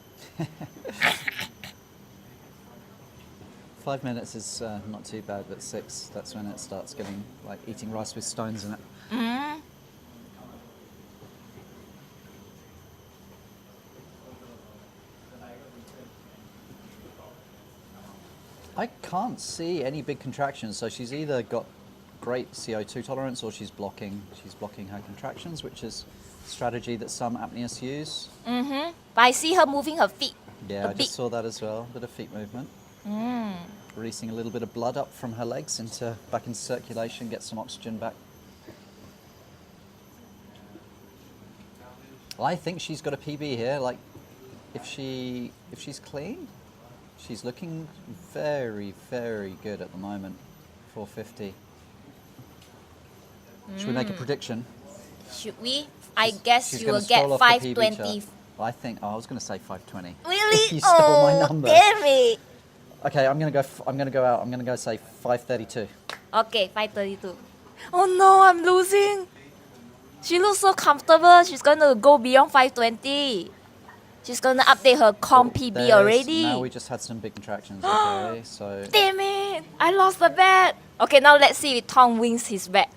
5 minutes is not too bad, but 6, that's when it starts getting like eating rice with stones in it. Mm. I can't see any big contractions, so she's either got great CO2 tolerance or she's blocking her contractions, which is a strategy that some apneists use. Mm-hmm. But I see her moving her feet. Yeah, A I bit. just saw that as well, a bit of feet movement. Mm. Releasing a little bit of blood up from her legs back into circulation, get some oxygen back. I think she's got a PB here. Like, if she's clean, she's looking very, very good at the moment. 450. Should we make a prediction? Should we? I guess She's you will gonna get stroll off the PB 520. chart. I think. Oh, I was going to say 520. Really? You stole my Oh, number. damn it. Okay, I'm going to go out. I'm going to go say 532. Okay, 532. Oh no, I'm losing. She looks so comfortable. She's going to go beyond 520. She's going to update her comp PB There's- already. Now we just had some big contractions. Okay, so Damn it! I lost the bet. Okay, now let's see if Tom wins his bet.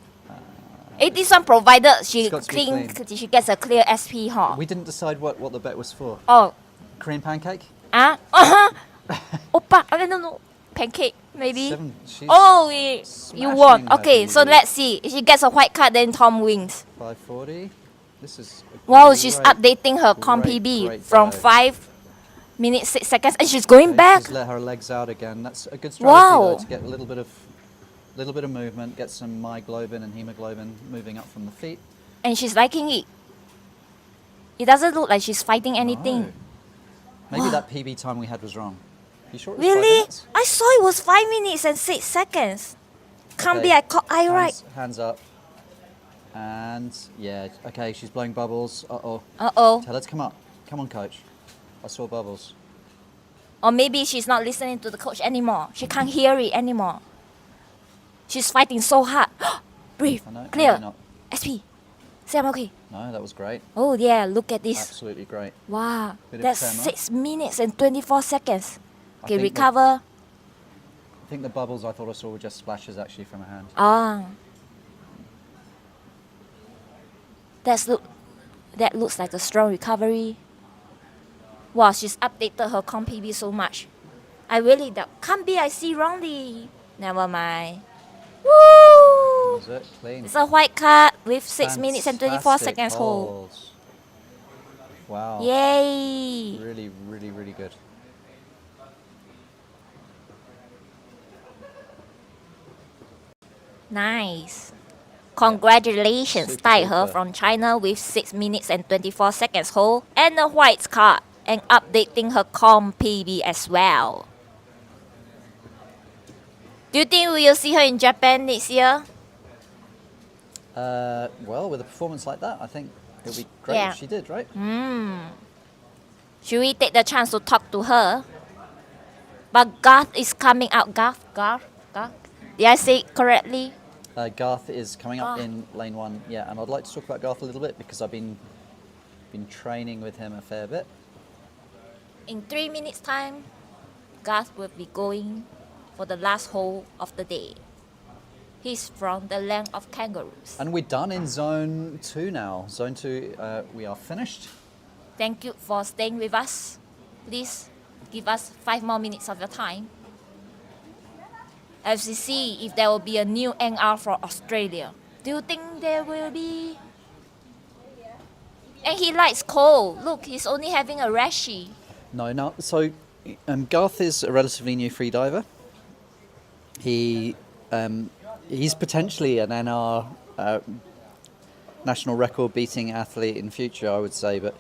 This one provided she It's got to be clean. she gets a clear SP, huh? we didn't decide what the bet was for. Oh, Korean pancake. Oppa, I don't know. Pancake, maybe. She's Oh, you smashing won. her Okay, so PB. let's see. If she gets a white card, then Tom wins. 540. This is. a Wow, she's great- updating her comp great, PB great from dive. 5 minutes 6 seconds, and she's going Okay, back. She's let her legs out again. That's a good strategy Wow. though, to get a little bit of movement, get some myoglobin and hemoglobin moving up from the feet. And she's liking it. It doesn't look like she's fighting anything. No. Maybe Wow. that PB time we had was wrong. You sure it was 5 Really? minutes? I saw it was 5 minutes and 6 seconds. Can't be Okay, I caught eye right. Hands up. And yeah, okay, she's blowing bubbles. Uh-oh. Uh-oh. Tell her to come up. Come on, coach. I saw bubbles. Or maybe she's not listening to the coach anymore. She can't hear it anymore. She's fighting so hard. Breathe. I know, Clear. maybe not. SP. Say I'm okay. No, that was great. Oh yeah, look at this. Absolutely great. Wow. Bit of That's tremor. 6 minutes and 24 seconds. I Okay, think recover. I think the bubbles I thought I saw were just splashes actually from her hand. Ah. That looks like a strong recovery. Wow, she's updated her comp PB so much. I really doubt. Can't be I see wrongly. Never mind. Woo! Was it clean? It's a white card with 6 minutes and 24 Fantastic seconds hold. holds. Wow. Yay! Really, really, really good. Nice. Congratulations, Super Dai He duper. from China with 6 minutes and 24 seconds hold and a white card and updating her comp PB as well. Do you think we will see her in Japan next year? Well, with a performance like that, I think it would be great Yeah. if she did, right? Should we take the chance to talk to her? But Garth is coming out. Garth? Did I say it correctly? Garth is coming up Ah. in lane 1, yeah, and I'd like to talk about Garth a little bit because I've been training with him a fair bit. In 3 minutes' time, Garth will be going for the last hole of the day. He's from the land of kangaroos. And we're done in zone 2 now. Zone 2, we are finished. Thank you for staying with us. Please give us 5 more minutes of your time. As we see if there will be a new NR for Australia. Do you think there will be? And he likes cold. Look, he's only having a rashy. No. So, Garth is a relatively new freediver. He's potentially an NR national record beating athlete in future, I would say, but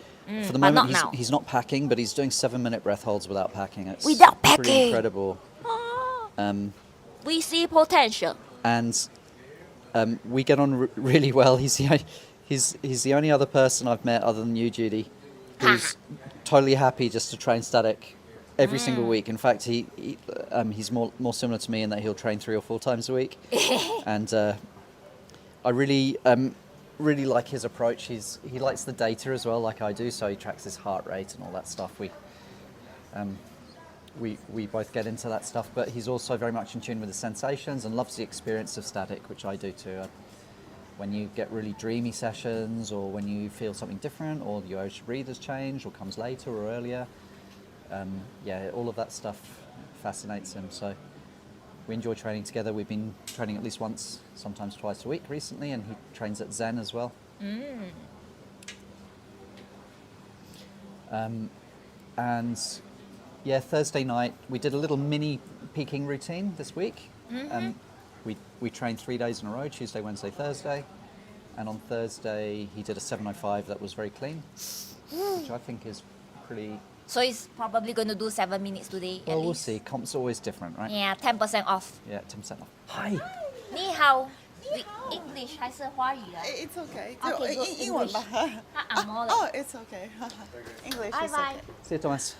for the but moment not now. he's not packing, but he's doing 7-minute breath holds without packing. It's Without pretty packing? incredible. We see potential. And we get on really well. He's the only other person I've met other than you, Judy, who's totally happy just to train static every single week. In fact, he's more similar to me in that he'll train 3 or 4 times a week. And I really like his approach. He likes the data as well, like I do. So he tracks his heart rate and all that stuff. We both get into that stuff, but he's also very much in tune with the sensations and loves the experience of static, which I do too. When you get really dreamy sessions, or when you feel something different, or your ocean breather's changed, or comes later or earlier, all of that stuff fascinates him. So we enjoy training together. We've been training at least once, sometimes twice a week recently, and he trains at Zen as well. And yeah, Thursday night we did a little mini peaking routine this week. We trained 3 days in a row, Tuesday, Wednesday, Thursday. And on Thursday he did a 705 that was very clean, which I think is pretty... So he's probably going to do 7 minutes today. Well, at we'll least. see. Comp's always different, right? Yeah, 10% off. Yeah, 10% off. Hi. 你好 English 还是华语啊 It's okay. Okay, good. 英文吧。他按摩了。 Oh, it's okay. English Bye is bye. okay. See you, Tomas.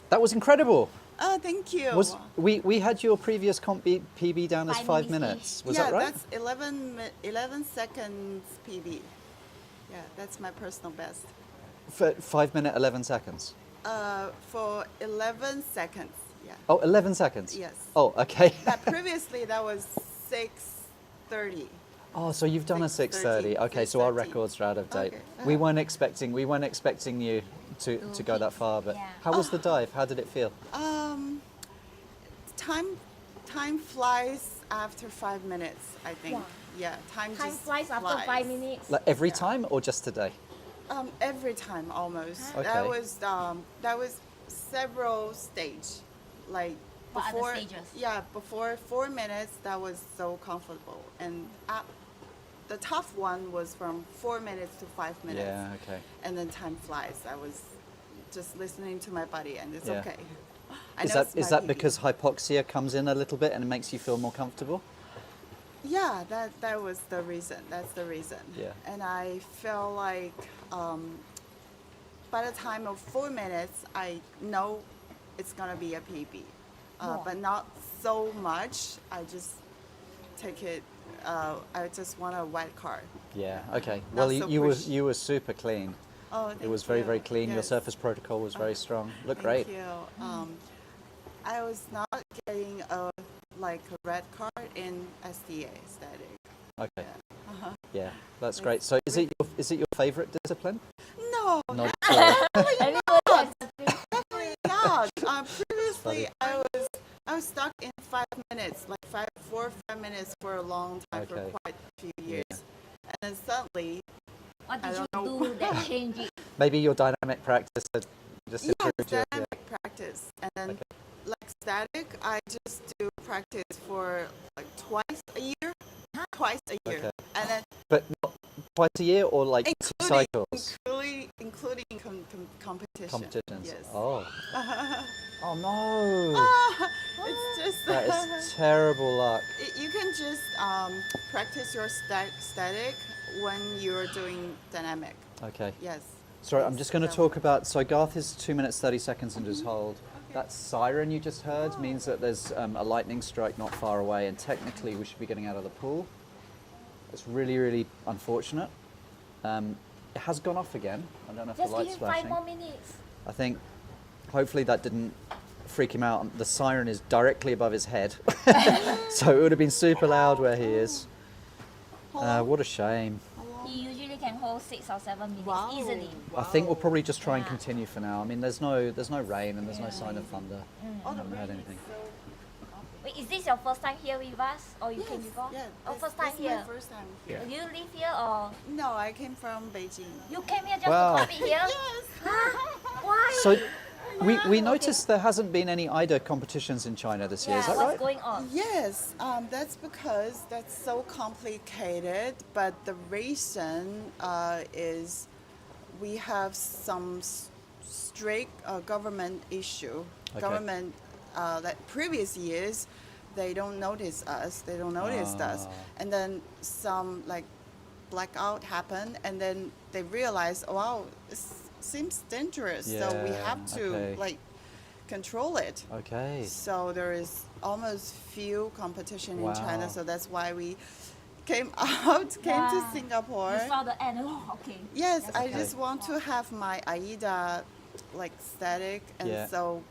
That was incredible. Oh, thank you. We had your previous comp PB down as 5 minutes. Was that right? That's 11 seconds PB. Yeah, that's my personal best. For 5 minute 11 seconds. For 11 seconds. Yeah. Oh, 11 seconds. Yes. Oh, okay. But previously that was 6:30. Oh, so you've done a 6:30. Okay, so our records are out of date. Okay. We weren't expecting you to go that far, but how was the dive? How did it feel? Time flies after 5 minutes, I think. Yeah, time just flies after 5 minutes. Like every time or just today? Every time almost. Okay. That was several stages. Like What are the before, stages? yeah, before 4 minutes, that was so comfortable, and the tough one was from 4 minutes to 5 minutes. Yeah, okay. And then time flies. I was just listening to my body, and it's Yeah. okay. Is that because hypoxia comes in a little bit and it makes you feel more comfortable? Yeah, that was the reason. That's the reason. Yeah. And I felt like by the time of 4 minutes, I know it's gonna be a PB, but not so much. I just take it. I just want a white card. Yeah. Okay. Not Well, so you were super clean. Oh, It was very clean. Your Yes. surface protocol was very strong. Looked great. Thank you. I was not getting a red card in STA static. Okay. Uh-huh. Yeah, that's great. So is it your favorite discipline? No, Not definitely not. Previously, I was stuck in 5 minutes, like 4 or 5 minutes for a long time, for Okay. quite a few years. And then suddenly, What I did you don't know. do that changed it? Maybe your dynamic practice had just improved you. dynamic practice. And then like static, I just do practice for like twice a a year, twice a year, Okay. and then But not twice a year or like two including cycles? including competition. Competitions. Yes. Oh. Oh no. It's just That is terrible luck. you can just practice your static when you're doing dynamic. Okay. Yes. Sorry, I'm just going to talk about. So Garth is 2 minutes 30 seconds into his hold. That siren you just heard means that there's a lightning strike not far away, and technically we should be getting out of the pool. It's really, really unfortunate. It has gone off again. I don't know if Just the light's give him 5 flashing. more minutes. I think hopefully that didn't freak him out. The siren is directly above his head, so it would have been super loud where he is. What a shame. He usually can hold 6 or 7 minutes easily. I think we'll probably just try and continue for now. I mean, there's no rain and there's no sign of thunder. I haven't heard anything. Wait, is this your first time here with us, or you came before? Yeah. Oh, first time this here. is my first time here. You live here or? No, I came from Beijing. You came here just Wow. to compete here? Yes. Why? So we noticed there hasn't been any AIDA competitions in China this year. Is that what's right? going on? Yes, that's because that's so complicated. But the reason is we have some strict government issue. Okay. Government that previous years they don't notice us. They don't notice us, and then some like blackout happened, and then they realize, oh, wow, it seems dangerous. So we Yeah, have to okay. like control it. Okay. So there is almost few competition in China, Wow. so that's why we came to Singapore. You saw the end. Oh, okay. Yes, That's I okay. just want to have my AIDA like static, and Yeah. so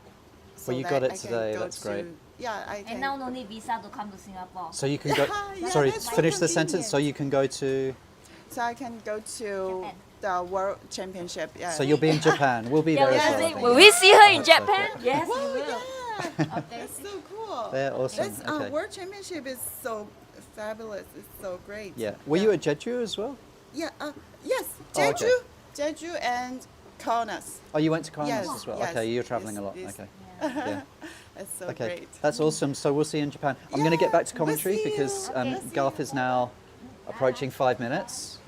Well, you that got it I can today, go that's great. Yeah, I can. And now no need visa to come to Singapore. So you can go. Yeah, Sorry, that's finish the convenient. sentence. So you can go to. So I can go to Japan. the World Championship. Yeah. So you'll be in Japan. We'll be there as well. I think. Will we see her in That's so Japan? cool. Yes, we Wow, will. yeah. That's so cool. They're awesome. This Okay. World Championship is so fabulous. It's so great. Yeah. Were you at Jeju as well? Yeah. Yes. Oh, okay. Jeju and Kaunas. Oh, you went to Kaunas Yes, as well. yes, Okay, you're traveling a lot. yes. Okay. Yeah. That's so Okay, great. that's awesome. So we'll see you in Japan. I'm going to get back to commentary see you. because Okay. Garth is now approaching 5 minutes.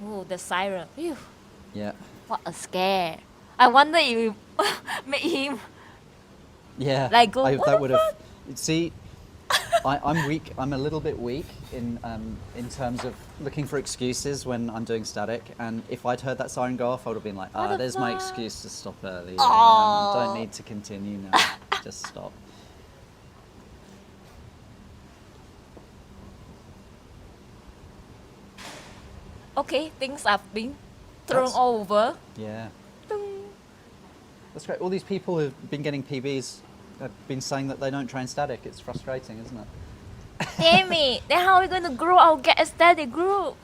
Oh, the siren. Phew, Yeah. what a scare. I wonder if you make him. Yeah. Like, go, what that the would have. See, I'm weak. I'm a little bit weak in terms of looking for excuses when I'm doing static. And if I'd heard that siren go off, I would have been like, What the there's my fuck? excuse to stop early. Aw. Don't need to continue now. Just stop. Okay, things have been thrown over. Yeah. That's great. All these people who've been getting PBs have been saying that they don't train static. It's frustrating, isn't it? Damn it! Then how are we going to grow our get a steady group?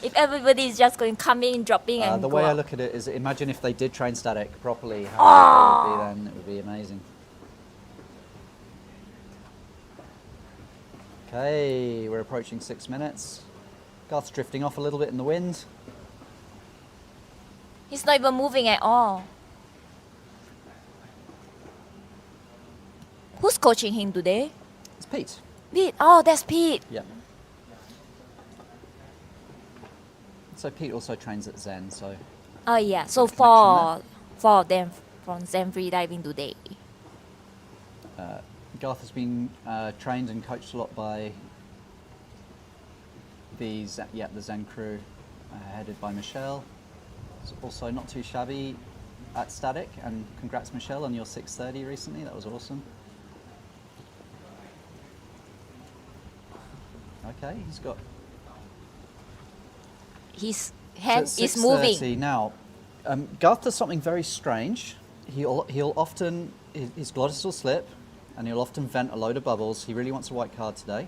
If everybody is just going to come in, drop in, and The go way I out. look at it is, imagine if they did train static properly, how good it would be then. It would be amazing. Okay, we're approaching 6 minutes. Garth's drifting off a little bit in the wind. He's not even moving at all. Who's coaching him today? It's Pete. Pete. Oh, that's Pete. Yeah. So Pete also trains at Zen, so Oh yeah. So Good four of them from Zen Free Diving today. Garth has been trained and coached a lot by the Zen crew, headed by Michelle. It's also not too shabby at static, and congrats Michelle on your 630 recently. That was awesome. Okay, he's got. His hand So is moving. 6:30 now. Garth does something very strange. He'll often his glottis will slip, and he'll often vent a load of bubbles. He really wants a white card today,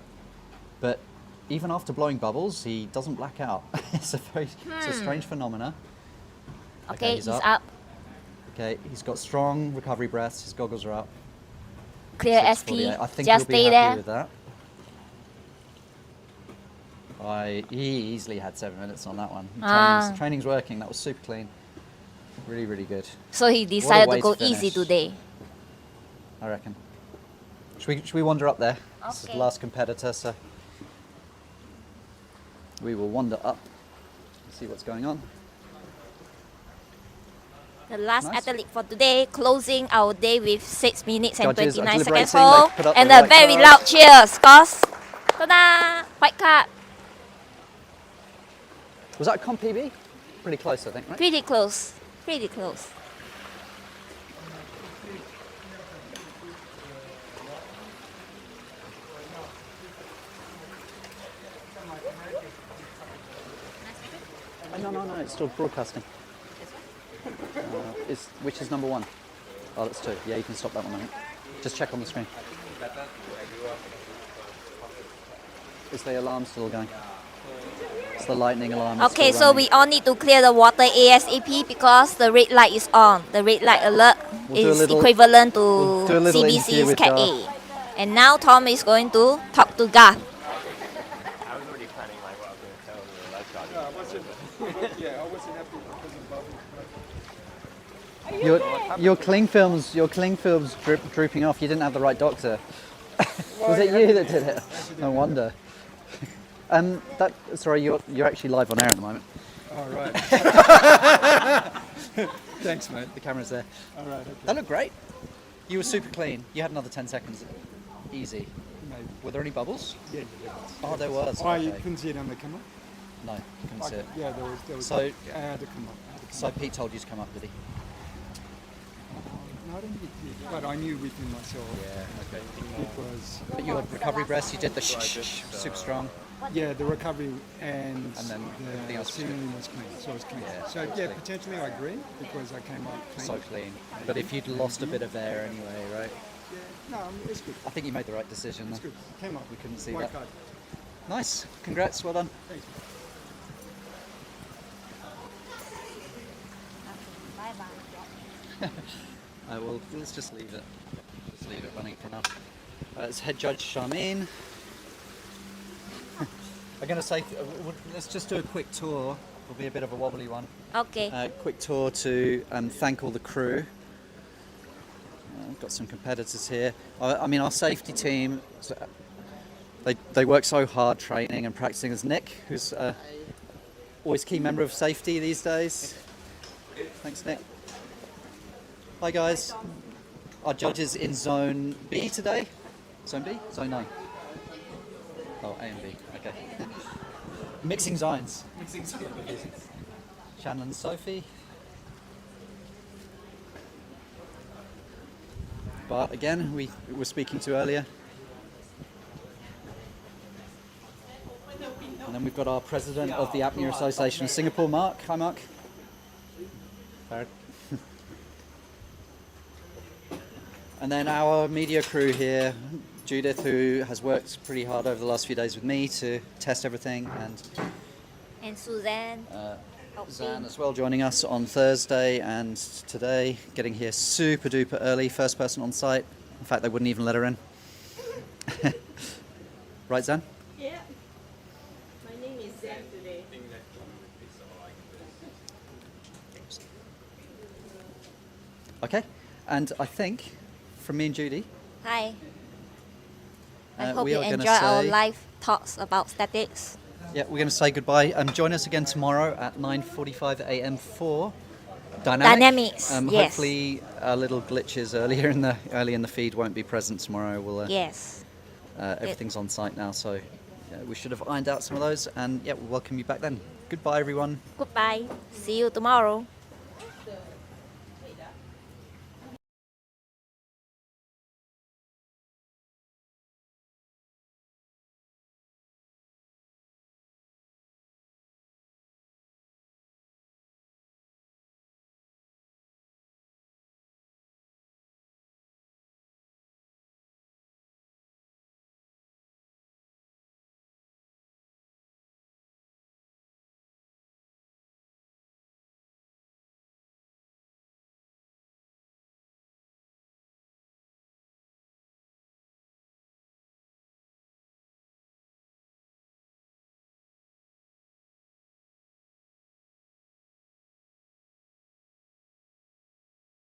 but even after blowing bubbles, he doesn't black out. It's a strange phenomena. Okay, he's up. Okay, he's got strong recovery breaths. His goggles are up. Clear 6:48. SP. I think Just he'll be stay happy there. with that. He easily had 7 minutes on that one. Training's working. That was super clean. Really, really good. So he decided way to go to easy finish. today. I reckon. Should we wander up there? This is the Okay. last competitor, so we will wander up and see what's going on. The last Nice. athlete for today, closing our day with 6 minutes and Judges are 29 seconds deliberating, hold. they put up And the a white very card. loud cheer. Scores. Ta-da! White card. Was that a comp PB? Pretty close, I think, right? Pretty close. Pretty close. No, it's still broadcasting. Which is number 1? Oh, that's 2. Yeah, you can stop that one, I think. Just check on the screen. Is the alarm still going? It's the lightning alarm. It's Okay, still so running. we all need to clear the water ASAP because the red light is on. The red light alert We'll do a is little- equivalent to we'll do a little interview CBC's with Cat Garth. A. And now Tom is going to talk to Garth. I was already planning like what I was going to tell the live shot. I wasn't happy because of Your cling film's drooping off. You didn't have the right doctor. Was it you that did it? No wonder. Sorry, you're actually live on air at the moment. All right. Thanks, mate. The camera's there. All right. Okay. That looked great. You were super clean. You had another 10 seconds. Easy. Maybe. Were there any bubbles? Yeah. Oh, there was. Oh, you Okay. couldn't see it on the camera? No, you couldn't see it. Yeah, there was. So- I had to come up. So Pete told you to come up, did he? No, I didn't get it, but I knew within myself. Yeah, okay. Because But your recovery breaths, you did the super strong. yeah, the recovery and then everything the else was swimming was clean, so it was clean. Yeah, So yeah, potentially I agree because I came up clean. So clean. But if you'd lost a bit of air anyway, right? No, it's good. I think you made the right decision. It's Though. good. Came up. We couldn't see White that. card. Nice. Congrats. Well done. Thanks. Well, let's just leave it. Just leave it running for now. It's head judge Charmaine. I'm going to say, let's just do a quick tour. It'll be a bit of a wobbly one. Okay. Quick tour to thank all the crew. Got some competitors here. I mean, our safety team, they work so hard training and practicing. There's Nick, who's always key member of safety these days. Thanks, Nick. Hi, guys. Our judges in Zone B today. Zone B? Zone 9. Oh, A and B. Okay. Mixing zones. Shannon and Sophie. Bart again, we were speaking to earlier. And then we've got our president of the Apnea Association of Singapore, Mark. Hi, Mark. And then our media crew here, Judith, who has worked pretty hard over the last few days with me to test everything, And Suzanne. Zan as well joining us on Thursday and today, getting here super duper early, first person on site. In fact, they wouldn't even let her in. Right, Zan? Yeah. My name is Zan today. Okay, and I think from me and Judy, Hi. I hope we you are gonna enjoy our say- live talks about statics. yeah, we're going to say goodbye. Join us again tomorrow at 9:45 a.m. for Dynamics, yes. Hopefully, our little glitches early in the feed won't be present tomorrow. We'll Yes. everything's on site now, so we should have ironed out some of those. And yeah, we'll welcome you back then. Goodbye, everyone. Goodbye. See you tomorrow.